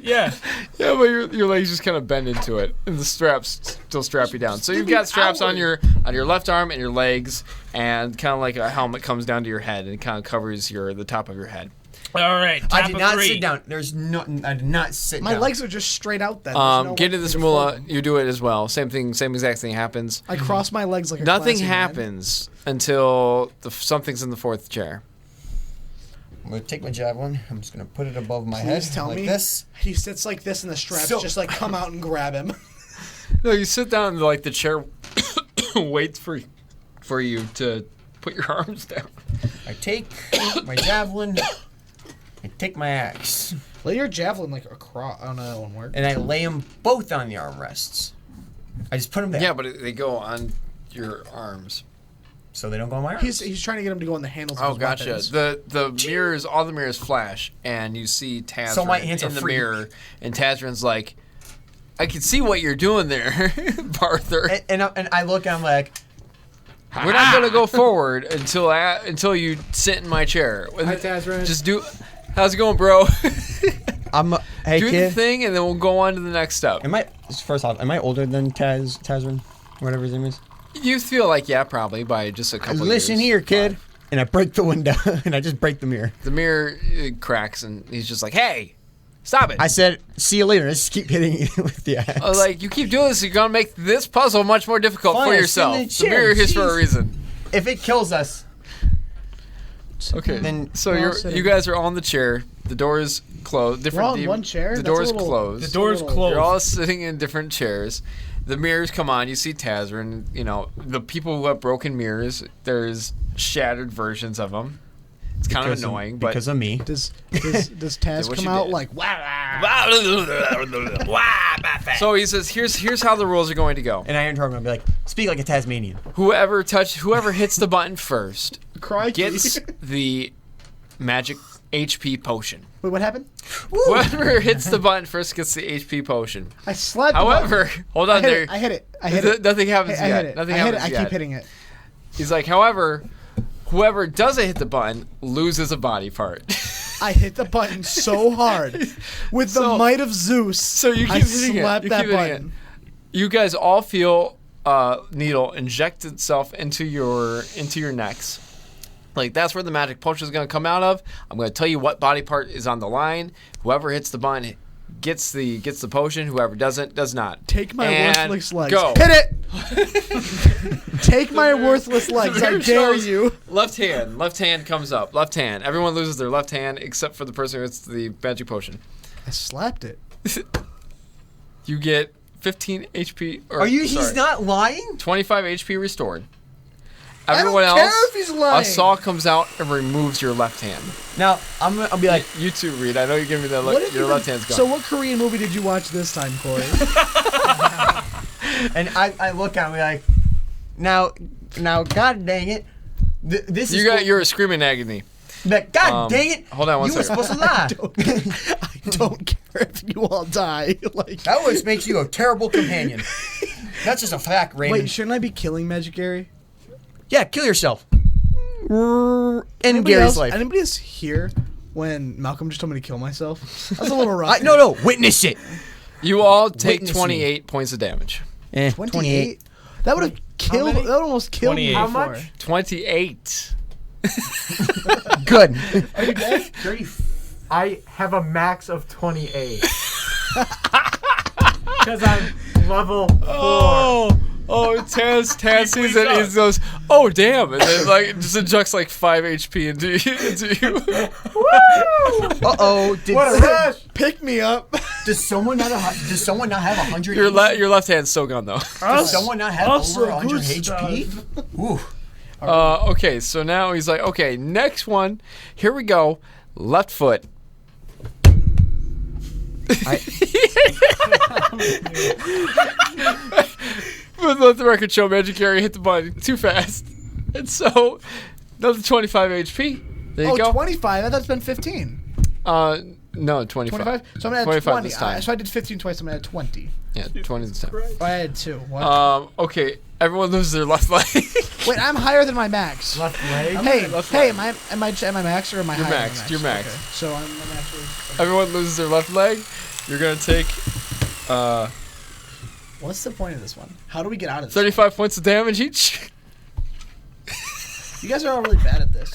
Yeah. Yeah, but your legs just kind of bend into it, and the straps still strap you down. So you've got straps on your left arm and your legs, and kind of like a helmet comes down to your head and kind of covers the top of your head. All right. I did not sit down. There's nothing. I did not sit down. My legs are just straight out then. Get into this Mulah, you do it as well. Same thing, same exact thing happens. I cross my legs like a Nothing classy man. happens until something's in the fourth chair. I'm going to take my javelin. I'm just going to put it above my head Please tell like me this. he sits like this and the straps just like come out and grab him. No, you sit down and like the chair waits for you to put your arms down. I take my javelin. I take my axe. Lay your javelin like across. I don't know, that won't work. And I lay them both on the armrests. I just put them there. Yeah, but they go on your arms. So they don't go on my arms. He's trying to get him to go on the handles of Oh, his gotcha. weapons. The mirrors, all the mirrors flash, and you see Tazrin So my hands are in the free. mirror, and Tazrin's like, I can see what you're doing there, Barther. And I look and I'm like, We're not gonna go forward until you sit in my chair. Hi, Tazrin. Just do. How's it going, bro? hey do the kid. thing, and then we'll go on to the next step. First off, am I older than Tazrin? Whatever his name is. You feel like probably by just a couple. Listen years. here, kid. And I break the window, and I just break the mirror. The mirror cracks, and he's just like, "Hey, stop it!" I said, "See you later." I just keep hitting it with the axe. Like, you keep doing this, you're gonna make this puzzle much more difficult Fine, for I sit yourself. in The the chair, mirror is for a jeez. reason. If it kills us, Okay. Then So we're all sitting. you guys are on the chair. The door is closed. We're all in one chair? The That's door a is little- closed. The door's little- closed. You're all sitting in different chairs. The mirrors come on. You see Tazrin. You know, the people who have broken mirrors, there's shattered versions of them. It's kind of annoying, but because of me. Does Taz what come you out did. like wow? So he says, here's how the rules are going to go. And I interrupt him and be like, "Speak like a Tasmanian." Whoever hits the button first Crikey. gets the magic HP potion. Wait, what happened? Whoever hits the button first gets the HP potion. I slapped. However, hold on there. I hit it. Nothing happens I yet. hit it. Nothing I hit happens it. I yet. keep hitting it. He's like, however, whoever doesn't hit the button loses a body part. I hit the button so hard with the So- might of Zeus. So you keep I hitting it. slapped You that keep hitting button. You guys all feel needle inject itself into your necks. Like, that's where the magic potion is going to come out of. I'm going to tell you what body part is on the line. Whoever hits the button gets the potion. Whoever doesn't does not. Take my And worthless legs. Go. Hit it. Take my worthless legs. I Mirror dare shows you. Left hand comes up. Left hand. Everyone loses their left hand except for the person who hits the magic potion. I slapped it. You get 15 HP. He's not lying? 25 HP restored. I don't Everyone care else, if he's lying. a saw comes out and removes your left hand. Now, I'll be like, You too, Reed. I know you're giving me that. What if Your you left could- hand's gone. So what Korean movie did you watch this time, Corey? and I look at him and be like, now, God dang it. This is You're screaming agony. like, God dang it. Hold on one You were second. supposed to lie. I don't care if you all die. Like, That always makes you a terrible companion. That's just a fact, Raymond. wait, shouldn't I be killing Magic Gary? Yeah, kill yourself. End Anybody Gary's else? life. Anybody else here when Malcolm just told me to kill myself? That was a little rough. No, witness it. You all take Witness me. 28 points of damage. 28. That would have killed. many? That would almost killed me. 28. How before. much? 28. Good. Are you dead? I have a max of 28. Because I'm level 4. Taz sees it. He goes, "Oh damn!" And then just injects 5 HP into you. Uh-oh. What a rush! Pick me up. Does someone not have 100 Your left hand's still gone though. Does someone not have Also over 100 good HP? Ooh. Okay, so now he's like, okay, next one. Here we go. Left foot. But let the record show Magic Gary hit the button too fast. And so, another 25 HP. There you go. 25. I thought it's been 15. No, 25. 25? So I'm going to add 25 20. this time. So I did 15 twice. I'm going to add 20. Yeah, 20 this time. Oh, I had 2. What? Okay, everyone loses their left leg. Wait, I'm higher than my max. Left leg. Hey, am I max or am I You're higher maxed. than You're max? maxed. Okay. So I'm actually... Everyone loses their left leg. You're going to take What's the point of this one? How do we get out of this? 35 points of damage each. You guys are all really bad at this.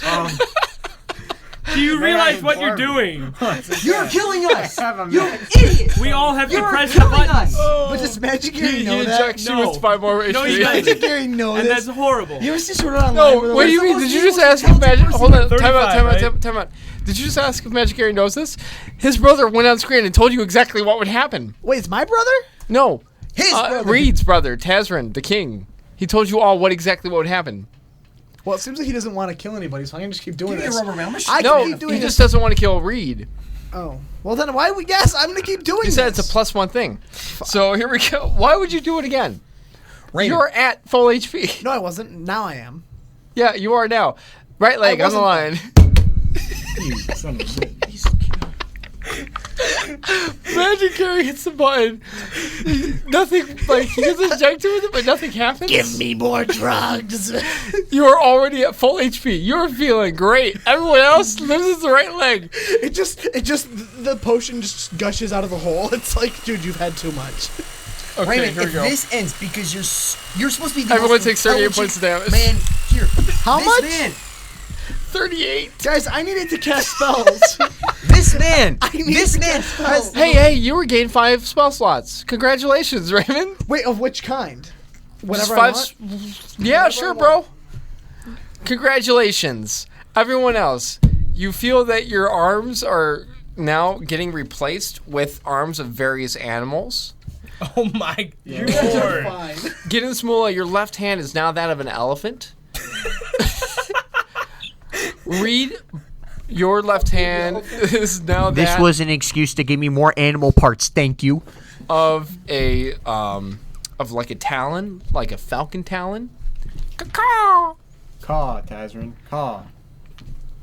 Do you realize what you're doing? You're killing us. You idiot! We all have to press the buttons. But does Magic Gary know that? injects you with 5 more HP. No, he Magic doesn't. Gary know And this? that's horrible. You ever see Sword Art Online? No, where what do you they're mean? like, Did you just ask if Magic... Hold on, time 35, out. Did you just ask if Magic Gary knows this? His brother went on screen and told you exactly what would happen. Wait, it's my brother? No. His brother. Reed's brother, Tazrin, the king. He told you all what would happen. Well, it seems like he doesn't want to kill anybody, so I'm going to just keep doing Give me a this. rubber man. I No, can keep doing he this. just doesn't want to kill Reed. Oh. Well, then why would... Yes, I'm going to keep doing He this. said it's a +1 thing. So here we go. Why would you do it again? Raymond. You're at full HP. No, I wasn't. Now I am. Yeah, you are now. Right leg on the line. Magic Gary hits the button. Nothing, like, he gets ejected with it, but nothing happens. Give me more drugs. You are already at full HP. You're feeling great. Everyone else loses the right leg. It just, the potion just gushes out of the hole. It's like, dude, you've had too much. Okay, Raymond, here we if go. this ends because you're supposed to be the Everyone most takes 38 intelligent points of damage. Man, here. How this much? Man, 38. Guys, I needed to cast spells. this man. need This to man cast has. spells. Hey, you regained 5 spell slots. Congratulations, Raymond. Wait, of which kind? Just Whatever 5 I want? Yeah, sure, bro. Congratulations. Everyone else, you feel that your arms are now getting replaced with arms of various animals. Oh my You guys are lord. fine. Gidden Mulah, your left hand is now that of an elephant. Reed, your left hand is now This that was an excuse to give me more animal parts. Thank you. of a of like a talon, like a falcon talon. Caw, Caw, Tazrin. Caw.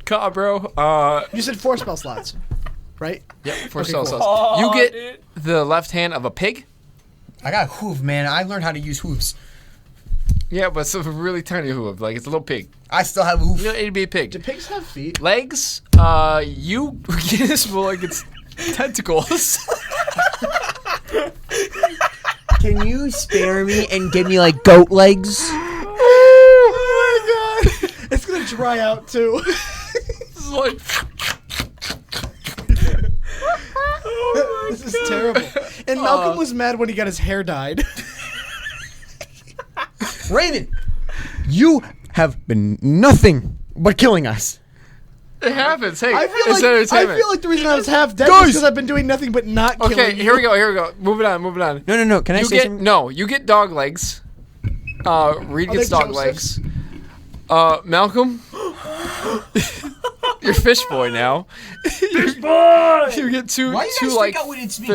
caw, bro. You said 4 spell slots, right? Yep, for Okay, spell cool. slots. You get dude. the left hand of a pig. I got hoof, man. I learned how to use hooves. Yeah, but it's a really tiny hoof, like it's a little pig. I still have a hoof. You know, it'd be a pig. Do pigs have feet? Legs, you Gidden Mulah like it's tentacles. Can you spare me and give me like goat legs? Oh my god! It's gonna dry out too. It's like This is terrible. And Malcolm was mad when he got his hair dyed. Raymond, you have been nothing but killing us. it happens. Hey, I it's feel entertainment. like the reason I was half dead Guys! was because I've been doing nothing but not killing Okay, you. here we go. Moving on. No. Can I You say get something? you get dog legs. Reed Are gets they dog Joseph's? legs. Malcolm, you're fish boy now. Boy! You get two Why you guys like freak out when it's me?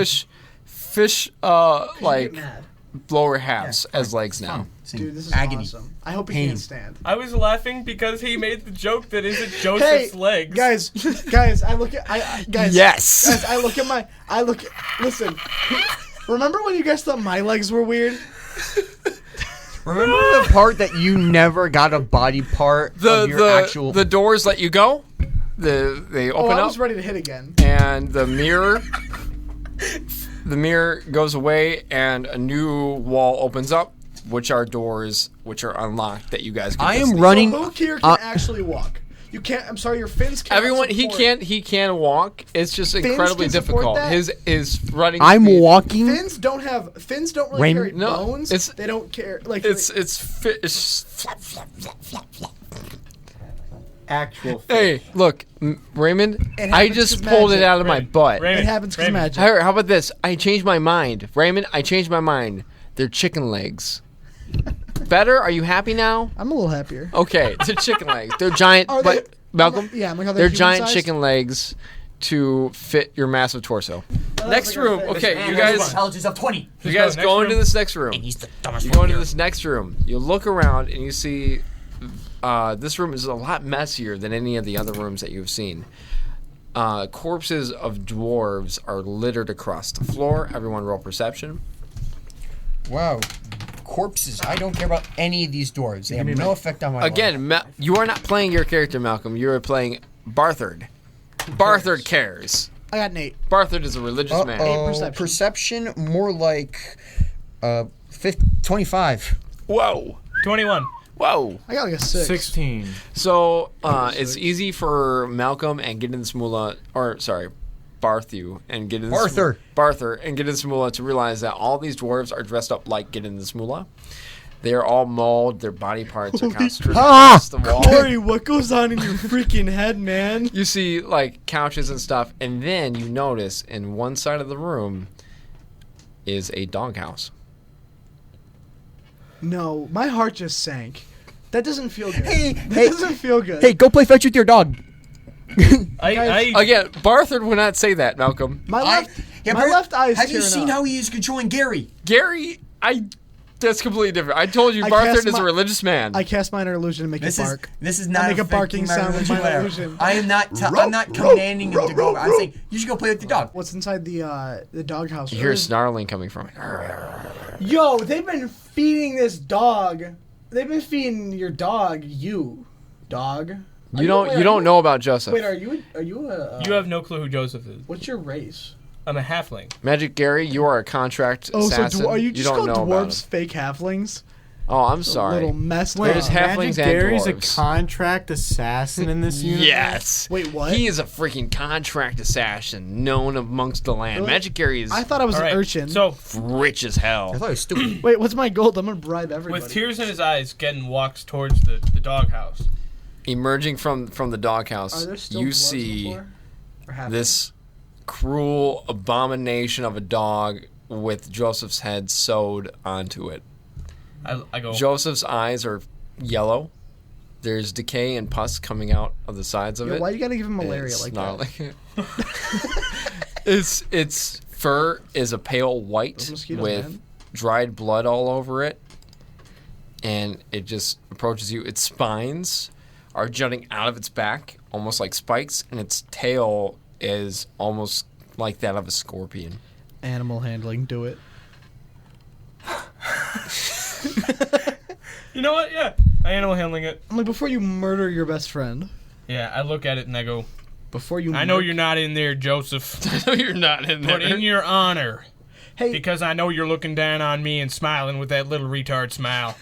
fish like mad. lower halves as legs now. Dude, this is Agony. awesome. I hope he Pain. can't stand. I was laughing because he made the joke that isn't Joseph's legs. guys, I look at guys. Yes. Guys, listen. Remember when you guys thought my legs were weird? Remember the part that you never got a body part of your actual... The doors let you go. They open I up was ready to hit again. and the mirror goes away and a new wall opens up, which are doors which are unlocked that you guys can I just- am running... So who here can actually walk? You can't. I'm sorry, your fins can't. Everyone he can walk. It's just incredibly can support difficult. that? His running I'm speed- walking... Fins don't really Rain- carry No, bones. it's- They don't care. Like It's flap flap flap flap flap. Actual fish. Hey, look, Raymond. It I happens just 'cause pulled it magic. out of my butt. Raymond, it happens because Raymond. magic. How about this? I changed my mind, Raymond. I changed my mind. They're chicken legs. Better? Are you happy now? I'm a little happier. Okay, they're chicken legs. They're giant, Are but they- Malcolm. Yeah, I'm like how They're human giant sized? chicken legs to fit your massive torso. Next like I room. said. Okay, you guys. Intelligence of 20. You guys next go into room? this next room. And he's the dumbest You go one into here. this next room. You look around and you see this room is a lot messier than any of the other rooms that you've seen. corpses of dwarves are littered across the floor. Everyone roll perception. Wow. Corpses. I don't care about any of these dwarves. They have no effect on my life. Again, you are not playing your character, Malcolm. You are playing Barthard. Barthard cares. I got an 8. Barthard is a religious man. 8 perception. Perception, more like 25. Whoa. 21. Whoa. I got like a 6. 16. So it's easy for Malcolm and Gidden Mulah, Barthu and Gidden Barthur and Gidden Mulah to realize that all these dwarves are dressed up like Gidden Mulah. They are all mauled. Their body parts are concentrated across the wall. Corey, what goes on in your freaking head, man? You see, like, couches and stuff, and then you notice in one side of the room is a doghouse. No, my heart just sank. That doesn't feel good. That doesn't feel good. Hey, go play fetch with your dog. Again, Barthard would not say that, Malcolm. My left eye is Have you tearing seen up. how he is controlling Gary? Gary, that's completely different. I told you, I Barthard cast is my- a religious man. I cast minor illusion and make it bark. This is I not make a barking affecting my sound with religion, my whatever. illusion. I am not. I'm not commanding him to go. I'm saying you should go play with your dog. What's inside the doghouse? You hear snarling coming from it. Yo, they've been feeding this dog. They've been feeding your dog. You, dog. You don't know about Joseph. Wait, are you a? You have no clue who Joseph is. What's your race? I'm a halfling. Magic Gary, you are a contract assassin. So are you just don't called know about dwarves him. fake halflings? Oh, I'm sorry. Little messed There's up. halflings Magic and Gary's dwarves. a contract assassin in this universe? Yes. Wait, what? He is a freaking contract assassin known amongst the land. Really? Magic Gary is I thought I was All an right, urchin. so rich as hell. I thought it was stupid. Wait, what's my gold? I'm gonna bribe everybody. with tears in his eyes, Gidden walks towards the doghouse. Emerging from the Are doghouse, there still you gloves on the see floor? Or half- this cruel abomination of a dog with Joseph's head sewed onto it. I go. Joseph's eyes are yellow. There's decay and pus coming out of the sides of Yo, it. why you gotta give him malaria It's like snarling. that? Its fur is a pale white Those mosquitoes, with man. dried blood all over it, and it just approaches you. Its spines are jutting out of its back, almost like spikes, and its tail is almost like that of a scorpion. Animal handling, do it. You know what? Yeah, I animal handling it. I'm like, before you murder your best friend, Yeah, I look at it and I go. before you. I know you're not in there, Joseph. I know you're not in there. But in your honor, Hey, because I know you're looking down on me and smiling with that little retard smile.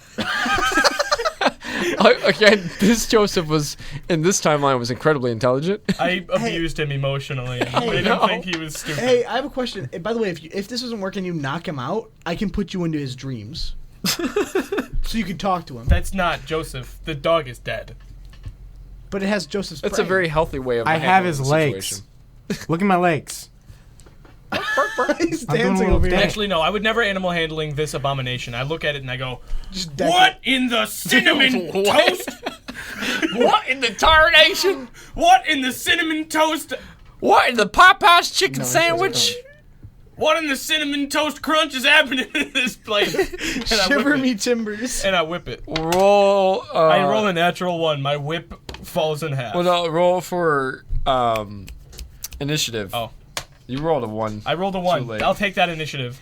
Again, this Joseph was, in this timeline, was incredibly intelligent. I abused him emotionally. I made him think he was stupid. hey, I have a question. By the way, if this doesn't work and you knock him out, I can put you into his dreams, so you can talk to him. That's not Joseph. The dog is dead. But it has Joseph's. That's a brain. very healthy way of I have handling his the legs. situation. Look at my legs. He's I'm doing a dancing little over here. dance. Actually, no. I would never animal handling this abomination. I look at it and I go, Just deck "What in the cinnamon What? toast? What in the tarnation? What in the cinnamon toast? What in the Popeye's chicken sandwich? What in the cinnamon toast crunch is happening in this place?" And I Shiver whip me it. timbers. And I whip it. Roll. I roll a natural one. My whip falls in half. Well, no, roll for initiative. Oh. You rolled a 1. I rolled a Too 1. late. I'll take that initiative.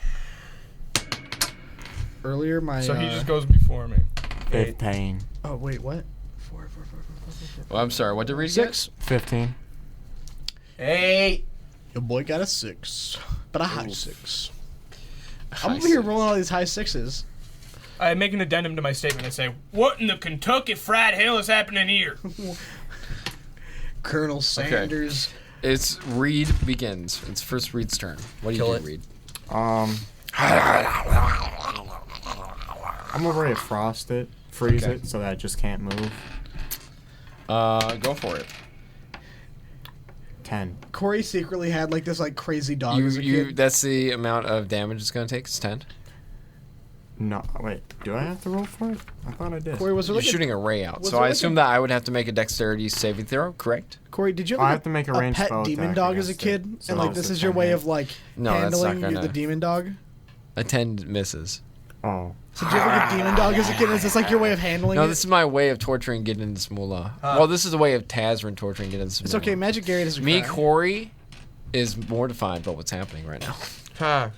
Earlier, my. So he just goes before me. 15. Oh wait, what? 4. Well, I'm sorry. What did Reed get? 6. 15. Hey. Your boy got a 6, but a high 6. High I'm over here six. rolling all these high 6s. I make an addendum to my statement. I say, "What in the Kentucky fried hell is happening here?" Colonel Sanders. It's Reed begins. It's first Reed's turn. What do you do, Reed? I'm gonna ready to frost it, freeze Okay. it, so that it just can't move. Go for it. 10. Corey secretly had like this like crazy dog as a You kid. that's the amount of damage it's gonna take. It's 10. No, wait. Do I have to roll for it? I thought I did. Corey, was there You're like shooting a ray out, was so there I like assume that I would have to make a dexterity saving throw. Correct? Corey, did you I have, have to make a ranged pet spell demon attack dog as a against kid? it, so And like it's this a is your 10 way hit. of like No, that's not handling gonna. the demon dog? A 10 misses. Oh. So do you have like a demon dog as a kid? Is this like your way of handling No, it? this is my way of torturing Gidden this Mulah. Well, this is the way of Tazrin torturing Gidden this Mulah. It's okay. Magic Gary doesn't Me, cry. Corey, is mortified about what's happening right now.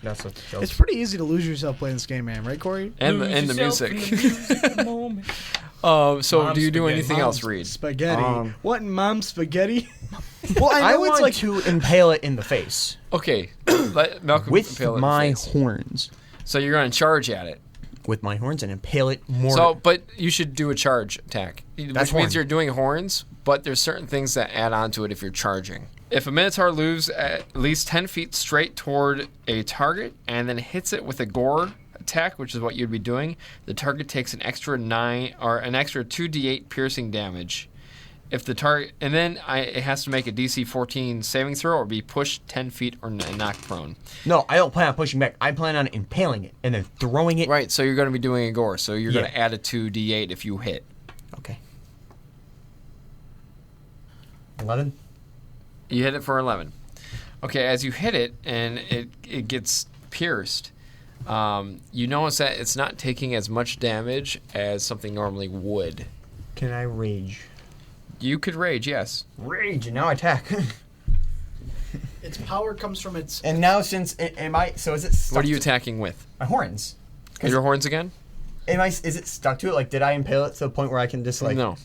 That's a joke. It's pretty easy to lose yourself playing this game, man. Right, Corey? And the music. So Mom do you do spaghetti. anything else, Reed? Spaghetti. What in Mom's spaghetti? Well, I I know it's want like to impale it in the face Okay, let Malcolm with impale it in the my face. horns. So you're going to charge at it. With my horns and impale it more. So, but you should do a charge attack, which That's means horn. you're doing horns. But there's certain things that add on to it if you're charging. If a Minotaur moves at least 10 feet straight toward a target and then hits it with a gore attack, which is what you'd be doing, the target takes an extra 2d8 piercing damage. If the target, and then it has to make a DC 14 saving throw or be pushed 10 feet or knocked prone. No, I don't plan on pushing back. I plan on impaling it and then throwing it. Right, so you're going to be doing a gore, so you're going Yeah. to add a 2d8 if you hit. Okay. 11. You hit it for 11. Okay, as you hit it and it gets pierced, you notice that it's not taking as much damage as something normally would. Can I rage? You could rage, yes. Rage, and now attack. its power comes from its. And now since so is it stuck What are you to attacking with? my horns? Your horns again? Is it stuck to it? Like, did I impale it to the point where I can just like? No.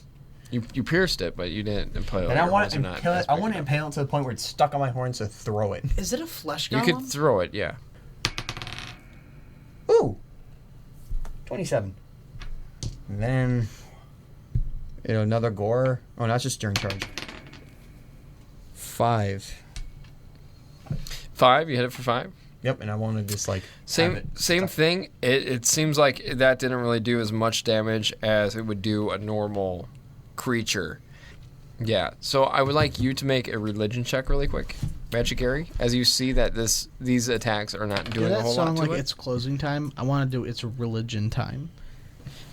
You pierced it, but you didn't impale it. And I Your want horns to are not impale as it. I big want to enough. impale it to the point where it's stuck on my horns to throw it. Is it a flesh You golem? could throw it, yeah. Ooh. 27. And then another gore. Oh, not just during charge. 5. 5, you hit it for 5? Yep, and I want to just like Same have it same stuck. thing. It seems like that didn't really do as much damage as it would do a normal creature. Yeah. So I would like you to make a religion check really quick, Magic Gary, as you see that these attacks are not doing Yeah, a that whole song lot to like it. it's closing time. I want to do it's religion time.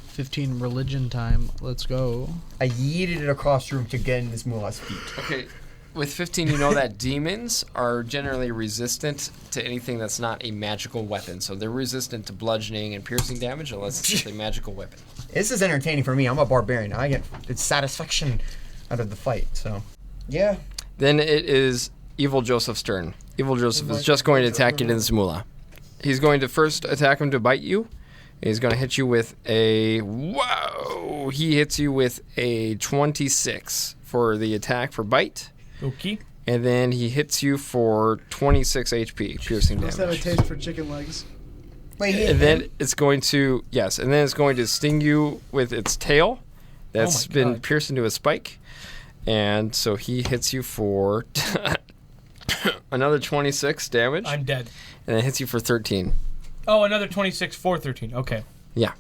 15 religion time. Let's go. I yeeted it across the room to get in this Mulah's feet. Okay. With 15, you know that demons are generally resistant to anything that's not a magical weapon. So they're resistant to bludgeoning and piercing damage unless it's a magical weapon. This is entertaining for me. I'm a barbarian. I get satisfaction out of the fight. So, yeah. Then it is Evil Joseph's turn. Evil Joseph is just going to attack Gidden Mulah. He's going to first attack him to bite you. He's going to hit you with a... Whoa! He hits you with a 26 for the attack for bite. Okay. And then he hits you for 26 HP, piercing Must have a damage. taste for chicken legs. Wait, And then it's going to... Yes, and then it's going to sting you with its tail. That's my been God. pierced into a spike. And so he hits you for another 26 damage. I'm dead. And then hits you for 13. Oh, another 26 for 13. Okay. Yeah.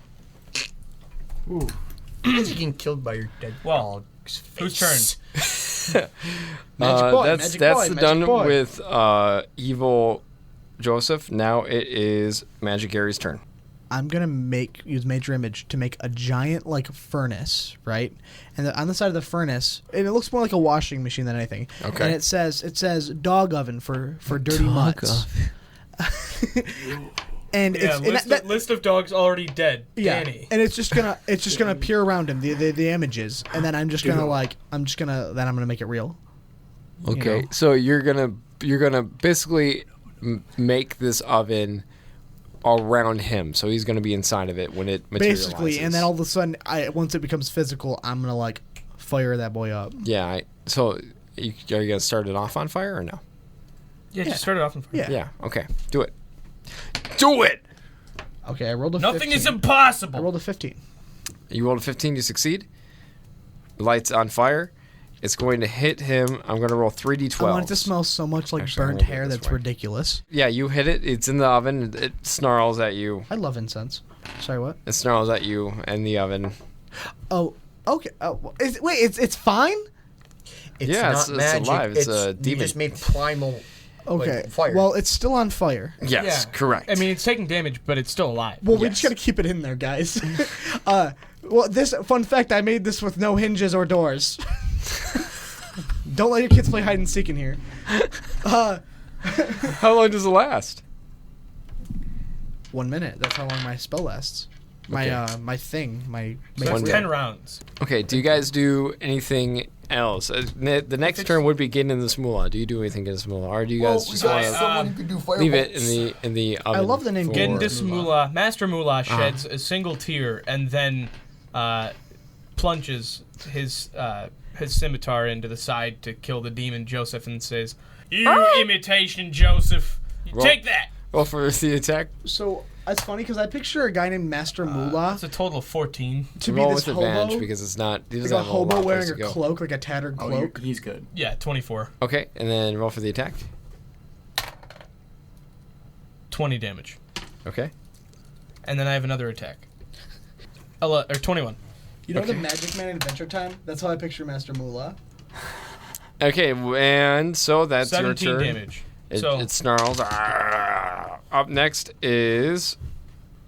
Ooh. You're getting killed by your dead Well, dog's whose face. Magic boy, that's magic that's boy, done magic boy. with Evil Joseph. Now it is Magic Gary's turn. I'm gonna use Major Image to make a giant like furnace, right? And on the side of the furnace, and it looks more like a washing machine than anything. Okay. And it says dog oven for dirty mutts. And Yeah, it's list of dogs already dead. yeah, Danny. and it's just gonna appear around him the images, and then I'm gonna make it real. Okay, know. so you're gonna basically make this oven around him, so he's gonna be inside of it when it materializes. Basically, and then all of a sudden, once it becomes physical, I'm gonna like fire that boy up. yeah. So are you gonna start it off on fire or no? Yeah, just start it off in front. Yeah. Yeah. Okay. Do it. Do it. Okay, I rolled a Nothing 15. is I impossible. rolled a 15. You rolled a 15. You succeed. Lights on fire. It's going to hit him. I'm going to roll 3d12. I want it to smell so much like Actually, I'm burnt gonna do it hair this that's way. ridiculous. Yeah, you hit it. It's in the oven. It snarls at you. I love incense. Sorry, what? It snarls at you in the oven. Oh, okay. Oh, it's fine. It's Yeah, not it's magic. alive. It's a You demon. just made primal. Okay. Like, fire. Well, it's still on fire. Yes, Yeah. correct. I mean, it's taking damage, but it's still alive. Well, we Yes. just gotta keep it in there, guys. Well, this fun fact: I made this with no hinges or doors. Don't let your kids play hide and seek in here. how long does it last? 1 minute. That's how long my spell lasts. My thing. My So that's 10 rounds. Okay, do you guys do anything else? The next turn would be getting in this Mulah. Do you do anything in this Mulah? Or do you guys just want to someone who can do fireballs. leave it in the oven? I love the name Getting for this Mulah. Master Mulah sheds a single tear and then plunges his scimitar into the side to kill the demon Joseph and says, "You imitation Joseph, take that." Roll for the attack. So it's funny because I picture a guy named Master Mulah It's a total of 14. to be Roll this with advantage hobo, because it's not. He like doesn't a have a whole hobo lot wearing place a to go. cloak, like a tattered cloak. He's good. Yeah, 24. Okay, and then roll for the attack. 20 damage. Okay. And then I have another attack. 21. You know the Magic Man in Adventure Time? That's how I picture Master Mulah. Okay, and so that's your 17 turn. damage. It snarls. Up next is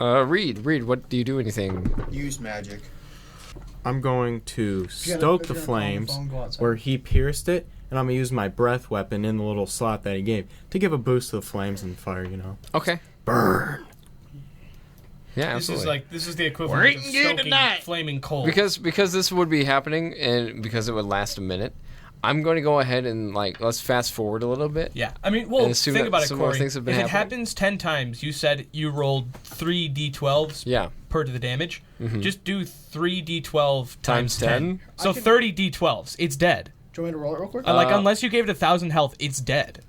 Reed. Reed, what do you do? Anything? Use magic. I'm going to If you're stoke gonna the call on flames phone, go outside. where he pierced it, and I'm going to use my breath weapon in the little slot that he gave to give a boost to the flames and fire, Okay. Burn. Yeah, This absolutely. is the equivalent of stoking flaming coal. Because this would be happening and because it would last a minute, I'm going to go ahead and let's fast forward a little bit. Yeah, I mean, well, And assume think that about it, some more Corey. things have If been it happening. happens 10 times, you said you rolled 3 d12s Yeah. per to the damage. Just do 3 d12 times 10. 10? So 30 d12s. It's dead. Do you want me to roll it real quick? Unless you gave it 1,000 health, it's dead.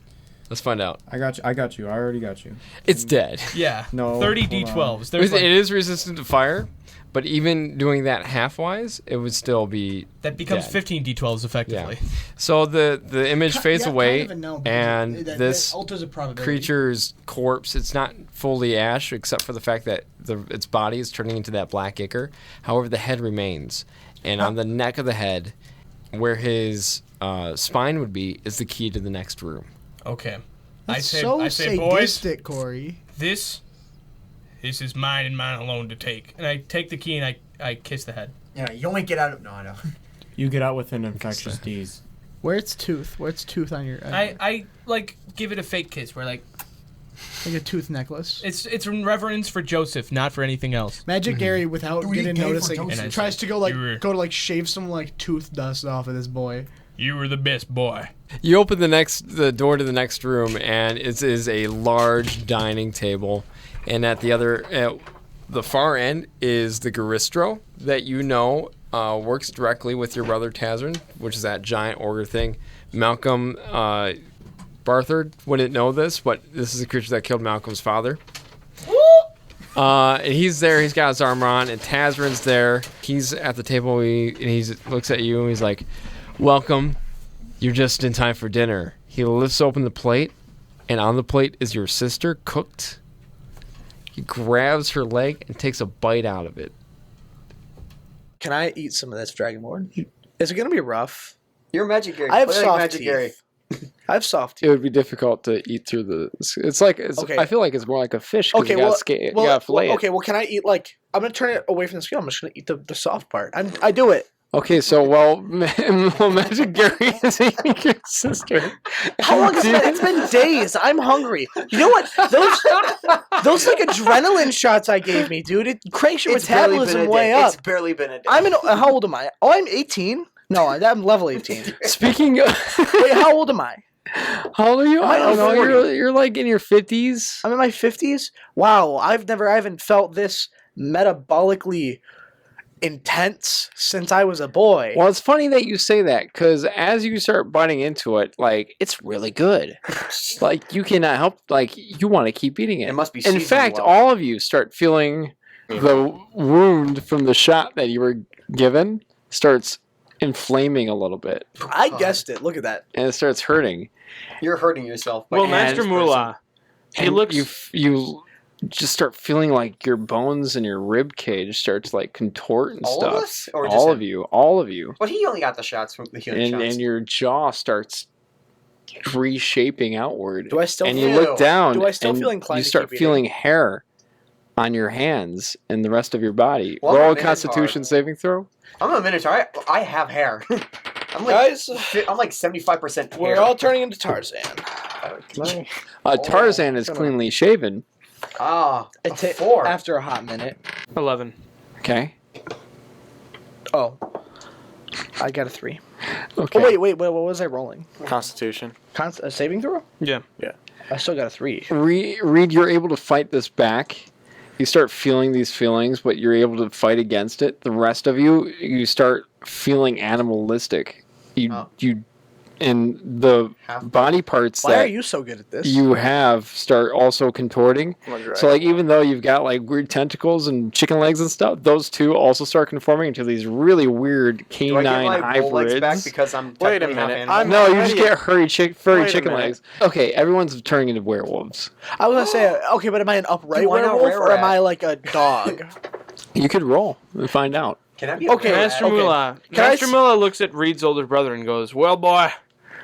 Let's find out. I got you. I already got you. It's dead. Yeah. No, 30 hold on. d12s. There's It is resistant to fire, but even doing that half-wise, it would still be that becomes dead. 15 d12s effectively. So the image fades Yeah, away, kind of a no, because and that this alters a probability. creature's corpse, it's not fully ash, except for the fact that its body is turning into that black ichor. However, the head remains. And on the neck of the head, where his spine would be, is the key to the next room. Okay. That's I so say, boys, sadistic, Corey. this is mine and mine alone to take. And I take the key and I kiss the head. Yeah, you only get out of... No, I know. You get out with an infectious disease. Where's tooth? Where's tooth on your? I give it a fake kiss where like a tooth necklace. it's in reverence for Joseph, not for anything else. Magic Gary, without Do we getting gay for noticing, Joseph? And I tries said, to go "You were- to shave some tooth dust off of this boy. You were the best boy. You open the door to the next room, and it is a large dining table. And at the far end is the Garistro that works directly with your brother Tazrin, which is that giant ogre thing. Malcolm Barthard wouldn't know this, but this is a creature that killed Malcolm's father. And he's there. He's got his armor on, and Tazrin's there. He's at the table, and he looks at you, and he's like, "Welcome. You're just in time for dinner." He lifts open the plate, and on the plate is your sister, cooked. He grabs her leg and takes a bite out of it. Can I eat some of this Dragonborn? Is it gonna be rough? You're Magic Gary. I have Play like soft Magic teeth. Gary. I have soft It teeth. would be difficult to eat through the. Okay. I feel like it's more like a fish. 'Cause Okay, you gotta fillet it. okay, well, can I eat I'm gonna turn it away from the skin. I'm just gonna eat the soft part. I do it. Okay, so Magic Gary is eating your sister. How long has it been? It's been days. I'm hungry. You know what? Those adrenaline shots I gave me, dude. It cranks your metabolism way up. It's barely been a day. How old am I? Oh, I'm 18. No, I'm level 18. Speaking of, Wait, how old am I? how old are you? Am I I don't know. 40? You're like in your 50s. I'm in my 50s. Wow, I haven't felt this metabolically intense since I was a boy. Well, it's funny that you say that because as you start biting into it, it's really good. You cannot help. You want to keep eating it. It must be In seasoned fact, well. all of you start feeling the wound from the shot that you were given starts inflaming a little bit, I guessed it. Look at that. and it starts hurting. You're hurting yourself. by Well, eating Master this Mulah, he And looks. you just start feeling like your bones and your rib cage start to contort and All stuff. of us? Or just all him? of you, all of you, But he only got the shots from the healing shots. and your jaw starts reshaping outward. Do I still and feel, you look down, do I still and feel inclined you to start keep eating? feeling hair on your hands and the rest of your body. Well, I'm Roll a a Minotaur. Constitution saving throw. I'm a Minotaur. I have hair. I'm Guys, 75% hair. we're all turning into Tarzan. Tarzan is cleanly shaven. It 4. after a hot minute. 11. Okay. Oh. I got a 3. Okay. Oh, wait, what was I rolling? Constitution. A saving throw? Yeah. I still got a 3. Reed, you're able to fight this back. You start feeling these feelings, but you're able to fight against it. The rest of you start feeling animalistic. And the body parts Why that are you so good at this? you have start also contorting. So like even though you've got like weird tentacles and chicken legs and stuff, those two also start conforming into these really weird Do I canine get my bull legs back hybrids. because I'm Wait a technically half minute, animal? No, you just Already- get furry Wait a chicken minute. legs. Okay, everyone's turning into werewolves. I was gonna say, okay, but am I an upright Dude, why not werewolf or rare am I like a dog? You could roll and find out. Can I be Okay, a Master okay. Mulah. Can I Master Mulah looks at Reed's older brother and goes, "Well, boy,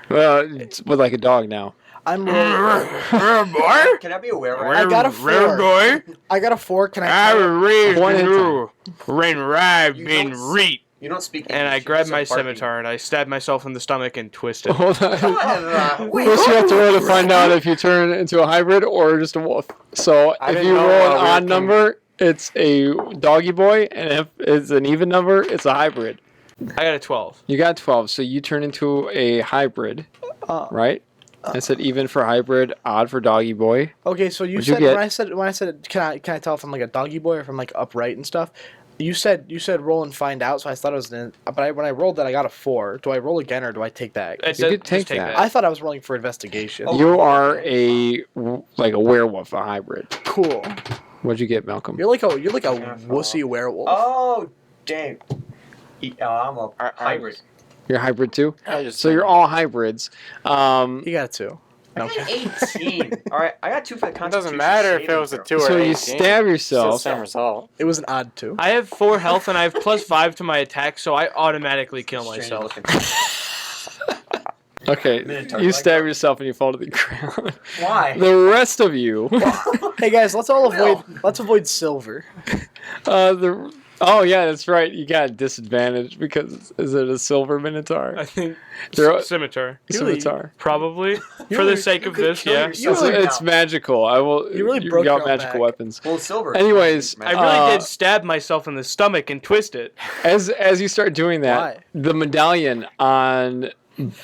Well, it's with like a dog now. I'm rolling. Can I be a were-rat? I got a 4. boy, I got a 4. Can I? I raised One at a you, rain ride, You been don't reet." You don't speak And I English, grabbed you're my just barking. scimitar and I stabbed myself in the stomach and twisted. Hold on. Wait, First, you have to roll to find out if you turn into a hybrid or just a wolf. So I if didn't you know roll an how we odd can- number, it's a doggy boy, and if it's an even number, it's a hybrid. I got a 12. You got 12, so you turn into a hybrid, right? I said even for hybrid, odd for doggy boy. Okay, so you What'd you said get? when I said can I tell if I'm like a doggy boy or if I'm like upright and stuff? You said roll and find out, so I thought it was when I rolled that I got a 4. Do I roll again or do I take that? It You says- could take just that. I thought I was rolling for investigation. Oh. You are a werewolf, a hybrid. Cool. What'd you get, Malcolm? You're like a wussy werewolf. Oh, dang. I'm a hybrid. You're a hybrid too. I just So you're all hybrids. You got a 2. I got 18. All right, I got 2 for the It Constitution. doesn't matter if it saving was a throw. 2 or So 18. you stab Still the yourself. same result. It was an odd 2. I have 4 health and I have +5 to my attack, so I automatically kill Strange myself. looking. Okay, Minotaur, you like stab that. yourself and you fall to the ground. Why? The rest of you, Hey guys, let's avoid silver. oh yeah, that's right. You got disadvantage because is it a silver minotaur? I think They're- scimitar. Scimitar. Probably. For really- the sake of could this, kill yeah. yourself. really- It's magical. I will. You really broke got your own magical back. weapons. Well, silver. Anyways, I really did Uh, stab myself in the stomach and twist it. As you start doing that, Why? the medallion on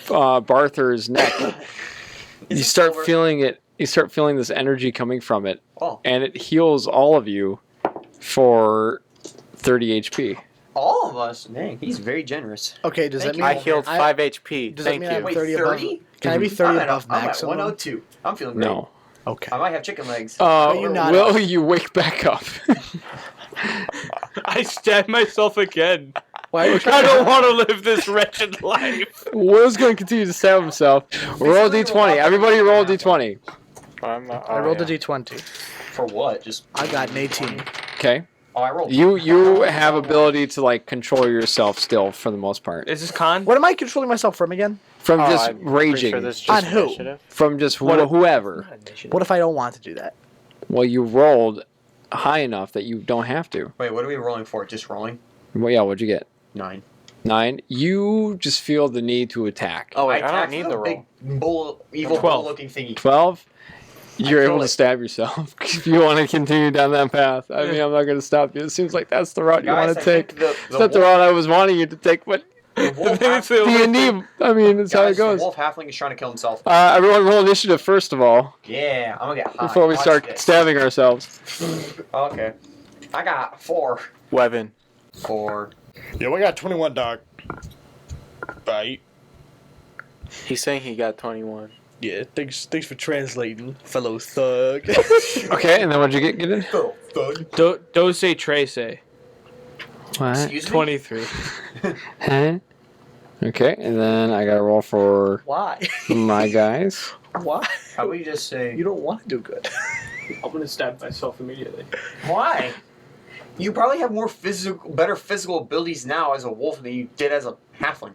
Barther's neck, you start silver? feeling it. You start feeling this energy coming from it, Oh, and it heals all of you for 30 HP. all of us. Dang, he's very generous. Okay, does that Thank mean you. I healed 5 HP. Does that Thank mean I you. have 30 above? 30? Can I be 30 above I'm at maximum? 102. I'm feeling great. No. Okay. I might have chicken legs. you not Will up? you wake back up? I stabbed myself again. Why are you I trying don't want to live this wretched life. Will's going to continue to stab himself. Roll a d20. Everybody roll a d20. I rolled a d20. For what? Just I got an 18. Okay. oh, I rolled. You have ability to like control yourself still for the most part. Is this con? What am I controlling myself from again? From Oh, just I'm pretty raging. sure this is On just who? initiative. From just whoever. What if I don't want to do that? Well, you rolled high enough that you don't have to. Wait, what are we rolling for? Just rolling? Well, yeah, what'd you get? 9. 9. You just feel the need to attack. Oh, wait, I attacked don't need the the roll. big bull, evil 12. bull-looking thingy. 12. You're able killed to it. stab yourself if you want to continue down that path. I mean, I'm not going to stop you. It seems like that's the route you Guys, want I to take. think the It's not the route I was wanting you to take, but the wolf half- D&D, I mean, it's how it guys, the goes. wolf halfling is trying to kill himself. Everyone roll initiative first of all, Yeah, I'm gonna get high. before we Watch start this. stabbing ourselves. Okay. I got 4. Weapon. 4. Yo, I got 21, dog. Bite. He's saying he got 21. Yeah, thanks for translating, fellow thug. Okay, and then what'd you get, Gidden? Oh, thug. Dose Trace. What? Excuse me? 23. Huh? Okay, and then I got to roll for Why? my guys. Why? How about you just say... You don't want to do good. I'm gonna stab myself immediately. Why? You probably have more better physical abilities now as a wolf than you did as a halfling.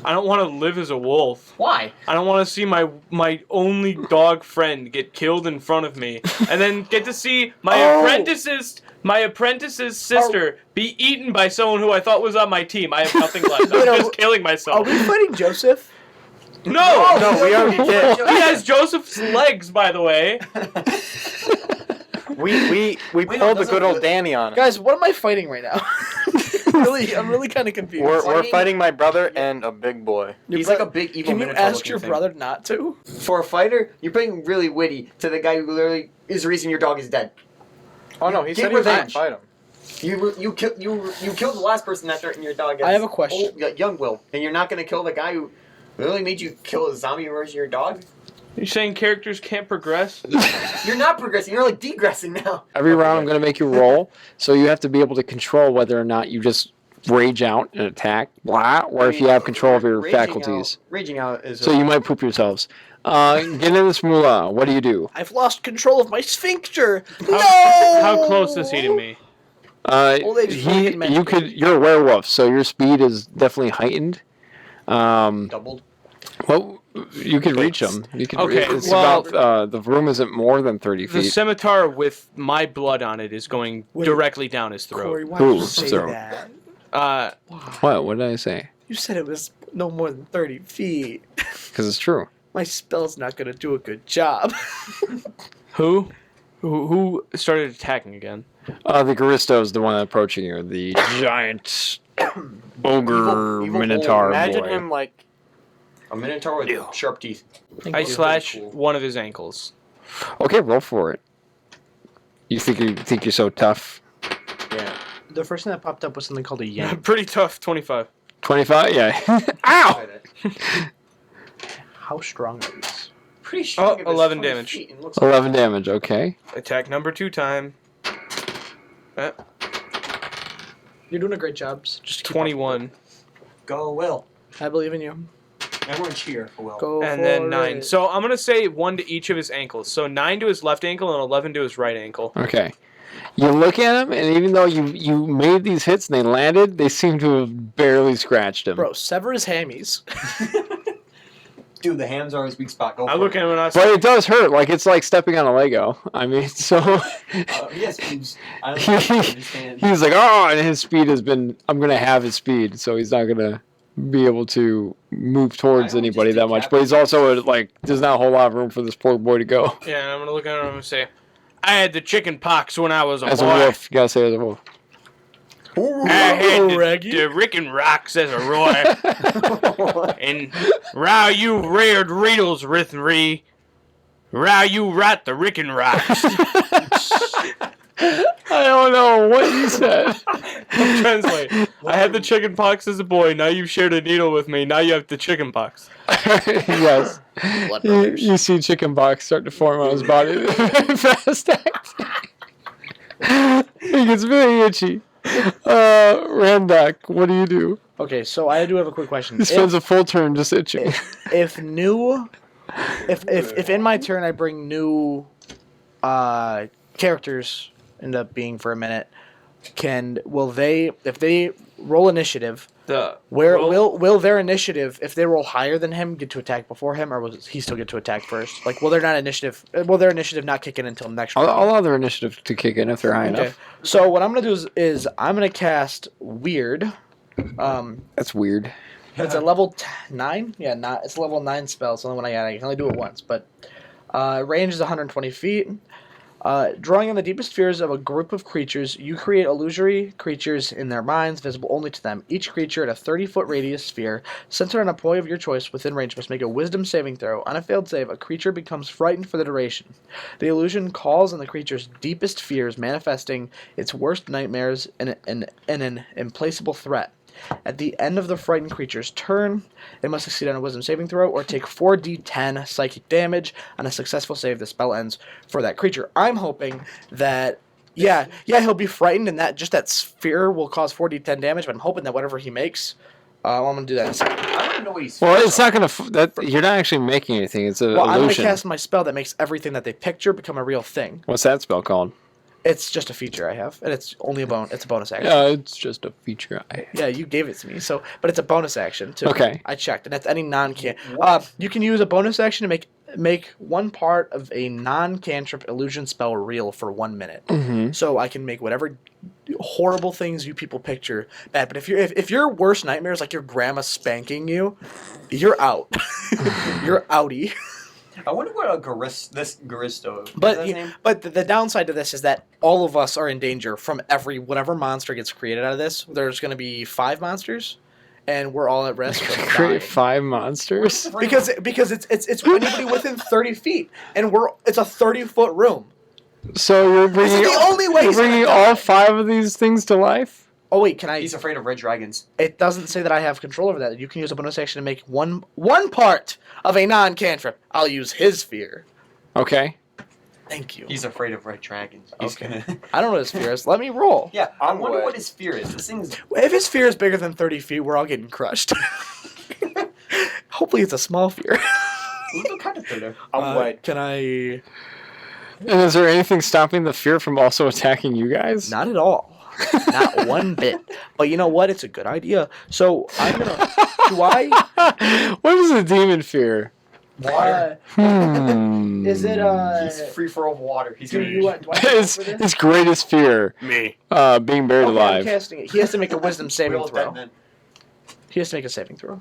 I don't want to live as a wolf. Why? I don't want to see my only dog friend get killed in front of me, and then get to see my apprentice's sister be eaten by someone who I thought was on my team. I have nothing left. I'm just killing Are myself. we fighting Joseph? No, No, we already did. he has Joseph's legs, by the way. We pulled the good old Danny on him. Guys, what am I fighting right now? I'm really kind of confused. We're fighting my brother and a big boy. He's like a big evil Can you minotaur ask looking your thing. brother not to? For a fighter, you're being really witty to the guy who literally is the reason your dog is dead. Oh no, he Get said he was gonna revenge. fight him. You killed the last person that threatened your dog. I have a question. Young Will, and you're not gonna kill the guy who literally made you kill a zombie version of your dog. You're saying characters can't progress? You're not progressing. You're like degressing now. Every round I'm going to make you roll, so you have to be able to control whether or not you just rage out and attack, blah, or if you have control of your faculties. Raging out is. So you might poop yourselves. Get into this Mulah. What do you do? I've lost control of my sphincter. No! How close is he to me? Old age fucking man. You're a werewolf, so your speed is definitely heightened. doubled. Well, you could reach him. You could. Okay, It's well- about the room isn't more than 30 The feet. scimitar with my blood on it is going Wait. directly down his throat. Corey, why Who? did you say Zero. that? What did I say? You said it was no more than 30 feet. Because it's true. My spell's not going to do a good job. Who started attacking again? The Garisto is the one approaching you. The giant ogre Evil minotaur Imagine boy. him like A minotaur with sharp teeth. I slash one of his ankles. Okay, roll for it. You think you're so tough? Yeah. The first thing that popped up was something called a yank. Pretty tough, 25. 25? Yeah. Ow! How strong are these? Pretty strong. Oh, 11 damage. 11 damage, okay. Attack number 2 time. You're doing a great job. So just keep 21. Go Will. up. I believe in you. Everyone cheer for Will. Go And for then 9. it. So I'm going to say 1 to each of his ankles. So 9 to his left ankle and 11 to his right ankle. Okay. You look at him, and even though you made these hits and they landed, they seem to have barely scratched him. Bro, sever his hammies. Dude, the hands are his weak spot. Go for I look it. at him and I But say, it does hurt. Like, it's like stepping on a Lego. I mean, so... Yes, please. I don't understand. He's like, oh, and his speed has been... I'm going to have his speed, so he's not going to be able to move towards I would anybody just that much. decap But he's also, like, there's not a whole lot of room for this poor boy to go. yeah, and I'm going to look at him and say, I had the chicken pox when I was a As boy. a wolf. You got to say as a wolf. I had Reggie. the Rick and Rocks as a roy. And row you reared reedles with me. Row you right the Rick and Rocks. I don't know what you said. Translate. I had the chicken pox as a boy. Now you've shared a needle with me. Now you have the chicken pox. Yes. Blood You, brothers. you see chicken box start to form on his body. Fast acting. He gets very itchy. Randock, what do you do? Okay, so I do have a quick question. He spends a full turn just itching. If in my turn I bring new characters into being for a minute, will they, if they roll initiative, will their initiative, if they roll higher than him, get to attack before him, or will he still get to attack first? Like, will their initiative not kick in until next round? I'll allow their initiative to kick in if they're high Okay. enough. So what I'm gonna do is I'm gonna cast Weird. That's weird. It's a level 9. Yeah, it's a level 9 spell. It's the only one I got. I can only do it once, but range is 120 feet. Drawing on the deepest fears of a group of creatures, you create illusory creatures in their minds, visible only to them. Each creature in a 30-foot radius sphere, centered on a point of your choice within range, must make a wisdom saving throw. On a failed save, a creature becomes frightened for the duration. The illusion calls on the creature's deepest fears, manifesting its worst nightmares and an implacable threat. At the end of the frightened creature's turn, it must succeed on a wisdom saving throw or take 4d10 psychic damage. On a successful save, the spell ends for that creature. I'm hoping that, he'll be frightened and that sphere will cause 4d10 damage, but I'm hoping that whatever he makes, I'm going to do that in a second. I don't even know what he's. Well, it's not going to... You're not actually making anything. It's an Well, I'm going to illusion. cast my spell that makes everything that they picture become a real thing. What's that spell called? It's just a feature I have, and it's only it's a bonus action. Yeah, it's just a feature. Yeah, you gave it to me. So, but it's a bonus action too. Okay. I checked, and that's any non-can. You can use a bonus action to make one part of a non-cantrip illusion spell real for 1 minute. Mm-hmm. So I can make whatever horrible things you people picture bad. But if your worst nightmare is like your grandma spanking you, you're out. You're outie. I wonder what this Garisto. But the downside to this is that all of us are in danger from whatever monster gets created out of this. There's going to be 5 monsters, and we're all at risk of dying. Create 5 monsters? Because it's anybody within 30 feet, and it's a 30-foot room. So you're bringing, the only way you're he's gonna bringing die. all 5 of these things to life? Oh wait, can I? He's afraid of red dragons. It doesn't say that I have control over that. You can use a bonus action to make one part of a non-cantrip. I'll use his fear. Okay. Thank you. He's afraid of red dragons. He's Okay. gonna. I don't know what his fear is. Let me roll. Yeah, I wonder what his fear is. This thing's. If his fear is bigger than 30 feet, we're all getting crushed. Hopefully it's a small fear. Little caterpillar. Can I? And is there anything stopping the fear from also attacking you guys? Not at all. Not one bit. But you know what? It's a good idea. So I'm gonna. Do I? What is a demon fear? Water. Is it He's free for all water. He's Do gonna. you? Do I have to roll His, for this? his greatest fear. Me. Being buried Okay, I'm alive. casting it. He has to make a Wisdom saving Real throw. dead men. He has to make a saving throw.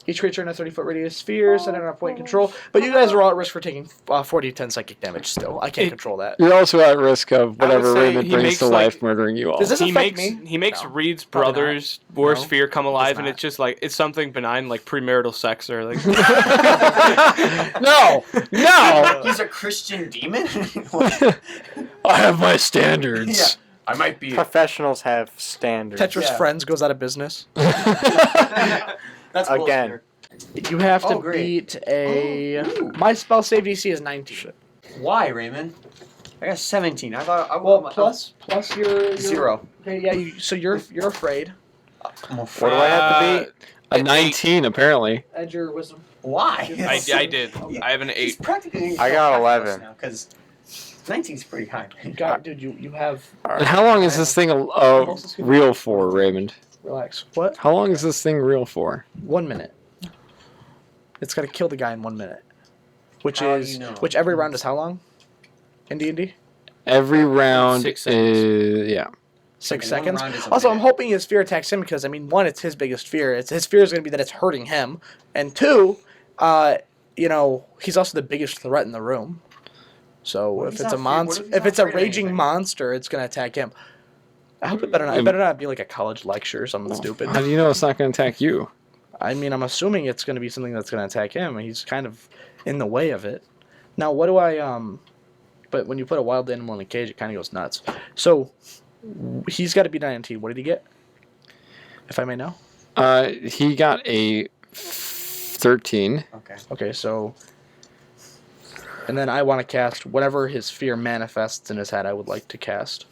Each creature in a 30-foot radius sphere, set on a point control. But you guys are all at risk for taking 40-10 psychic damage still. I can't control that. You're also at risk of whatever say Raymond he brings makes, to like- life, murdering you all. Does this He affect makes me? he makes No. Reed's Probably not. brother's worst No. fear come alive, and not. it's just like it's something benign like premarital sex or like. No! No! He's a Christian demon. I have my standards. Yeah. I might be. Professionals have standards. Tetris Yeah. Friends goes out of business. That's Again. You have to Oh, great. beat a... My spell save DC is 19. Why, Raymond? I got 17. I thought I Well, would. plus your... 0. Okay, yeah, so you're afraid. I'm What do I have to beat? A 19, apparently. Add your wisdom. Why? I did. I have an He's 8. practically. I got 11. now because 19 is pretty high. God, dude, you have... And how long is this thing real for, Raymond? Relax. What? How long is this thing real for? 1 minute. It's got to kill the guy in 1 minute. Which How do is... you know? Which every round is how long? In D&D? Every round 6 seconds. is... Yeah. 6 One seconds. round is a Also, I'm minute. hoping his fear attacks him because, I mean, 1, it's his biggest fear. His fear is going to be that it's hurting him. And 2, he's also the biggest threat in the room. So What if if it's he's a not monster, what if he's if it's not a afraid of raging anything? monster, it's going to attack him. I hope it better not be like a college lecture or something stupid. How do you know it's not going to attack you? I mean, I'm assuming it's going to be something that's going to attack him, and he's kind of in the way of it. Now, what do I But when you put a wild animal in a cage, it kind of goes nuts. So he's got to be 19. What did he get? If I may know. He got a 13. Okay. Okay, so... And then I want to cast whatever his fear manifests in his head I would like to cast.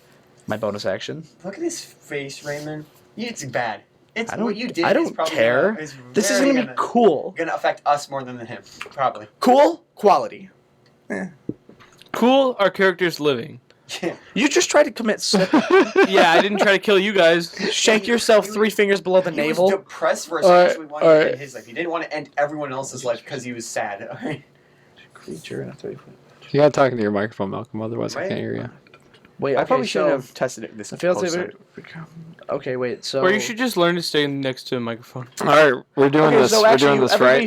My bonus action. Look at his face, Raymond. It's bad. It's I don't, what you did. I is don't probably care. Is This is very going to be cool. Gonna affect us more than him, probably. Cool? Quality. Cool. Our character's living. You just tried to commit Yeah, I didn't try to kill you guys. shank yourself 3 fingers below the He navel. was depressed for a Alright, second. So he wanted to alright. end his life. He didn't want to end everyone else's life because he was sad. Alright. Creature in a 30-foot. You got to talk into your microphone, Malcolm, otherwise I Right. can't hear you. Wait, I okay, probably so shouldn't have tested it this the failed close. save. Okay, wait. So Or you should just learn to stay next to a microphone. All right, we're doing Okay, this. so We're actually, doing this everybody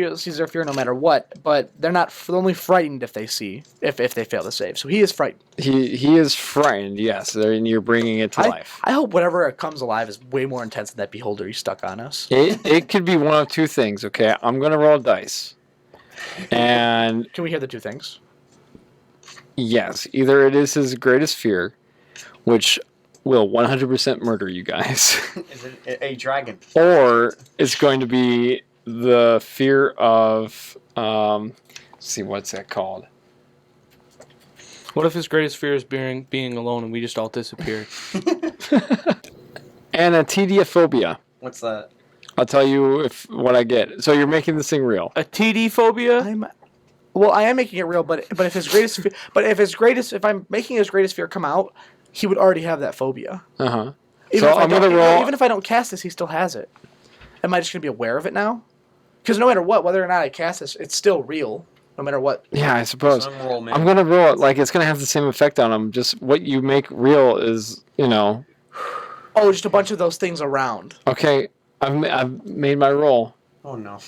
right. sees their fear no matter what, but they're not only frightened if they fail to save. So he is frightened. He is frightened, yes, and you're bringing it to life. I hope whatever comes alive is way more intense than that beholder you stuck on us. It could be one of 2 things, okay? I'm going to roll dice. And Can we hear the 2 things? yes, either it is his greatest fear, which will 100% murder you guys, Is it a dragon? or it's going to be the fear of, let's see, what's that called? What if his greatest fear is being alone and we just all disappear? Anatidiaphobia. What's that? I'll tell you what I get. So you're making this thing real. A TD phobia? I am making it real, but if his greatest, if I'm making his greatest fear come out, he would already have that phobia. Uh-huh. Even So if I I'm going to don't- roll. Even if I don't cast this, he still has it. Am I just going to be aware of it now? Because no matter what, whether or not I cast this, it's still real. No matter what. Yeah, I suppose. So I'm roll, man. I'm going to roll it like it's going to have the same effect on him. Just what you make real is, Oh, just a bunch of those things around. okay, I've made my roll. Oh no.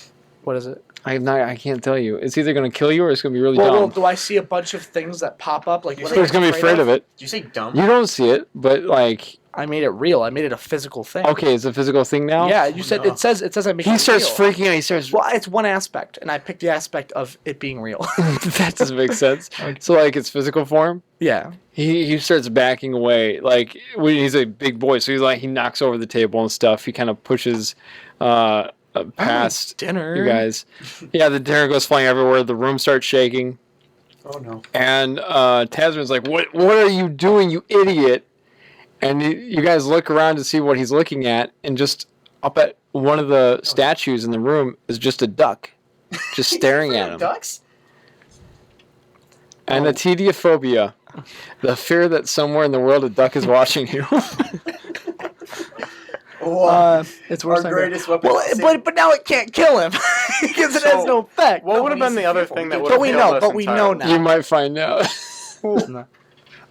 What is it? I can't tell you. It's either going to kill you or it's going to be really Well, dumb. do I see a bunch of things that pop up? Like, So it's going to be afraid of it. Did you say dumb? You don't see it, but like... I made it real. I made it a physical thing. Okay, it's a physical thing now? Yeah, you said it says I make it He starts real. freaking out. He starts... Well, it's one aspect, and I picked the aspect of it being real. That doesn't make sense. So, like, it's physical form? Yeah. He starts backing away. Like, when he's a big boy, so he's like, he knocks over the table and stuff. He kind of pushes past dinner. you guys. Yeah, the dinner goes flying everywhere. The room starts shaking. Oh, no. And Tasman's like, what are you doing, you idiot? And you guys look around to see what he's looking at, and just up at one of the statues in the room is just a duck, just staring at him. Ducks? And the tediophobia, the fear that somewhere in the world a duck is watching you. It's worse Our than greatest weapon. but now it can't kill him because it has no effect. What would have been the other thing that would But have we killed know. us But we know entirely? now. You might find out.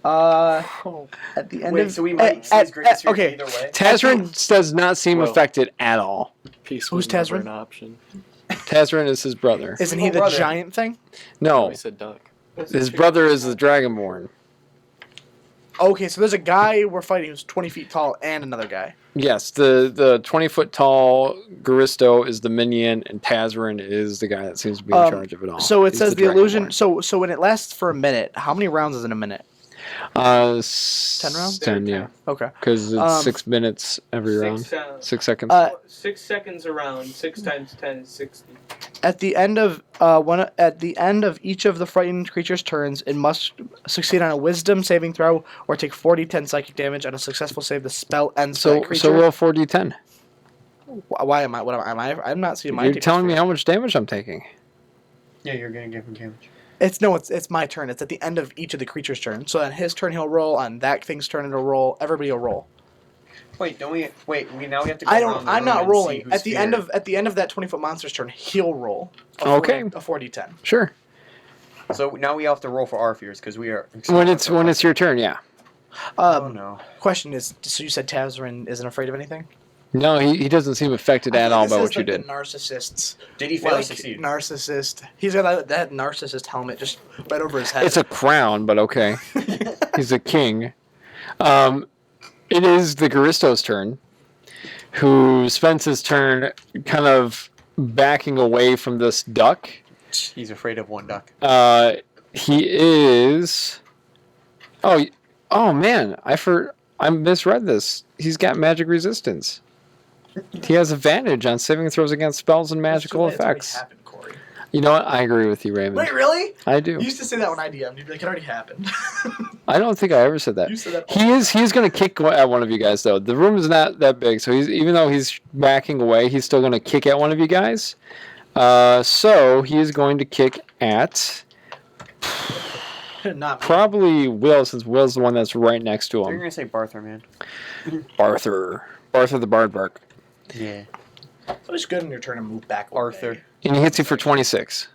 At the end Wait, of so we might see his greatest fear okay. either way? Tazrin does not seem affected at all. Peace Who's was never Tazrin? an option. Tazrin is his brother. Isn't he the brother. giant thing? No, We said duck. his brother is the Dragonborn. Okay, so there's a guy we're fighting who's 20 feet tall and another guy. Yes, the 20-foot tall Garisto is the minion, and Tazrin is the guy that seems to be in charge of it all. So it He's says the illusion. Dragonborn. So when it lasts for a minute, how many rounds is in a minute? 10 rounds? 10, yeah. Okay. Because it's 6 minutes every round. 6 seconds. 6 seconds around. 6 times 10 is 60. At the end of each of the frightened creature's turns, it must succeed on a Wisdom saving throw or take 4d10 psychic damage. On a successful save, the spell ends for that creature. So roll 4d10. Why am I? What am I? I'm not seeing my. You're telling me how much damage I'm taking. Yeah, you're gonna give him damage. It's my turn. It's at the end of each of the creature's turn. So on his turn he'll roll. On that thing's turn it'll roll. Everybody will roll. Wait, don't we? Wait, we now we have to. Go I around don't. the I'm room not and rolling. see who's At the end feared. of that 20-foot monster's turn, he'll roll. Okay. A 4d10. Sure. So now we have to roll for our fears because we are. When it's your turn, yeah. Oh no. Question is, so you said Tazrin isn't afraid of anything? No, he doesn't seem affected at all by what you The did. narcissists. Did he fail or Like, succeed? narcissist. He's got that narcissist helmet just right over his head. It's a crown, but okay. He's a king. It is the Garisto's turn, who spends his turn kind of backing away from this duck. He's afraid of one duck. He is... Oh man, I misread this. He's got magic resistance. He has advantage on saving throws against spells and magical effects. Happened, Corey. You know what? I agree with you, Raymond. Wait, really? I do. You used to say that when I DM'd. You'd be like, it already happened. I don't think I ever said that. You said that. He's going to kick at one of you guys, though. The room is not that big, so even though he's backing away, he's still going to kick at one of you guys. So he is going to kick at Not me. probably Will, since Will's the one that's right next to You're him. gonna say Barther, man. Barther the Bardbark. Yeah. So it's good in your turn to move back. Arthur. And he hits you for 26.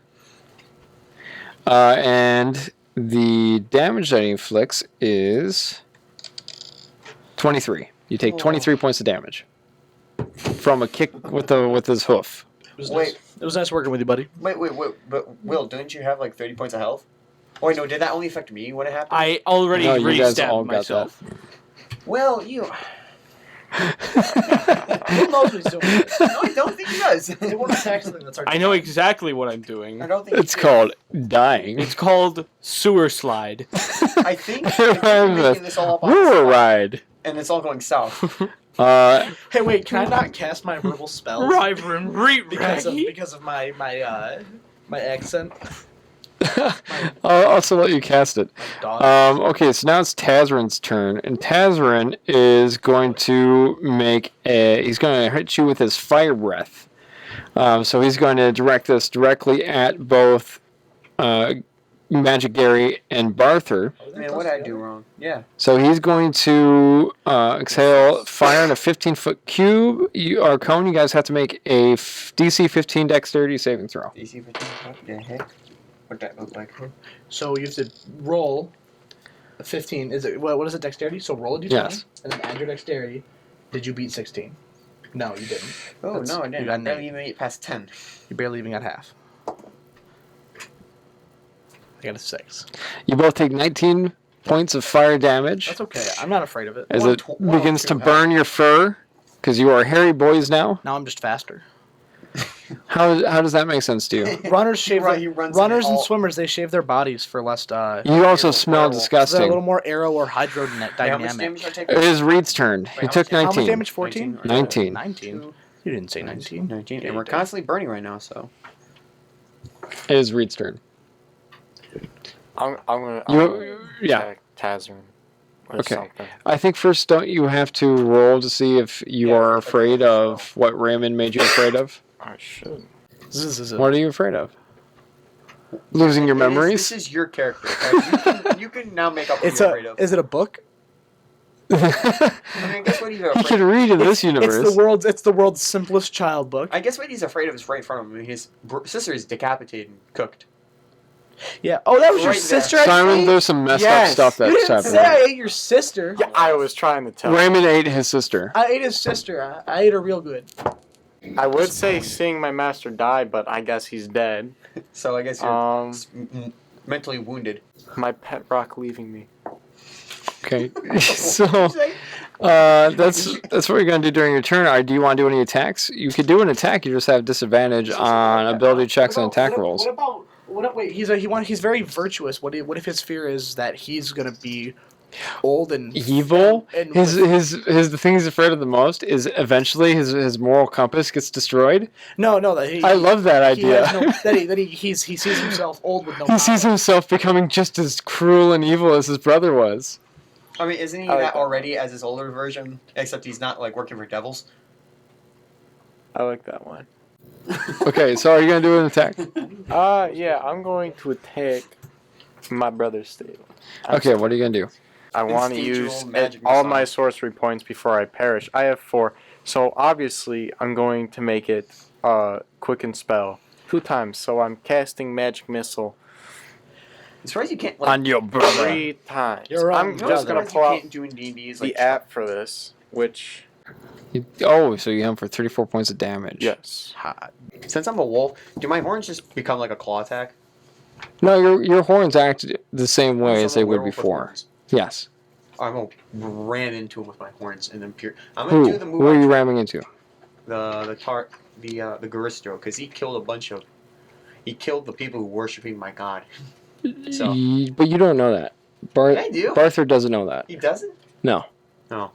And the damage that he inflicts is 23. You take 23 points of damage from a kick with his hoof. Wait. It was nice working with you, buddy. Wait. But Will, didn't you have like 30 points of health? Oh, wait, no. Did that only affect me when it happened? I already No, you guys re-stabbed all got myself. Well, you. Who knows what he's doing? No, I don't think he does. It won't attack something that's already I know exactly what I'm doing. I don't think It's he called dying. It's called sewer slide. I think you're making this all up on the Rural spot, ride. and it's all going south. Hey, wait, can I not cast my verbal spells? River and because of my accent? I'll also let you cast it. Dog. Okay, so now it's Tazrin's turn, and Tazrin is going to he's going to hit you with his fire breath. So he's going to direct this directly at both Magic Gary and Barther. Man, what did I do wrong? Yeah. So he's going to exhale fire in a 15-foot cube. Or cone. You guys have to make a DC 15 Dexterity saving throw. DC 15. What the heck? What'd that look like? So you have to roll a 15. Is it what is it? Dexterity. So roll a d20 Yes. and then add your dexterity. Did you beat 16? No, you didn't. Oh, That's- no, I you didn't. got I an barely 8. even made it past 10. You barely even got half. I got a 6. You both take 19 points of fire damage That's okay. I'm not afraid of it. as it begins to burn your fur, because you are hairy boys now. Now I'm just faster. How does that make sense to you? Runners shave Right, he runs runners in and all- swimmers. They shave their bodies for less. You also smell So they're a disgusting. little more arrow or hydrodynamic. Wait, how much damage I take? It is Reed's turn. He how took much 19. How much damage? 14? 19. 19. You didn't say 19. 19. And we're constantly burning right now, so. It is Reed's turn. I'm gonna Yeah. attack Tazern or Okay. something. I think first, don't you have to roll to see if you are afraid of what Raymond made you afraid of? I should. What are you afraid of? Losing your memories? This is your character. Okay? You can now make up what It's you're a. afraid of. Is it a book? I mean, guess what he's He afraid can of? read in this universe. It's the world's simplest child book. I guess what he's afraid of is right in front of him. I mean, his sister is decapitated and cooked. Yeah. Oh, that was your Right there. sister. I Simon, think? there's some messed up Yes. stuff You that's didn't say happening. I ate your sister. Yeah, I was trying to tell. Raymond ate his sister. I ate his sister. I ate her real good. I would say seeing my master die, but I guess he's dead. So I guess you're mentally wounded. My pet rock leaving me. Okay. So that's what you're gonna do during your turn. Do you want to do any attacks? You could do an attack. You just have disadvantage on ability checks and attack rolls. Wait, he's very virtuous. What if his fear is that he's gonna be old and Evil. and The thing he's afraid of the most is eventually his moral compass gets destroyed. no, that he, I love that he idea. has no, he sees himself old with no He sees power. himself becoming just as cruel and evil as his brother was. I mean, isn't he I like that that. already as his older version? Except he's not like working for devils. I like that one. Okay, so are you gonna do an attack? Yeah, I'm going to attack my brother's stable. Okay, what are you gonna do? I want to Instinctual use magic all missile. my sorcery points before I perish. I have 4, so obviously I'm going to make it quicken spell 2 times. So I'm casting magic missile As far as you can't. Like, On your brother. 3 times. You're I'm on just brother. gonna pull out can't do in D&D is the like app for this, which So you have him for 34 points of damage. yes. Hot. Since I'm a wolf, do my horns just become like a claw attack? No, your horns act the same way So as I'm they a would werewolf with before. horns. Yes. I'm gonna ram into him with my horns and then I'm gonna Who? do the move. Who are I you tried- ramming into? the Garistro, because he killed a bunch of. He killed the people who were worshiping my god. So But you don't know that. I do. Barthur doesn't know that. He doesn't. No. No.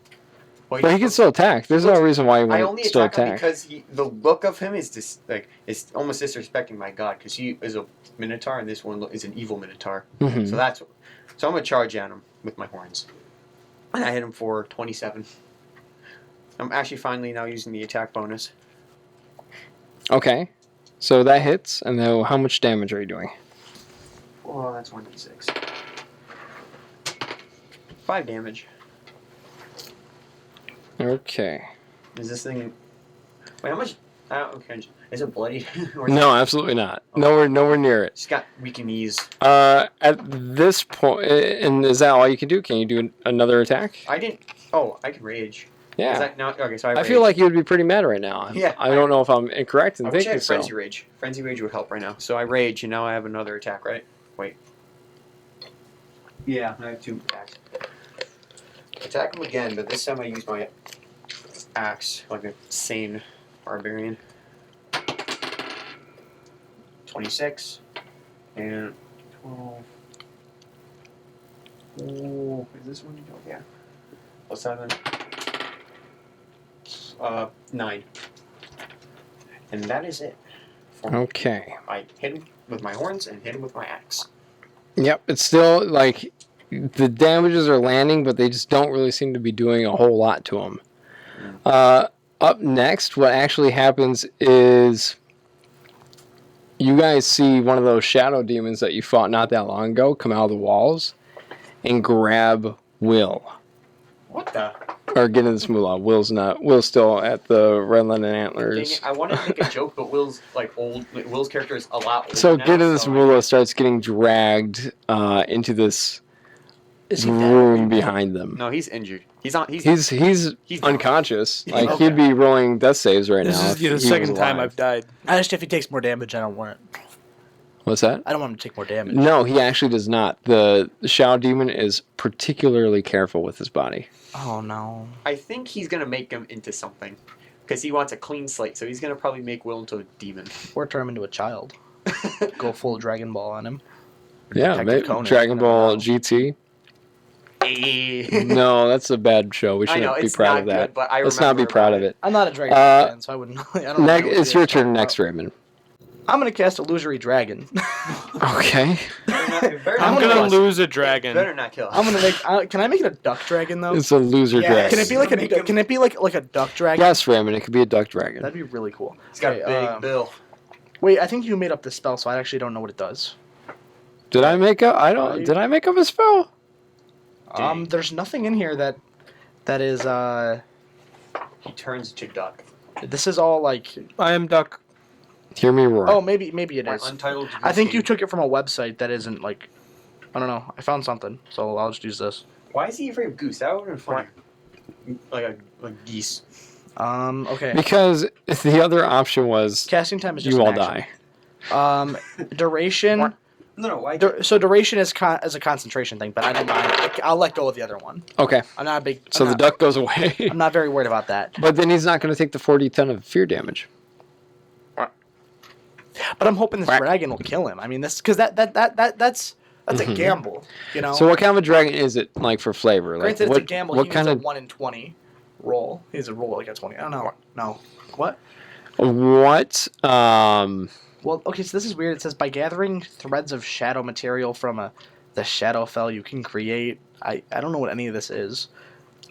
Well, But he can still attack. There's no reason why he I won't only still attack him attack. because the look of him is just like it's almost disrespecting my god because he is a minotaur and this one is an evil minotaur. Mhm. So I'm gonna charge at him with my horns. And I hit him for 27. I'm actually finally now using the attack bonus. Okay. So that hits, and then how much damage are you doing? Oh, that's 1d6. 5 damage. Okay. Is this thing? Wait, how much? Okay. Is it bloody? Or No, absolutely not. Nowhere near it. She's got weak knees. At this point, and is that all you can do? Can you do another attack? I didn't. Oh, I can rage. Is Yeah. that not okay? So I feel like you would be pretty mad right now. Yeah, I don't know if I'm incorrect in I wish I thinking had so. frenzy rage. Frenzy rage would help right now. So I rage, and now I have another attack, right? Wait. Yeah, I have 2 attacks. Attack him again, but this time I use my axe like a sane barbarian. 26 and 12. Oh, is this one? Oh, yeah. Plus 7. 9. And that is it. For me. Okay. I hit him with my horns and hit him with my axe. Yep. It's still like the damages are landing, but they just don't really seem to be doing a whole lot to him. Up next, what actually happens is you guys see one of those shadow demons that you fought not that long ago come out of the walls and grab Will. What the? Or get into this Mulah. Will's still at the Redland and Dang Antlers. it, I wanted to make a joke, but Will's like old. Like, Will's character is a lot older So now, get into this so Mulah starts getting dragged into this room behind them. No, he's injured. He's on. He's He's unconscious. Like Okay. he'd be rolling death saves right This now. is if the he was second time alive. I've died. I just if he takes more damage, I don't want it. What's that? I don't want him to take more damage. No, he actually does not. The Shadow Demon is particularly careful with his body. Oh no. I think he's gonna make him into something, because he wants a clean slate. So he's gonna probably make Will into a demon. Or turn him into a child. Go full Dragon Ball on him. Yeah, Detective maybe Conan, Dragon I Ball don't know. GT. Hey. No, that's a bad show. We I know, shouldn't be it's proud not of that. good, but I Let's not be remember proud about of it. it. I'm not a Dragon Ball fan, so I wouldn't. I don't know what It's you your guys talk turn next, about. Raymond. I'm gonna cast Illusory Dragon. Okay. I'm gonna gonna lose a dragon. Better not kill him. I'm gonna make. Can I make it a duck dragon though? It's a loser Yeah, dragon. Can it be like Make him- a? Can it be like a duck dragon? Yes, Raymond. It could be a duck dragon. That'd be really cool. He's got Okay, a big bill. Wait, I think you made up this spell, so I actually don't know what it does. Did I make up? Did I make up a spell? There's nothing in here that is. He turns to duck. This is all like. I am duck. Hear me roar. Oh, maybe it My is. untitled. I think you took it from a website that isn't like. I don't know. I found something, so I'll just use this. Why is he afraid of goose? That would have been funny. Like geese. Okay. Because the other option was Casting time is just you an all action. die. Duration. No, why? So duration is a concentration thing, but I don't mind. I'll let go of the other one. Okay. I'm not a big. So the duck goes away. I'm not very worried about that. But then he's not going to take the 40 ton of fear damage. But I'm hoping this Quack. dragon will kill him. I mean, this because that's a gamble, you know. So what kind of a dragon is it, like, for flavor? Like, Granted, what, it's a gamble. What He kind needs of a 1 in 20 roll. He needs a roll like a 20. I don't know. No. What? what? Well, okay. So this is weird. It says by gathering threads of shadow material from the Shadowfell you can create. I don't know what any of this is.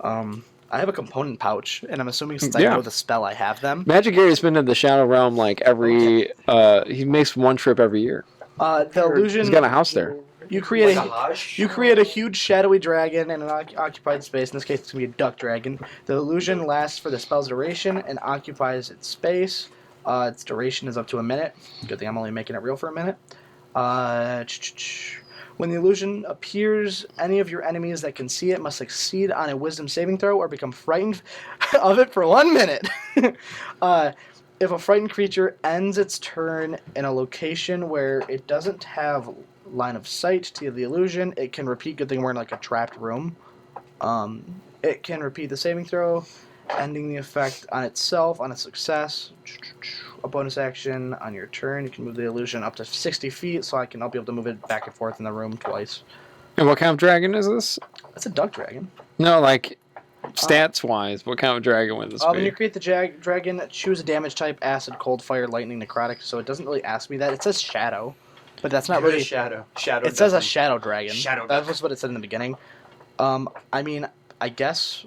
I have a component pouch, and I'm assuming since I Yeah. know the spell, I have them. Magic Gary's been in the Shadow Realm like every. He makes one trip every year. The illusion. He's got a house there. You create Like a a Hajj? you create a huge shadowy dragon in an occupied space. In this case, it's gonna be a duck dragon. The illusion lasts for the spell's duration and occupies its space. Its duration is up to a minute. Good thing I'm only making it real for a minute. When the illusion appears, any of your enemies that can see it must succeed on a Wisdom saving throw or become frightened of it for 1 minute. If a frightened creature ends its turn in a location where it doesn't have line of sight to the illusion, it can repeat. Good thing we're in like a trapped room. It can repeat the saving throw, ending the effect on itself on a success. A bonus action on your turn, you can move the illusion up to 60 feet, so I'll be able to move it back and forth in the room twice. And what kind of dragon is this? That's a duck dragon. No, like, stats-wise, what kind of dragon would this When be? you create the dragon, choose a damage type: acid, cold, fire, lightning, necrotic. So it doesn't really ask me that. It says shadow, but that's not really. shadow. Shadow. It says a doesn't- shadow dragon. Shadow That duck. was what it said in the beginning. I mean, I guess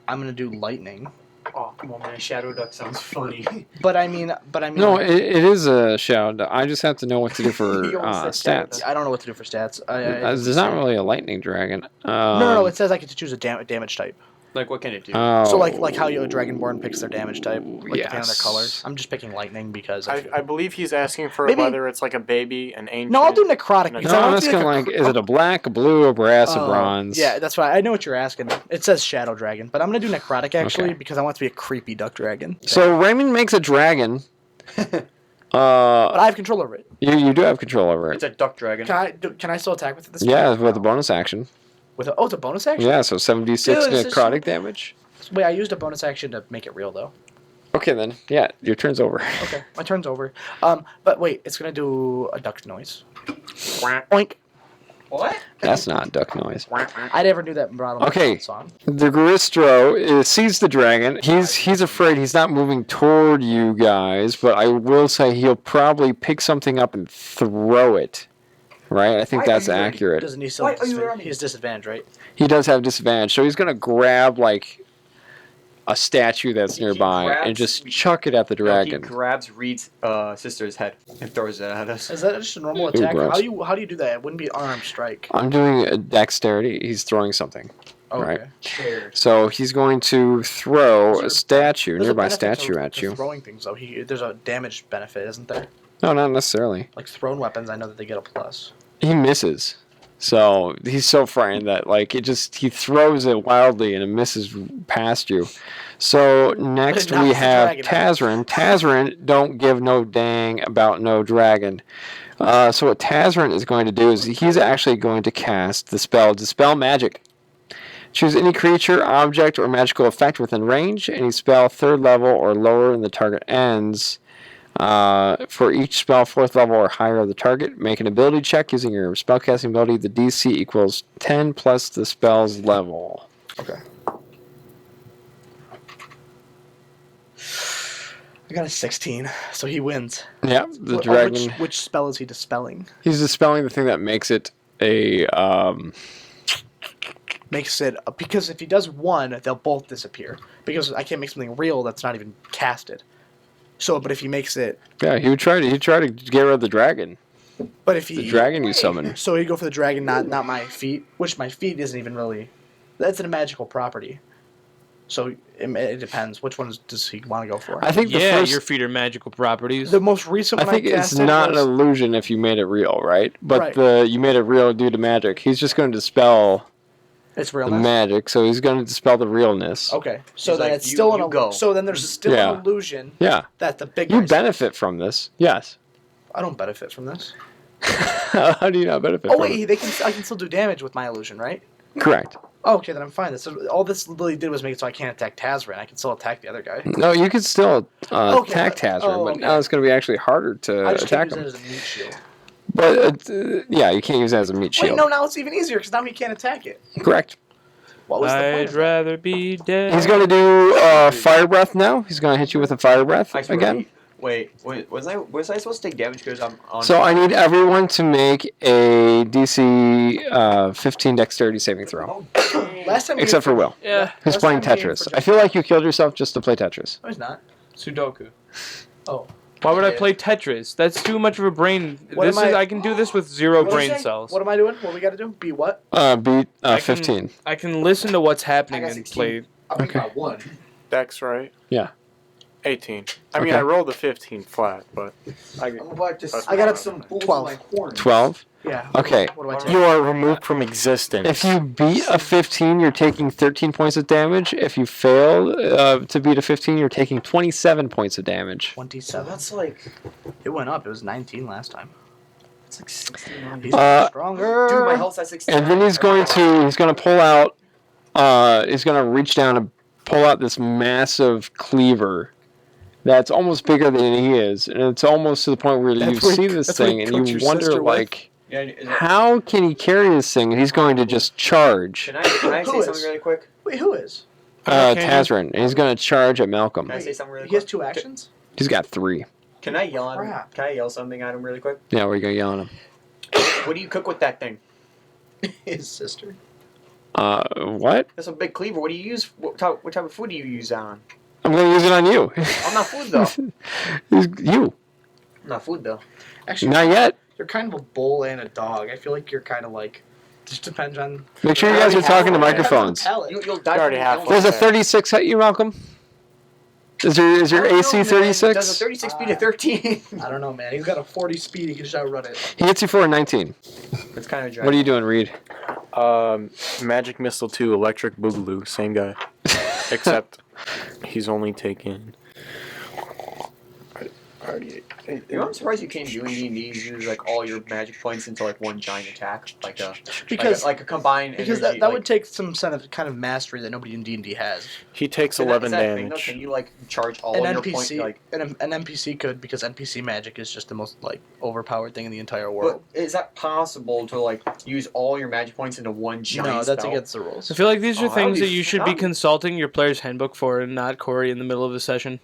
I'm gonna do lightning. Oh, come on, man. Shadow duck sounds funny. But I mean. No, it is a Shadow. I just have to know what to do for You almost said stats. I don't know what to do for stats. There's not really a lightning dragon. No. It says I get to choose a damage type. Like, what can it do? Oh, So like how a Dragonborn picks their damage type, like depending on their color. yes. I'm just picking lightning because I believe he's asking for Maybe- whether it's like a baby, an ancient. no, I'll do necrotic because No, I I'm want to asking, like, is it a black, a blue, a brass, a Oh, bronze? Yeah, that's right. I know what you're asking. It says shadow dragon, but I'm gonna do necrotic actually Okay. because I want it to be a creepy duck dragon. So Raymond makes a dragon. But I have control over it. You do have control over It's it. a duck dragon. Can I still attack with it this Yeah, turn? with a bonus action. It's a bonus action? Yeah, so 7d6 Dude, this is necrotic damage. Wait, I used a bonus action to make it real though. Okay, then. Yeah, your turn's over. Okay, my turn's over. But wait, it's gonna do a duck noise. Oink. What? That's not duck noise. I never knew that brought on Okay. the song. The Garistro sees the dragon. He's afraid. He's not moving toward you guys, but I will say he'll probably pick something up and throw it. Right? I think Why are that's you ready? accurate. Doesn't he still Why have are you running? he has disadvantage, right? He does have disadvantage, so he's going to grab, like, a statue that's He nearby grabs- and just chuck it at the No, dragon. he grabs Reed's sister's head and throws it at us. Is that just a normal Ooh, attack? gross. How do you do that? It wouldn't be an unarmed strike. I'm doing a dexterity. He's throwing something. Oh, Right. okay. Chairs. So he's going to throw a statue, There's a nearby benefit statue to at you. Throwing things though. There's a damage benefit, isn't there? No, not necessarily. Like thrown weapons, I know that they get a plus. He misses. So he's so frightened that he throws it wildly and it misses past you. So next Knocks we the have dragon out. Tazrin. Tazrin don't give no dang about no dragon. So what Tazrin is going to do is he's actually going to cast the spell Dispel Magic. Choose any creature, object, or magical effect within range. Any spell 3rd level or lower and the target ends. For each spell 4th level or higher of the target, make an ability check using your spellcasting ability. The DC equals 10 plus the spell's level. Okay. I got a 16, so he wins. Yeah, the dragon. Which spell is he dispelling? He's dispelling the thing that makes it a. Makes it because if he does one, they'll both disappear. Because I can't make something real that's not even casted. So, but if he makes it, Yeah, he would try to. He'd try to get rid of the dragon. but if he The dragon you summon. so he'd go for the dragon, not my feet, which my feet isn't even really. That's a magical property. So it depends. Which one does he want to go for? I think the Yeah, first. your feet are magical properties. The most recent I one think it's casted not an was, illusion if you made it real, right? But Right. you made it real due to magic. He's just going to dispel it's the realness. magic, so he's going to dispel the realness. Okay, so He's then like, it's you- still you an go. So then there's still Yeah. an illusion Yeah, that the big you guys. benefit from this. Yes. I don't benefit from this. How do you not benefit? Oh from wait, I can still do damage with my illusion, right? it? Correct. Oh, okay, then I'm fine. All this really did was make it so I can't attack Tazrin. I can still attack the other guy. No, you could still Okay, attack but- Tazrin, oh, but okay. now it's going to be actually harder to I just attack can't him. use it as a meat shield. But yeah, you can't use it as a meat shield. Wait, no, now it's even easier because now he can't attack it. Correct. What was the point? I'd of that? rather be dead. He's going to do fire breath now. He's going to hit you with a fire breath I swear, again. Wait, was I supposed to take damage because I'm on? So I need everyone to make a DC 15 Dexterity saving throw, Last time, except for Will. Yeah, Who's last playing time he aimed Tetris. for I feel like you killed yourself just to play Tetris. No, he's not. Sudoku. Oh. Why would I Okay. play Tetris? That's too much of a brain. What This am is I- I can do this with 0 What did you brain say? cells. What am I doing? What we got to do? Be what? Beat I can- 15. I can listen to what's happening I got and 16. play. I think Okay. about one. Dex, right? Yeah. 18. I mean, Okay. I rolled a 15 flat, but I I'm about to. That's I got fine. some bulls 12. in my corn. 12. Yeah. Okay. What do I take? You are removed from existence. If you beat a 15, you're taking 13 points of damage. If you fail to beat a 15, you're taking 27 points of damage. 27. That's like. It went up. It was 19 last time. It's like 69. He's Uh, stronger. Dude, my health's at 69. And then he's going to pull out. He's going to reach down and pull out this massive cleaver. That's almost bigger than he is, and it's almost to the point where That's you what see he- this that's what he thing and cooked you your wonder, sister with. like, Yeah, is it- how can he carry this thing? And he's going to just charge. Can I say Who is? something really quick? Wait, who is? Tazrin, and he's going to charge at Malcolm. Can I say something really He has quick? 2 actions? He's got 3. Can I yell at him? Crap. Can I yell something at him really quick? Yeah, we're going to yell at him. What do you cook with that thing? His sister. What? That's a big cleaver. What do you use? What type of food do you use that on? I'm going to use it on you. I'm not food though. You. I'm not food though. Actually, Not yet. you're kind of a bull and a dog. I feel like you're kind of like. Just depends on. Make sure you guys are talking to Depends on the microphones. palate. You'll die. already from have the one. Does a illness. 36 hit you, Malcolm? Is your AC Does a 36? 36 beat a 13? I don't know, man. He's got a 40 speed. He can just outrun it. He hits you for a 19. It's kind of dry. What are you doing, Reed? Magic Missile 2, Electric Boogaloo, same guy. Except he's only taking. You know, I'm surprised you can't do in D&D. Use like all your magic points into like one giant attack, Because like a combined. because energy, that like, would take some kind of mastery that nobody in D&D has. He takes Can 11 that thing, damage. Can you like charge all An your NPC, points? Like, an NPC could because NPC magic is just the most like overpowered thing in the entire world. but is that possible to like use all your magic points into one giant? No, that's spell? against the rules. I feel like these are Oh, that would things be that you should be phenomenal. consulting your player's handbook for, and not Corey in the middle of the session.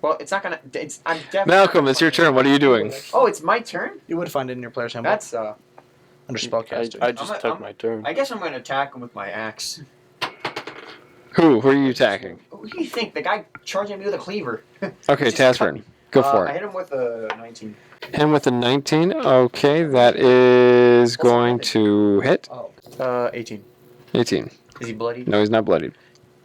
Well, it's not gonna. It's. I'm definitely. Malcolm, it's your turn. What are you doing? Oh, it's my turn. You would find it in your player's handbook. That's under I spellcaster. just I'm- took I'm- my turn. I guess I'm gonna attack him with my axe. Who are you attacking? Who do you think? The guy charging me with a cleaver. Okay, Just Tazrin. Go for I it. hit him with a 19. And with a 19, okay, that is going to hit. Oh. 18. 18. Is he bloody? No, he's not bloodied.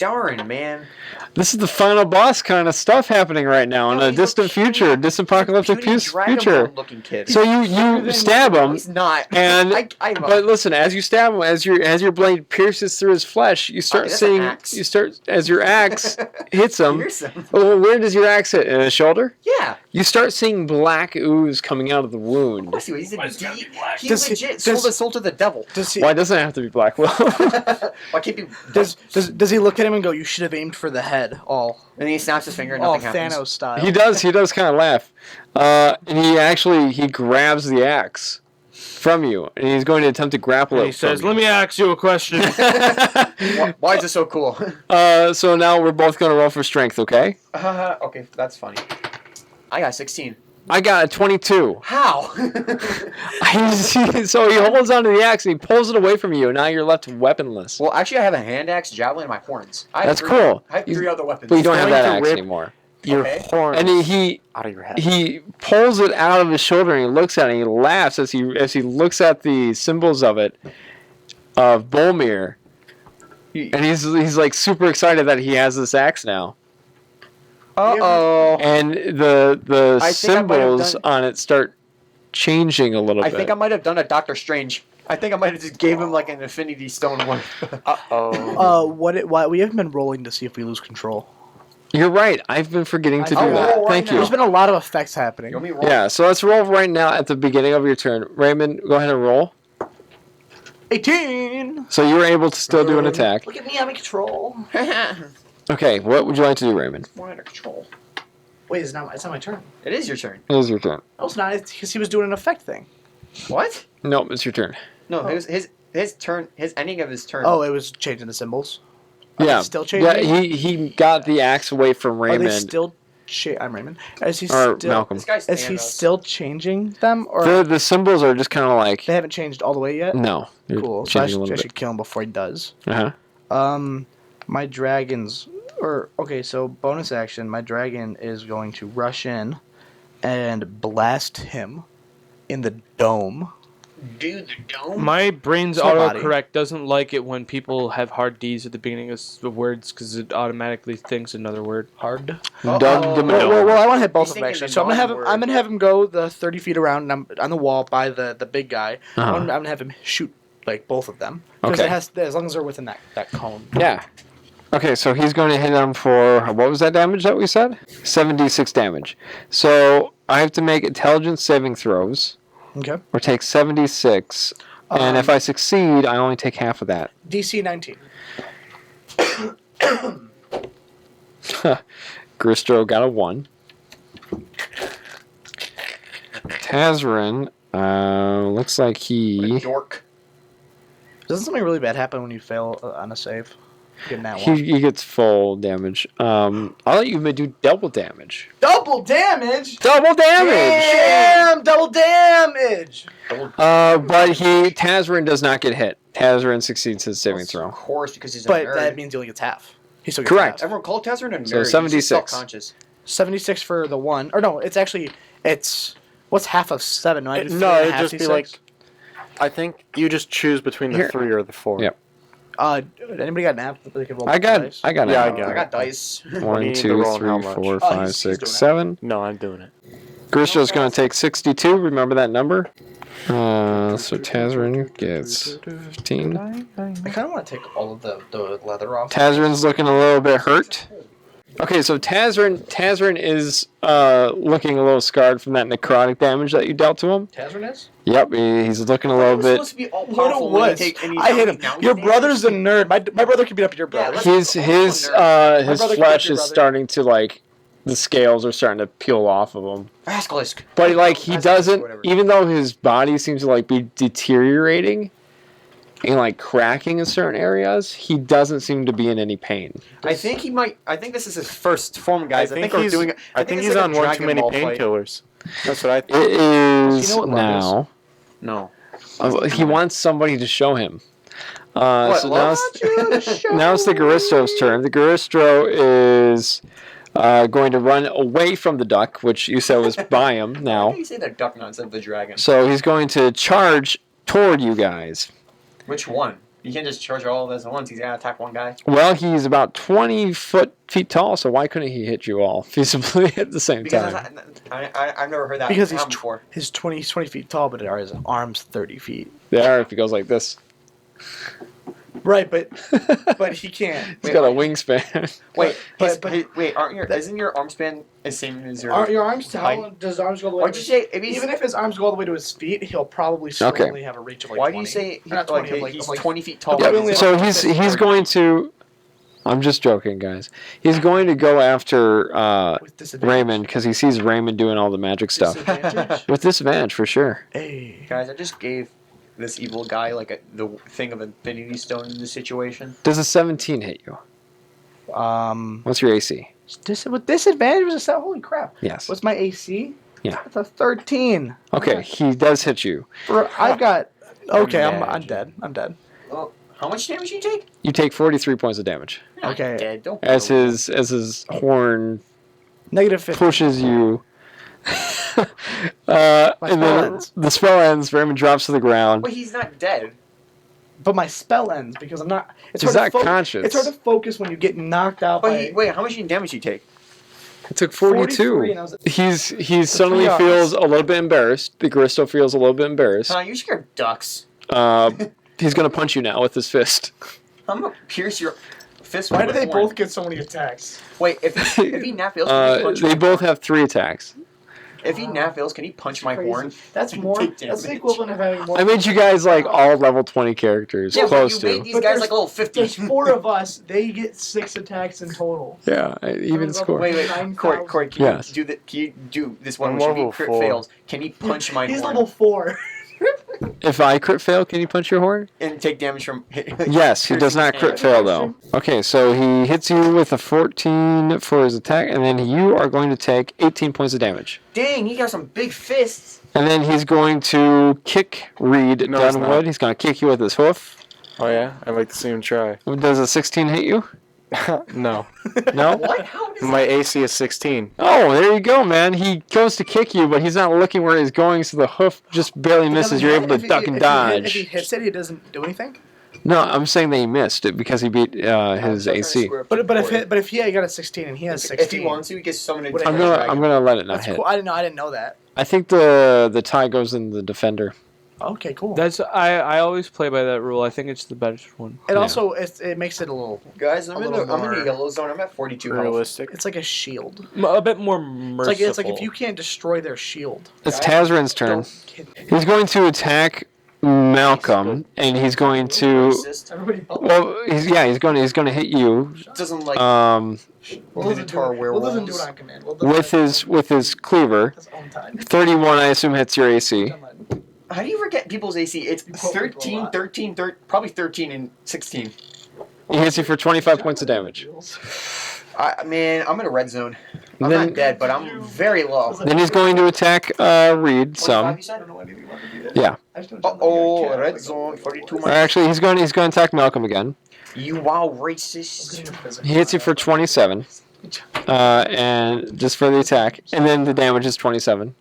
Darn, man. This is the final boss kind of stuff happening right now in a distant future, distant apocalyptic future. Dragonborn-looking kid. So you stab him, He's not. and but listen, as you stab him, as your blade pierces through his flesh, you start that's seeing. an axe. You start as your axe hits him. Pierce him. Well, where does your axe hit? In his shoulder? Yeah. You start seeing black ooze coming out of the wound. He's he Does legit he- sold his soul to the devil. Why doesn't it have to be black? Well, Why can't he? Does he look at him and go, "You should have aimed for the head"? All. And then he snaps his finger and All nothing happens. Thanos style. he does kind of laugh, and he grabs the axe from you, and he's going to attempt to grapple it. He says, from "Let me ask you a question." Why is it so cool? you. So now we're both going to roll for strength, okay? Okay, that's funny. I got 16. I got a 22. How? So he holds onto the axe and he pulls it away from you, and now you're left weaponless. Well, actually, I have a hand axe, javelin, and my horns. That's cool. I have 3 other weapons. But you don't have that going to axe rip anymore. Your Okay. horn And he out of your head. he pulls it out of his shoulder and he looks at it and he laughs as he looks at the symbols of it of Bolmir. And he's like super excited that he has this axe now. Uh-oh. And the I think I might have symbols done- on it start changing a little I bit. think I might have done a Doctor Strange. I think I might have just gave him like an Infinity Stone one. Uh-oh. Why we haven't been rolling to see if we lose control. You're right. I've been forgetting to do I'll that. roll right Thank now. you. There's been a lot of effects happening. You want me to roll? Yeah, so let's roll right now at the beginning of your turn. Raymond, go ahead and roll. 18. So you're able to still do an attack. Look at me, I'm in control. Okay, what would you like to do, Raymond? More under control. Wait, it's not my turn. It is your turn. It is your turn. No, it's not. It's because he was doing an effect thing. What? No, it's your turn. No, his turn. His ending of his turn. Oh, it was changing the symbols. Are Yeah. they still changing? Yeah, he got the axe away from Are they Raymond. still? I'm Raymond. Is he Or still? Malcolm. This guy's Is he Thanos. still changing them, or The symbols are just kind of like they haven't changed all the way yet? no. They're Cool. So I changing a little should kill him before he does. bit. Uh-huh. My dragons, so bonus action, my dragon is going to rush in and blast him in the dome. Dude, the dome. My brain's It's my body. autocorrect doesn't like it when people have hard D's at the beginning of words because it automatically thinks another word. Hard. Dum dum Well, I want to hit both He's of them thinking actually. the So non-word. I'm gonna have him go the 30 feet around and on the wall by the big guy. Uh-huh. I'm gonna have him shoot like both of them because Okay. it has as long as they're within that cone. Yeah. Okay, so he's going to hit him for what was that damage that we said? 76 damage. So I have to make intelligence saving throws Okay. or take 76. And if I succeed, I only take half of that. DC 19. Gristro got a 1. Tazrin, looks like he Dork. Doesn't something really bad happen when you fail on a save? Getting that one. he gets full damage. I'll let you do double damage. Double damage. Double damage! Damn, double damage. But Tazrin does not get hit. Tazrin succeeds his saving Of throw. course, because he's a But nerd. that means he only gets half. He still gets Correct. half. Everyone called Tazrin a nerd. So He's just 76. self-conscious. 76 for the one. Or no, it's what's half of 7? No, I did No, it'd just be 3.5 like. D6? I think you just choose between the Here. 3 or the 4. Yep. Anybody got an app that they can roll? I got dice? it. Yeah, I got I it. got dice. What do 1, you need to 2, roll and how 3, much? 4, Oh, 5, he's 6, doing it. 7. No, I'm doing it. Gristro's going to take 62. Remember that number? So Tazrin gets 15. I kind of want to take all of the leather off. Tazrin's looking a little bit hurt. Okay, so Tazrin is looking a little scarred from that necrotic damage that you dealt to him. Tazrin is? Yep, he's looking a little bit. Supposed to be all What powerful it when he was. take any I hit him. now he's Your an brother's a idiot. nerd. My brother can beat up your brother. let's- His his brother flesh can is be your starting to like the scales are starting to peel off of him. Basilisk. But like he Basilisk, doesn't, whatever. even though his body seems to like be deteriorating and like cracking in certain areas, he doesn't seem to be in any pain. I think he might. I think this is his first form, guys. I think we're he's, doing. I think it's he's like a on one Dragon too many Ball fight. painkillers. That's what I think. It is You know what love now. No. He wants somebody to show him. What, So love? now it's the Garistro's turn. The Garistro is going to run away from the duck, which you said was by him Why now. do you say the duck now instead of the dragon? So he's going to charge toward you guys. Which one? You can't just charge all of us at once. He's got to attack one guy. Well, he's about 20 feet tall, so why couldn't he hit you all feasibly at the same Because time? I've never heard that Because sound before. he's 20 feet tall, but his arms 30 feet. They are if he goes like this. Right, but he can't. He's got a wingspan. Wait, but isn't your arm span the same as your? Your arms? How long does his arms go all the way? Why'd you say? Even if his arms go all the way to his feet, he'll probably still only have a reach of like. Why 20. do you say Not 20, he's 20 feet tall? Yeah, so he's going to. I'm just joking, guys. He's going to go after Raymond because he sees Raymond doing all the magic stuff. With disadvantage, for sure. Hey. Guys, I just gave this evil guy like the thing of Infinity Stone in this situation. Does a 17 hit you? What's your AC? With disadvantage was a set. Holy crap! Yes. What's my AC? Yeah. It's a 13. Okay, he does hit you. I've got. Okay, I'm dead. I'm dead. Well, how much damage do you take? You take 43 points of damage. Okay. Dead. Don't As his horn Negative 50. pushes you. And then the spell ends. Raymond drops to the ground. Wait, he's not dead. But my spell ends because I'm not. He's not conscious. It's hard to focus when you get knocked out. Wait, how much damage do you take? It took 42. He suddenly feels a little bit embarrassed. The Gristo feels a little bit embarrassed. You scared ducks. He's gonna punch you now with his fist. I'm gonna pierce your fist. Why do they both get so many attacks? Wait, if he nat fails, can he punch they both have 3 attacks. If he nat fails, can he punch my horn? That's more. That's the equivalent of having more. I made you guys like all level 20 characters, close you made these guys like level 50. There's 4 of us. They get 6 attacks in total. Yeah, even score. Wait, Corey, can you do this one? Which if he crit fails, can he punch my horn? He's level 4. If I crit fail, can you punch your horn? And take damage from... Yes, he does not crit fail, though. Okay, so he hits you with a 14 for his attack, and then you are going to take 18 points of damage. Dang, he got some big fists. And then he's going to kick Reed Dunwood. He's going to kick you with his hoof. Oh, yeah? I'd like to see him try. Does a 16 hit you? No. No? What? How does My AC is 16. Oh, there you go, man. He goes to kick you, but he's not looking where he's going, so the hoof just barely misses. You're able to duck and dodge. If he hits it, he doesn't do anything? No, I'm saying that he missed it because he beat his AC. But if he got a 16 and he has 16, if he wants to, he gets summoned. I'm gonna let it not that's hit. cool. I didn't know that. I think the tie goes in the defender. Okay, cool. I always play by that rule. I think it's the best one. It also it makes it a little. Guys, I'm in the yellow zone. I'm at 42 realistic. It's like a shield. A bit more merciful. It's like if you can't destroy their shield. It's Tazrin's turn. He's going to attack Malcolm, and he's going to. Well, he's going to hit you. Doesn't like. Minotaur werewolves. We'll do it on command. With his cleaver. 31, I assume, hits your AC. How do you forget people's AC? It's 13, probably 13 and 16. He hits you for 25 points of damage. Man, I'm in a red zone. I'm not dead, but I'm very low. Then he's going to attack Reed some. Yeah. Uh-oh, red zone, 42. Actually, he's going to attack Malcolm again. You wow racist. He hits you for 27. And just for the attack. And then the damage is 27.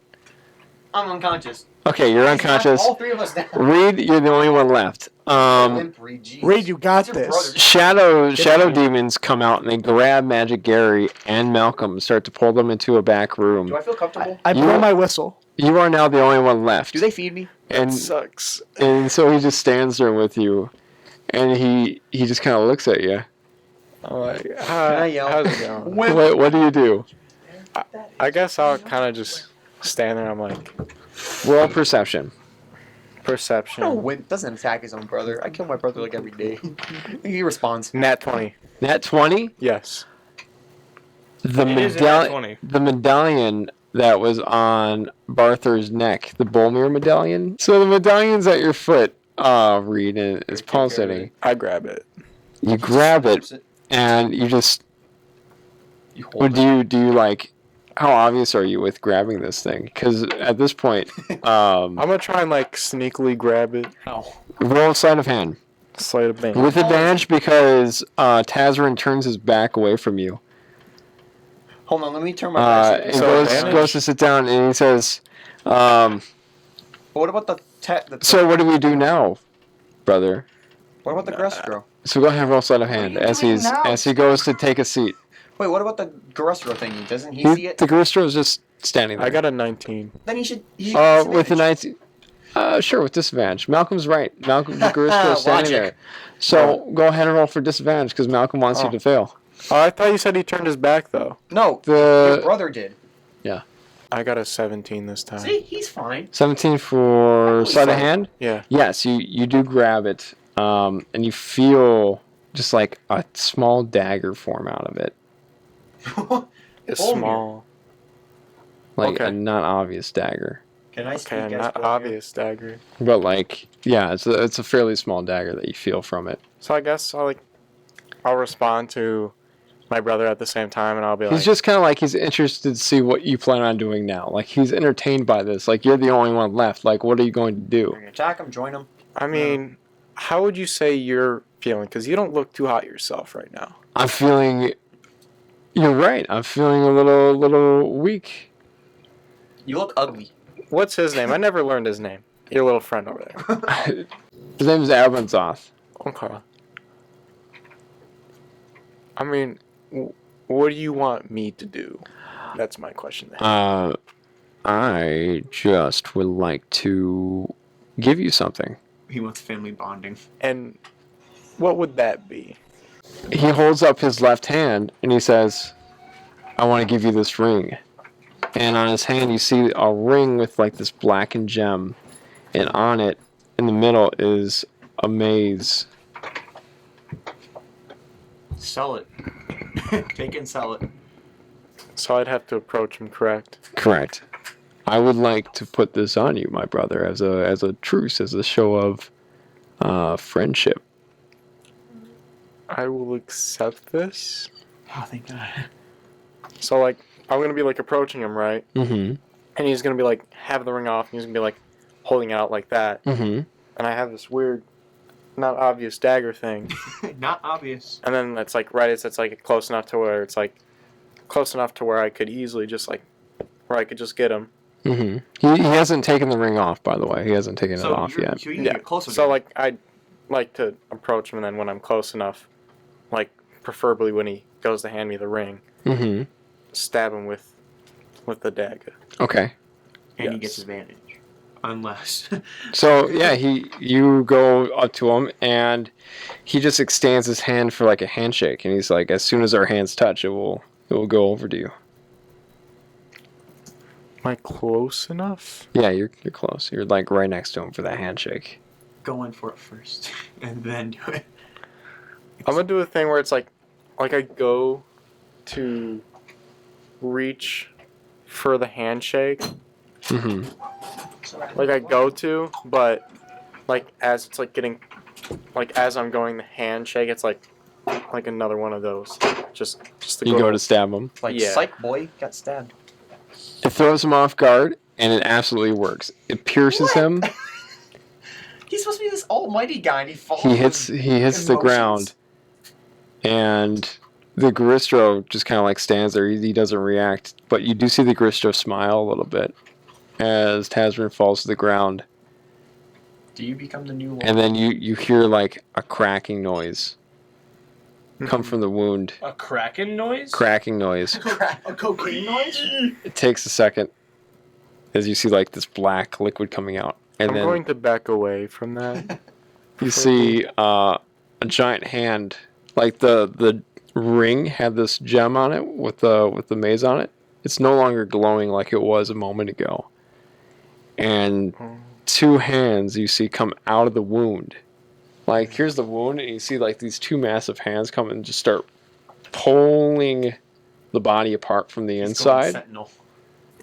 I'm unconscious. Okay, you're unconscious. All 3 of us down. Reed, you're the only one left. Reed, you got this. Shadow demons come out and they grab Magic Gary and Malcolm and start to pull them into a back room. Do I feel comfortable? I blow my whistle. You are now the only one left. Do they feed me? And that sucks. And so he just stands there with you, and he just kind of looks at you. I'm like, Can I yell? how's it going? What do you do? I guess I'll kind of just stand there. I'm like, roll perception. Perception. Doesn't attack his own brother. I kill my brother like every day. He responds. Nat 20. Nat 20? Yes. The medallion that was on Barther's neck, the Bolmir medallion. So the medallion's at your foot, Reed, and it's pulsating. I grab it. You grab it, and you just. Do you like? How obvious are you with grabbing this thing? Because at this point, I'm gonna try and like sneakily grab it. Roll sleight of hand. Sleight of hand. With advantage because Tazrin turns his back away from you. Hold on, let me turn my back. He goes to sit down and he says, what about the so what do we do now, brother? What about the Grestro? So go ahead and roll sleight of hand What are you doing now? as he goes to take a seat. Wait, what about the Grestro thingy? Doesn't he see it? The Gristro is just standing there. I got a 19. Then he should. With the 19. Sure, with disadvantage. Malcolm's right. Malcolm, the Gristro is standing there. So go ahead and roll for disadvantage because Malcolm wants you to fail. Oh, I thought you said he turned his back though. No, his brother did. Yeah. I got a 17 this time. See, he's fine. 17 for sleight of hand? Yeah. Yes, you do grab it, and you feel just like a small dagger form out of it. It's small. Like a not obvious dagger. Can I speak as not Boromir? obvious dagger. But like, yeah, it's a fairly small dagger that you feel from it. So I guess I'll respond to my brother at the same time, and I'll be like... He's just kind of like, he's interested to see what you plan on doing now. Like, he's entertained by this. Like, you're the only one left. Like, what are you going to do? Attack him, join him. I mean, how would you say you're feeling? Because you don't look too hot yourself right now. I'm feeling... You're right. I'm feeling a little weak. You look ugly. What's his name? I never learned his name. Your little friend over there. His name is Abanzoth. Okay. I mean, what do you want me to do? That's my question then. I just would like to give you something. He wants family bonding. And what would that be? He holds up his left hand and he says, I want to give you this ring. And on his hand you see a ring with like this blackened gem. And on it, in the middle, is a maze. Sell it. Take and sell it. So I'd have to approach him, correct? Correct. I would like to put this on you, my brother, as a truce, as a show of friendship. I will accept this. Oh, thank God. So, like, I'm going to be, like, approaching him, right? Mm-hmm. And he's going to be, like, have the ring off, and he's going to be, like, holding it out like that. Mm-hmm. And I have this weird, not obvious dagger thing. Not obvious. And then it's, like, right, it's like, close enough to where it's, like, close enough to where I could easily just, like, where I could just get him. Mm-hmm. He hasn't taken the ring off, by the way. He hasn't taken it off yet. So you get closer So, like, I'd like to approach him, and then when I'm close enough, like, preferably when he goes to hand me the ring, Mm-hmm. stab him with the dagger. Okay. And he gets advantage. Unless. So yeah, you go up to him and he just extends his hand for like a handshake, and he's like, as soon as our hands touch, it will go over to you. Am I close enough? Yeah, you're close. You're like right next to him for that handshake. Go in for it first, and then do it. I'm gonna do a thing where it's like I go to reach for the handshake. Mm-hmm. Like I go to, but like as it's like getting, like as I'm going the handshake, it's like another one of those. Just to You go to stab him. Like, yeah. psych boy got stabbed. It throws him off guard, and it absolutely works. It pierces him. He's supposed to be this almighty guy, and he falls. He hits the ground, and the Garistro just kind of like stands there. He doesn't react, but you do see the Garistro smile a little bit as Tasman falls to the ground. Do you become the new Lord? And then you hear like a cracking noise come from the wound. A cracking noise? Cracking noise. A cocaine noise? It takes a second as you see like this black liquid coming out. And I'm then going to back away from that. you see a giant hand. Like the ring had this gem on it with the maze on it. It's no longer glowing like it was a moment ago. And two hands you see come out of the wound. Like, here's the wound, and you see like these two massive hands come and just start pulling the body apart from the inside. Sentinel.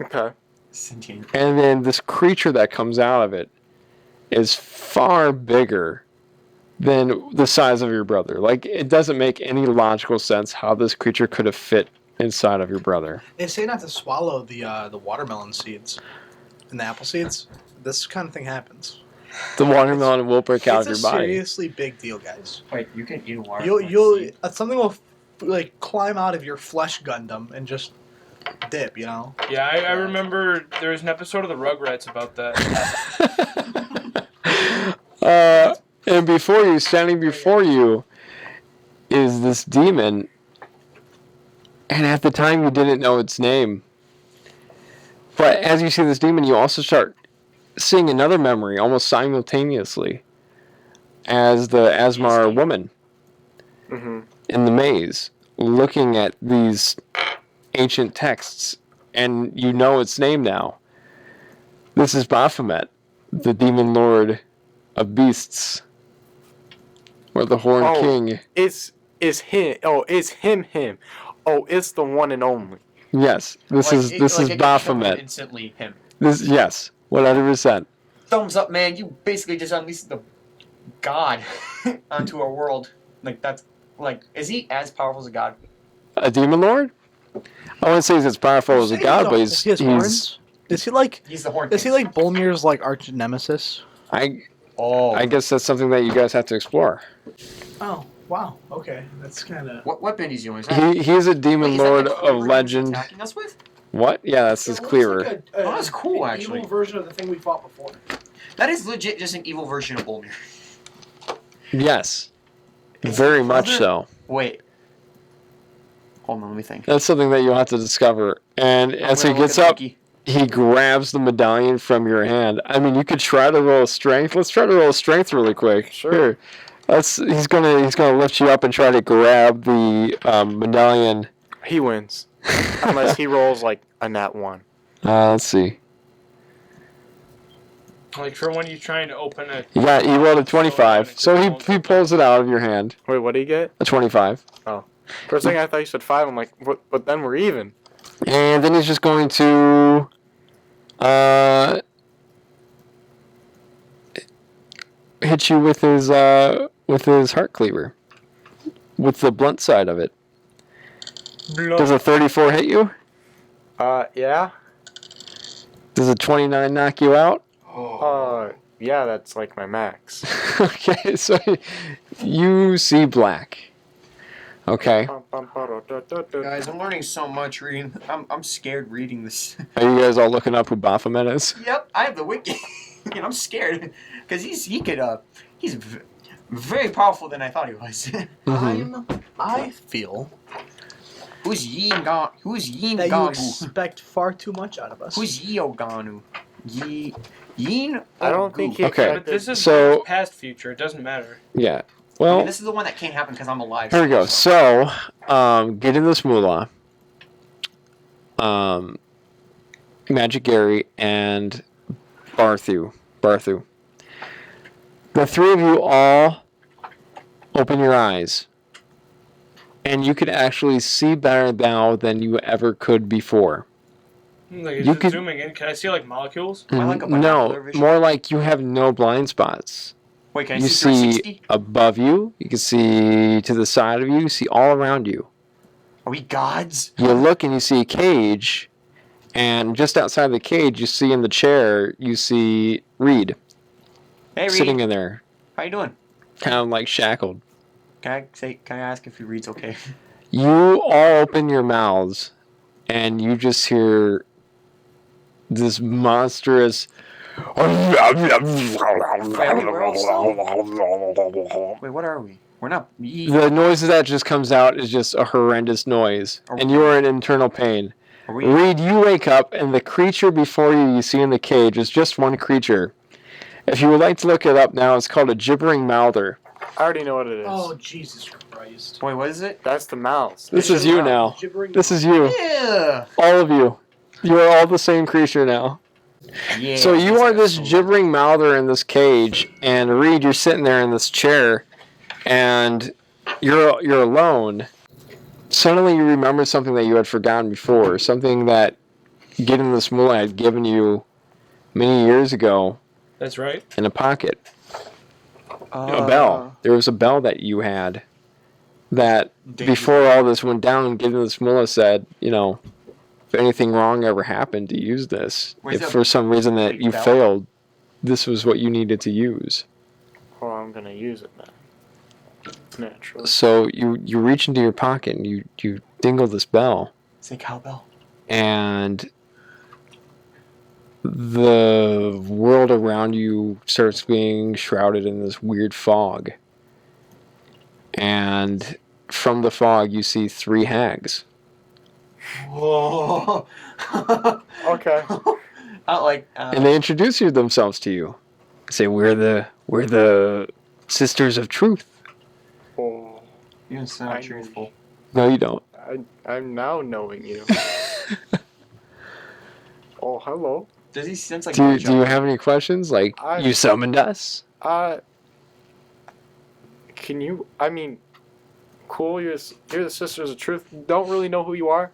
Okay. Sentient. And then this creature that comes out of it is far bigger than the size of your brother. Like, it doesn't make any logical sense how this creature could have fit inside of your brother. They say not to swallow the watermelon seeds and the apple seeds. This kind of thing happens. The watermelon will break out of your It's a body. seriously big deal, guys. Wait, you can eat a watermelon. You'll something will like climb out of your flesh Gundam and just dip, you know. Yeah, I remember there was an episode of the Rugrats about that. And before you, standing before you, is this demon. And at the time, you didn't know its name. But as you see this demon, you also start seeing another memory almost simultaneously as the Asmar woman in the maze, looking at these ancient texts, and you know its name now. This is Baphomet, the demon lord of beasts, or the Horned King. It's him. Oh, it's him. Oh, it's the one and only. Yes, this is Baphomet. Instantly him. Yes, 100%. Thumbs up, man. You basically just unleashed the god onto our world. Like, that's, like, is he as powerful as a god? A demon lord? I wouldn't say he's as powerful as a god, but he's horns? Is he like? He's the horn. Is he like Bolmir's like arch nemesis? I guess that's something that you guys have to explore. Oh wow. Okay, that's kind of. What weapon he's using? He's a demon lord of legend. Attacking us with? What? Yeah, that's his cleaver. Like oh, that's cool, actually. Evil version of the thing we fought before. That is legit just an evil version of Bolmir. Yes, very much so. Wait. Hold on, let me think. That's something that you'll have to discover. And as he gets up, he grabs the medallion from your hand. I mean, you could try to roll strength. Let's try to roll strength really quick. Sure. Here. He's gonna lift you up and try to grab the medallion. He wins. Unless he rolls like a nat 1. Let's see. Like for when you're trying to open it. Yeah, he rolled a 25. So he pulls it out of your hand. Wait, what did he get? A 25. Oh. For a second I thought you said 5. I'm like, what? But then we're even. And then he's just going to hit you with his heart cleaver. With the blunt side of it. Does a 34 hit you? Yeah. Does a 29 knock you out? Yeah, that's like my max. Okay, so you see black. Okay. Guys, I'm learning so much reading. I'm scared reading this. Are you guys all looking up who Baphomet is? Yep, I have the wiki. And I'm scared. Because he's very powerful than I thought he was. I feel Who's Yin Ganu? that you expect far too much out of us. Who's Yoganu? Yin? I don't think he Okay. But this is So- past future. It doesn't matter. Yeah. I Well, mean, this is the one that can't happen because I'm alive. here we go. So, get in this Mulah. Magic Gary and Barthu. The three of you all open your eyes. And you can actually see better now than you ever could before. Like, You is it could- zooming in? Can I see like molecules? I like a No, binocular vision. more like you have no blind spots. Wait, can I You see see 360? above you, you can see to the side of you, you see all around you. Are we gods? You look and you see a cage, and just outside the cage, you see in the chair, you see Reed Hey, Reed. sitting in there, How you doing? kind of like shackled. Can I ask if he reads okay? You all open your mouths, and you just hear this monstrous. Wait, what are we? We're not. The noise that just comes out is just a horrendous noise, and you are in internal pain. Reed, you wake up, and the creature before you see in the cage is just one creature. If you would like to look it up now, it's called a gibbering mouther. I already know what it is. Oh Jesus Christ! Wait, what is it? That's the mouse. This is you now. Gibbering This is you. Yeah. All of you. You are all the same creature now. Yeah. So you are this gibbering mouther in this cage, and Reed, you're sitting there in this chair, and you're alone. Suddenly you remember something that you had forgotten before, something that Gidden this Mulah had given you many years ago That's right. in a pocket. A bell. There was a bell that you had that before all this went down, Gidden this Mulah said, you know, if anything wrong ever happened, to use this. Where's If that for some reason that big you bell? failed, this was what you needed to use. Well, I'm gonna use it now. Naturally. So you reach into your pocket and you dingle this bell, Say cowbell. and the world around you starts being shrouded in this weird fog. And from the fog, you see 3 hags. Whoa. Okay. And they introduce themselves to you. They say, we're the Sisters of Truth. Oh, You don't sound truthful. No, you don't. I'm now knowing you. Oh, hello. Does he sense like? Do you have any questions? Like, you summoned us? Can you? I mean, cool. You're the Sisters of Truth. Don't really know who you are,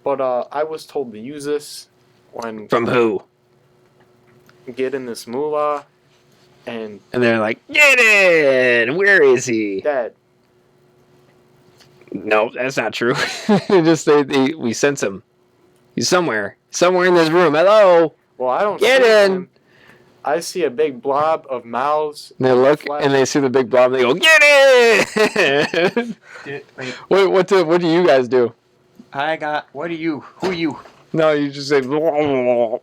but I was told to use this when. From who? Get in this Mulah, and they're like, Gidden! Where is he? Dead. No, that's not true. We sense him. He's somewhere in this room. Hello. Well, I don't. Get in. Him. I see a big blob of mouths. And they look and they see the big blob and they go, get in! What do you guys do? What are you? Who are you? No, you just say, blah, blah, blah.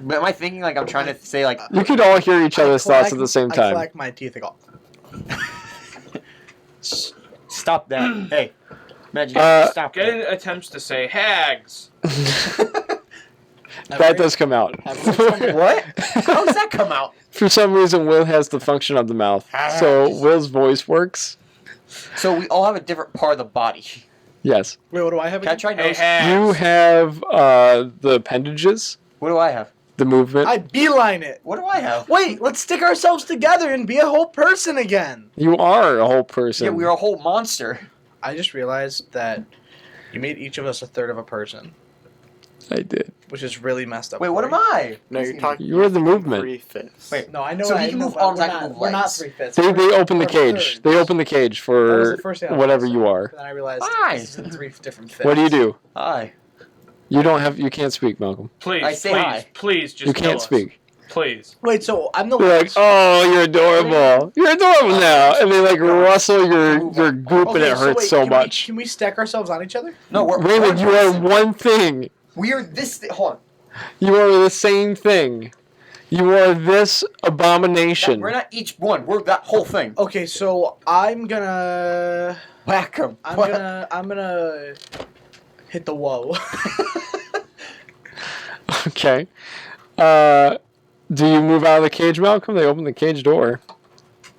But am I thinking like I'm trying to say like... You could all hear each other's thoughts at the same time. I clack my teeth and go... Stop that. Hey. Magic, stop Gidden attempts to say hags. That does come out. What? How does that come out? For some reason, Will has the function of the mouth. So Will's voice works. So we all have a different part of the body. Yes. Wait, what do I have? Can I try nose? You have the appendages. What do I have? The movement. I beeline it. What do I have? Wait, let's stick ourselves together and be a whole person again. You are a whole person. Yeah, we're a whole monster. I just realized that you made each of us a third of a person. I did. Which is really messed up. Wait, what am I? No, you're talking. You are the movement. 3/5. Wait, no, I know. So he can move arms, I can move We're not legs. 3/5. They open the cage. They open the cage for whatever you are. Then I realized Hi. this is 3 different fits. What do you do? Hi. You can't speak, Malcolm. Please, say please, hi. please, just You kill can't us. speak. Please. Wait, so I'm the You're like, oh, you're adorable. You're adorable now. And they like rustle your goop and it hurts so much. Can we stack ourselves on each other? No, we're Raymond, you are one thing. We are this. Hold on. You are the same thing. You are this abomination. We're not each one. We're that whole thing. Okay, so I'm gonna whack him. I'm gonna hit the whoa. Okay. Do you move out of the cage, Malcolm? They open the cage door.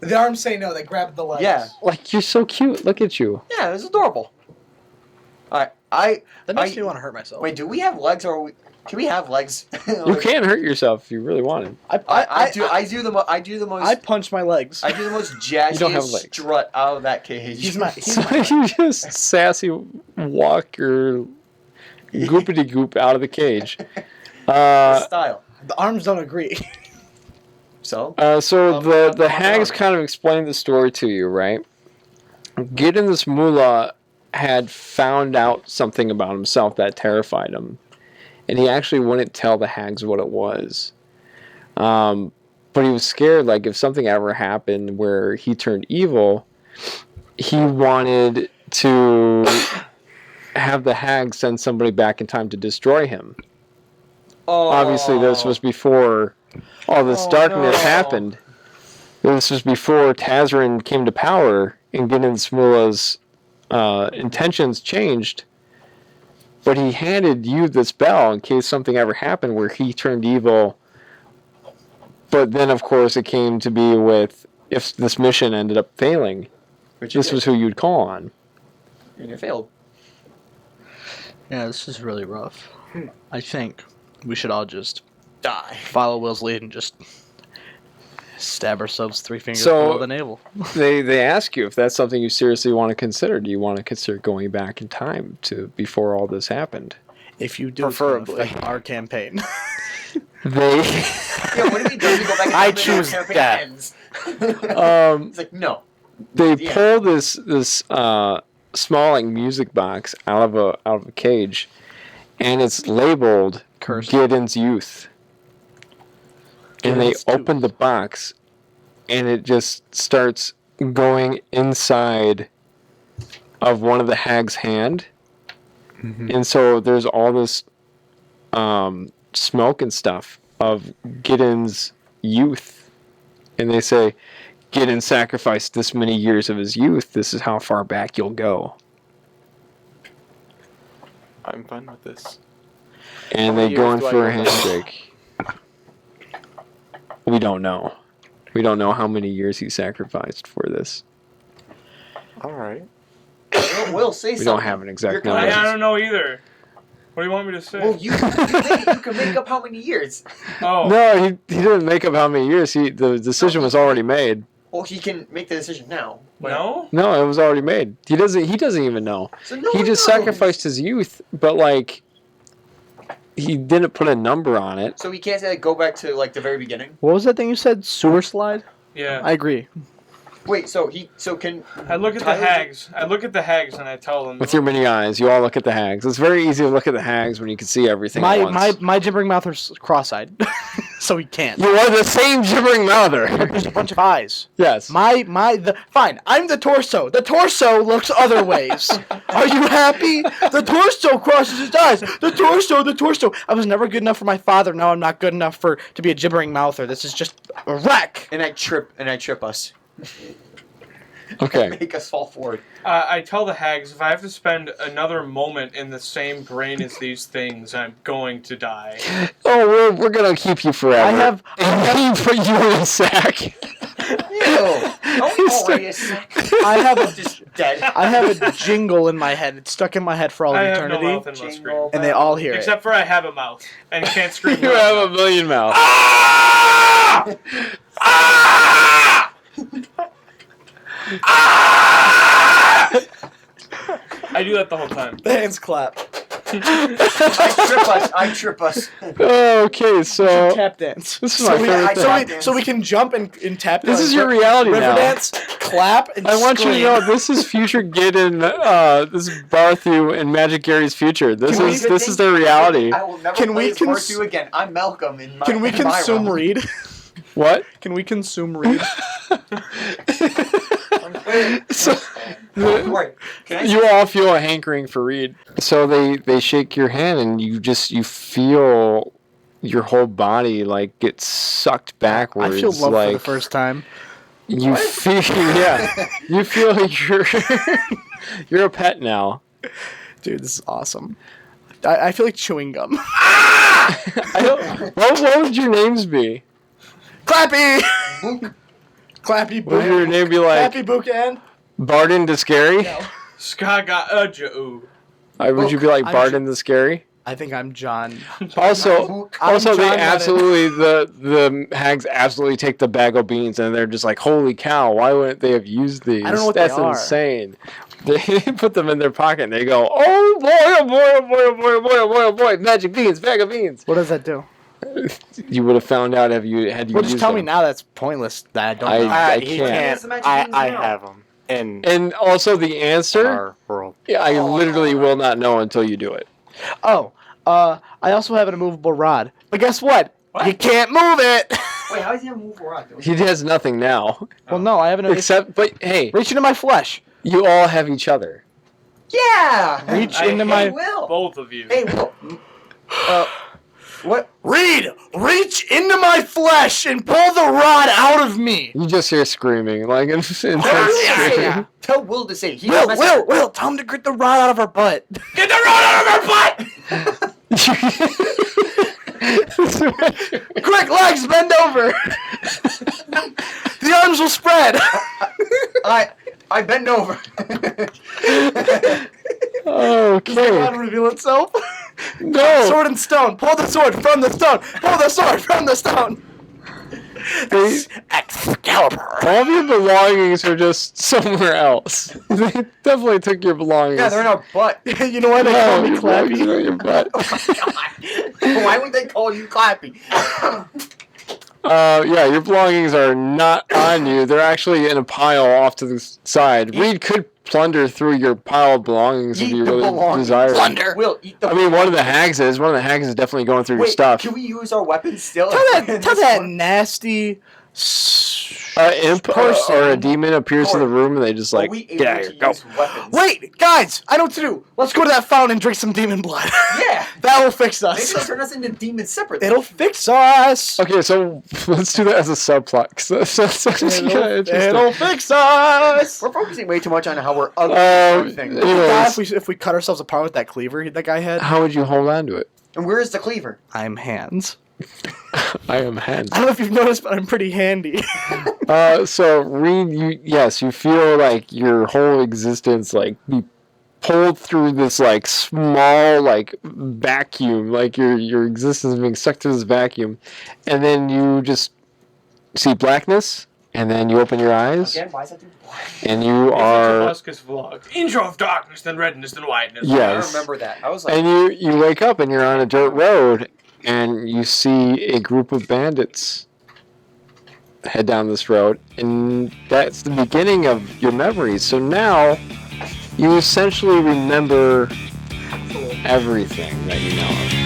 The arms say no. They grab the legs. Yeah. Like, you're so cute. Look at you. Yeah, it's adorable. Alright, That makes me want to hurt myself. Wait, do we have legs or can we have legs? You can hurt yourself if you really wanted. I do the most. I punch my legs. I do the most jazzy You don't have legs. strut out of that cage. He's my You just sassy walk your goopity goop out of the cage. Style. The arms don't agree. So the hags kind of explained the story to you, right? Gidden this Mulah had found out something about himself that terrified him. And he actually wouldn't tell the hags what it was. But he was scared, like, if something ever happened where he turned evil, he wanted to have the hags send somebody back in time to destroy him. Oh. Obviously, this was before all this darkness happened. This was before Tazrin came to power and Gidden Mulah's intentions changed. But he handed you this bell in case something ever happened where he turned evil. But then, of course, it came to be with if this mission ended up failing. This was who you'd call on. And it failed. Yeah, this is really rough. I think we should all just die. Follow Will's lead and just stab ourselves 3 fingers below the navel. They ask you if that's something you seriously want to consider. Do you want to consider going back in time to before all this happened? If you do, preferably our campaign. They. Yeah, what if he doesn't go back in time? I choose that. It's like no. They pull this small like music box out of a cage, and it's labeled Gidden's Youth. And they open the box, and it just starts going inside of one of the hag's hand. Mm-hmm. And so there's all this smoke and stuff of Gidden's youth, and they say, Gidden sacrificed this many years of his youth. This is how far back you'll go. I'm fine with this. And they go in for a handshake. We don't know. We don't know how many years he sacrificed for this. All right. Will say something. We don't have an exact number. I don't know either. What do you want me to say? Well, you can make up how many years. Oh. No, he didn't make up how many years. The decision was already made. Well, he can make the decision now. No? No, it was already made. He doesn't even know. So no He one just knows. sacrificed his youth, but like he didn't put a number on it. So he can't say, like, go back to, like, the very beginning? What was that thing you said? Sewer slide? Yeah. I agree. Wait, so can... I look at the hags. I look at the hags and I tell them. With your many eyes, you all look at the hags. It's very easy to look at the hags when you can see everything at once. My gibbering mouther's cross-eyed, so he can't. You are the same gibbering mouther. There's a bunch of eyes. Yes. Fine. I'm the torso. The torso looks other ways. Are you happy? The torso crosses his eyes. The torso. I was never good enough for my father. Now I'm not good enough to be a gibbering mouther. This is just a wreck. And I trip us. Okay. Make us fall forward. I tell the hags if I have to spend another moment in the same brain as these things, I'm going to die. Oh, we're gonna keep you forever. And put you in a sack. Already a sack. I have a just dead. I have a jingle in my head. It's stuck in my head for all I of have eternity. no mouth and must scream. And they all hear Except for I have a mouth and can't scream. You have a million mouths. Ah! Ah! Ah! I do that the whole time. The hands clap. I trip us. Okay, so tap dance. This is my favorite thing. So we can jump and tap. This is your reality river now. dance, clap, and I want you to scream. know this is future Gidden. This is Barthu and Magic Gary's future. This is their reality. I will never play as Barthu again. I'm Malcolm in my. Can we consume read? What? Can we consume read? So, you all feel a hankering for Reed. So they shake your hand and you feel your whole body like get sucked backwards. I feel love like, for the first time. You feel you feel you're a pet now. Dude, this is awesome. I feel like chewing gum. What would your names be? Clappy! Clappy Book. What would your name be like? Clappy Bookan. Barden the Scary? No. Skaga'u. Would you be like Barden the Scary? I think I'm John. Also, I'm they John absolutely the hags absolutely take the bag of beans and they're just like, holy cow! Why wouldn't they have used these? I don't know what That's they are. insane. They put them in their pocket and they go, oh boy, oh boy, oh boy, oh boy, oh boy, oh boy, oh boy, magic beans, bag of beans. What does that do? You would have found out had you Well, just used tell them. me now. That's pointless. That I don't know. I He can't. can't. I have them. And also the answer. Our world. Yeah, I literally will not know until you do it. Oh, I also have an immovable rod. But guess what? You can't move it. Wait, how does he have a movable rod? He has nothing now. Well, no, I have an. But hey, reach into my flesh. You all have each other. Yeah. Reach into my. Will. Both of you. Hey, Will. What? Reed, reach into my flesh and pull the rod out of me. You just hear screaming, like intense screaming. Tell Will to say it. Will, tell him to get the rod out of her butt. Get the rod out of her butt! Quick, legs, bend over. The arms will spread. I bend over. Does the rod Okay. reveal itself? No. Sword and stone. Pull the sword from the stone. Pull the sword from the stone. Excalibur. All of your belongings are just somewhere else. They definitely took your belongings. Yeah, they're in our butt. You know why they call me Clappy? They're in your butt. Why would they call you Clappy? Yeah, your belongings are not on you. They're actually in a pile off to the side. Reed could plunder through your pile of belongings if you really desire. Plunder. Will eat the. I mean, one of the hags is definitely going through your stuff. Can we use our weapons still? Tell that nasty imp or a demon appears in the room and they just like, we get out of here, go. Wait, guys, I know what to do. Let's go to that fountain and drink some demon blood. Yeah. That will fix Maybe they'll us. turn us into demons separately. It'll fix us. Okay, so let's do that as a subplot. 'Cause that's actually kind of interesting. It'll fix us. We're focusing way too much on how we're ugly. God, Anyways, if we cut ourselves apart with that cleaver that guy had. how would you hold on to it? And where is the cleaver? I'm hands. I am hands. I don't know if you've noticed, but I'm pretty handy. So Reed, you feel like your whole existence like be pulled through this like small like vacuum, like your existence being sucked through this vacuum, and then you just see blackness, and then you open your eyes, Again, why is that through black? and you are Vlog. Intro of darkness, then redness, then whiteness. yes, I remember that. I was like, and you wake up and you're on a dirt road, and you see a group of bandits head down this road, and that's the beginning of your memories. So now you essentially remember everything that you know of.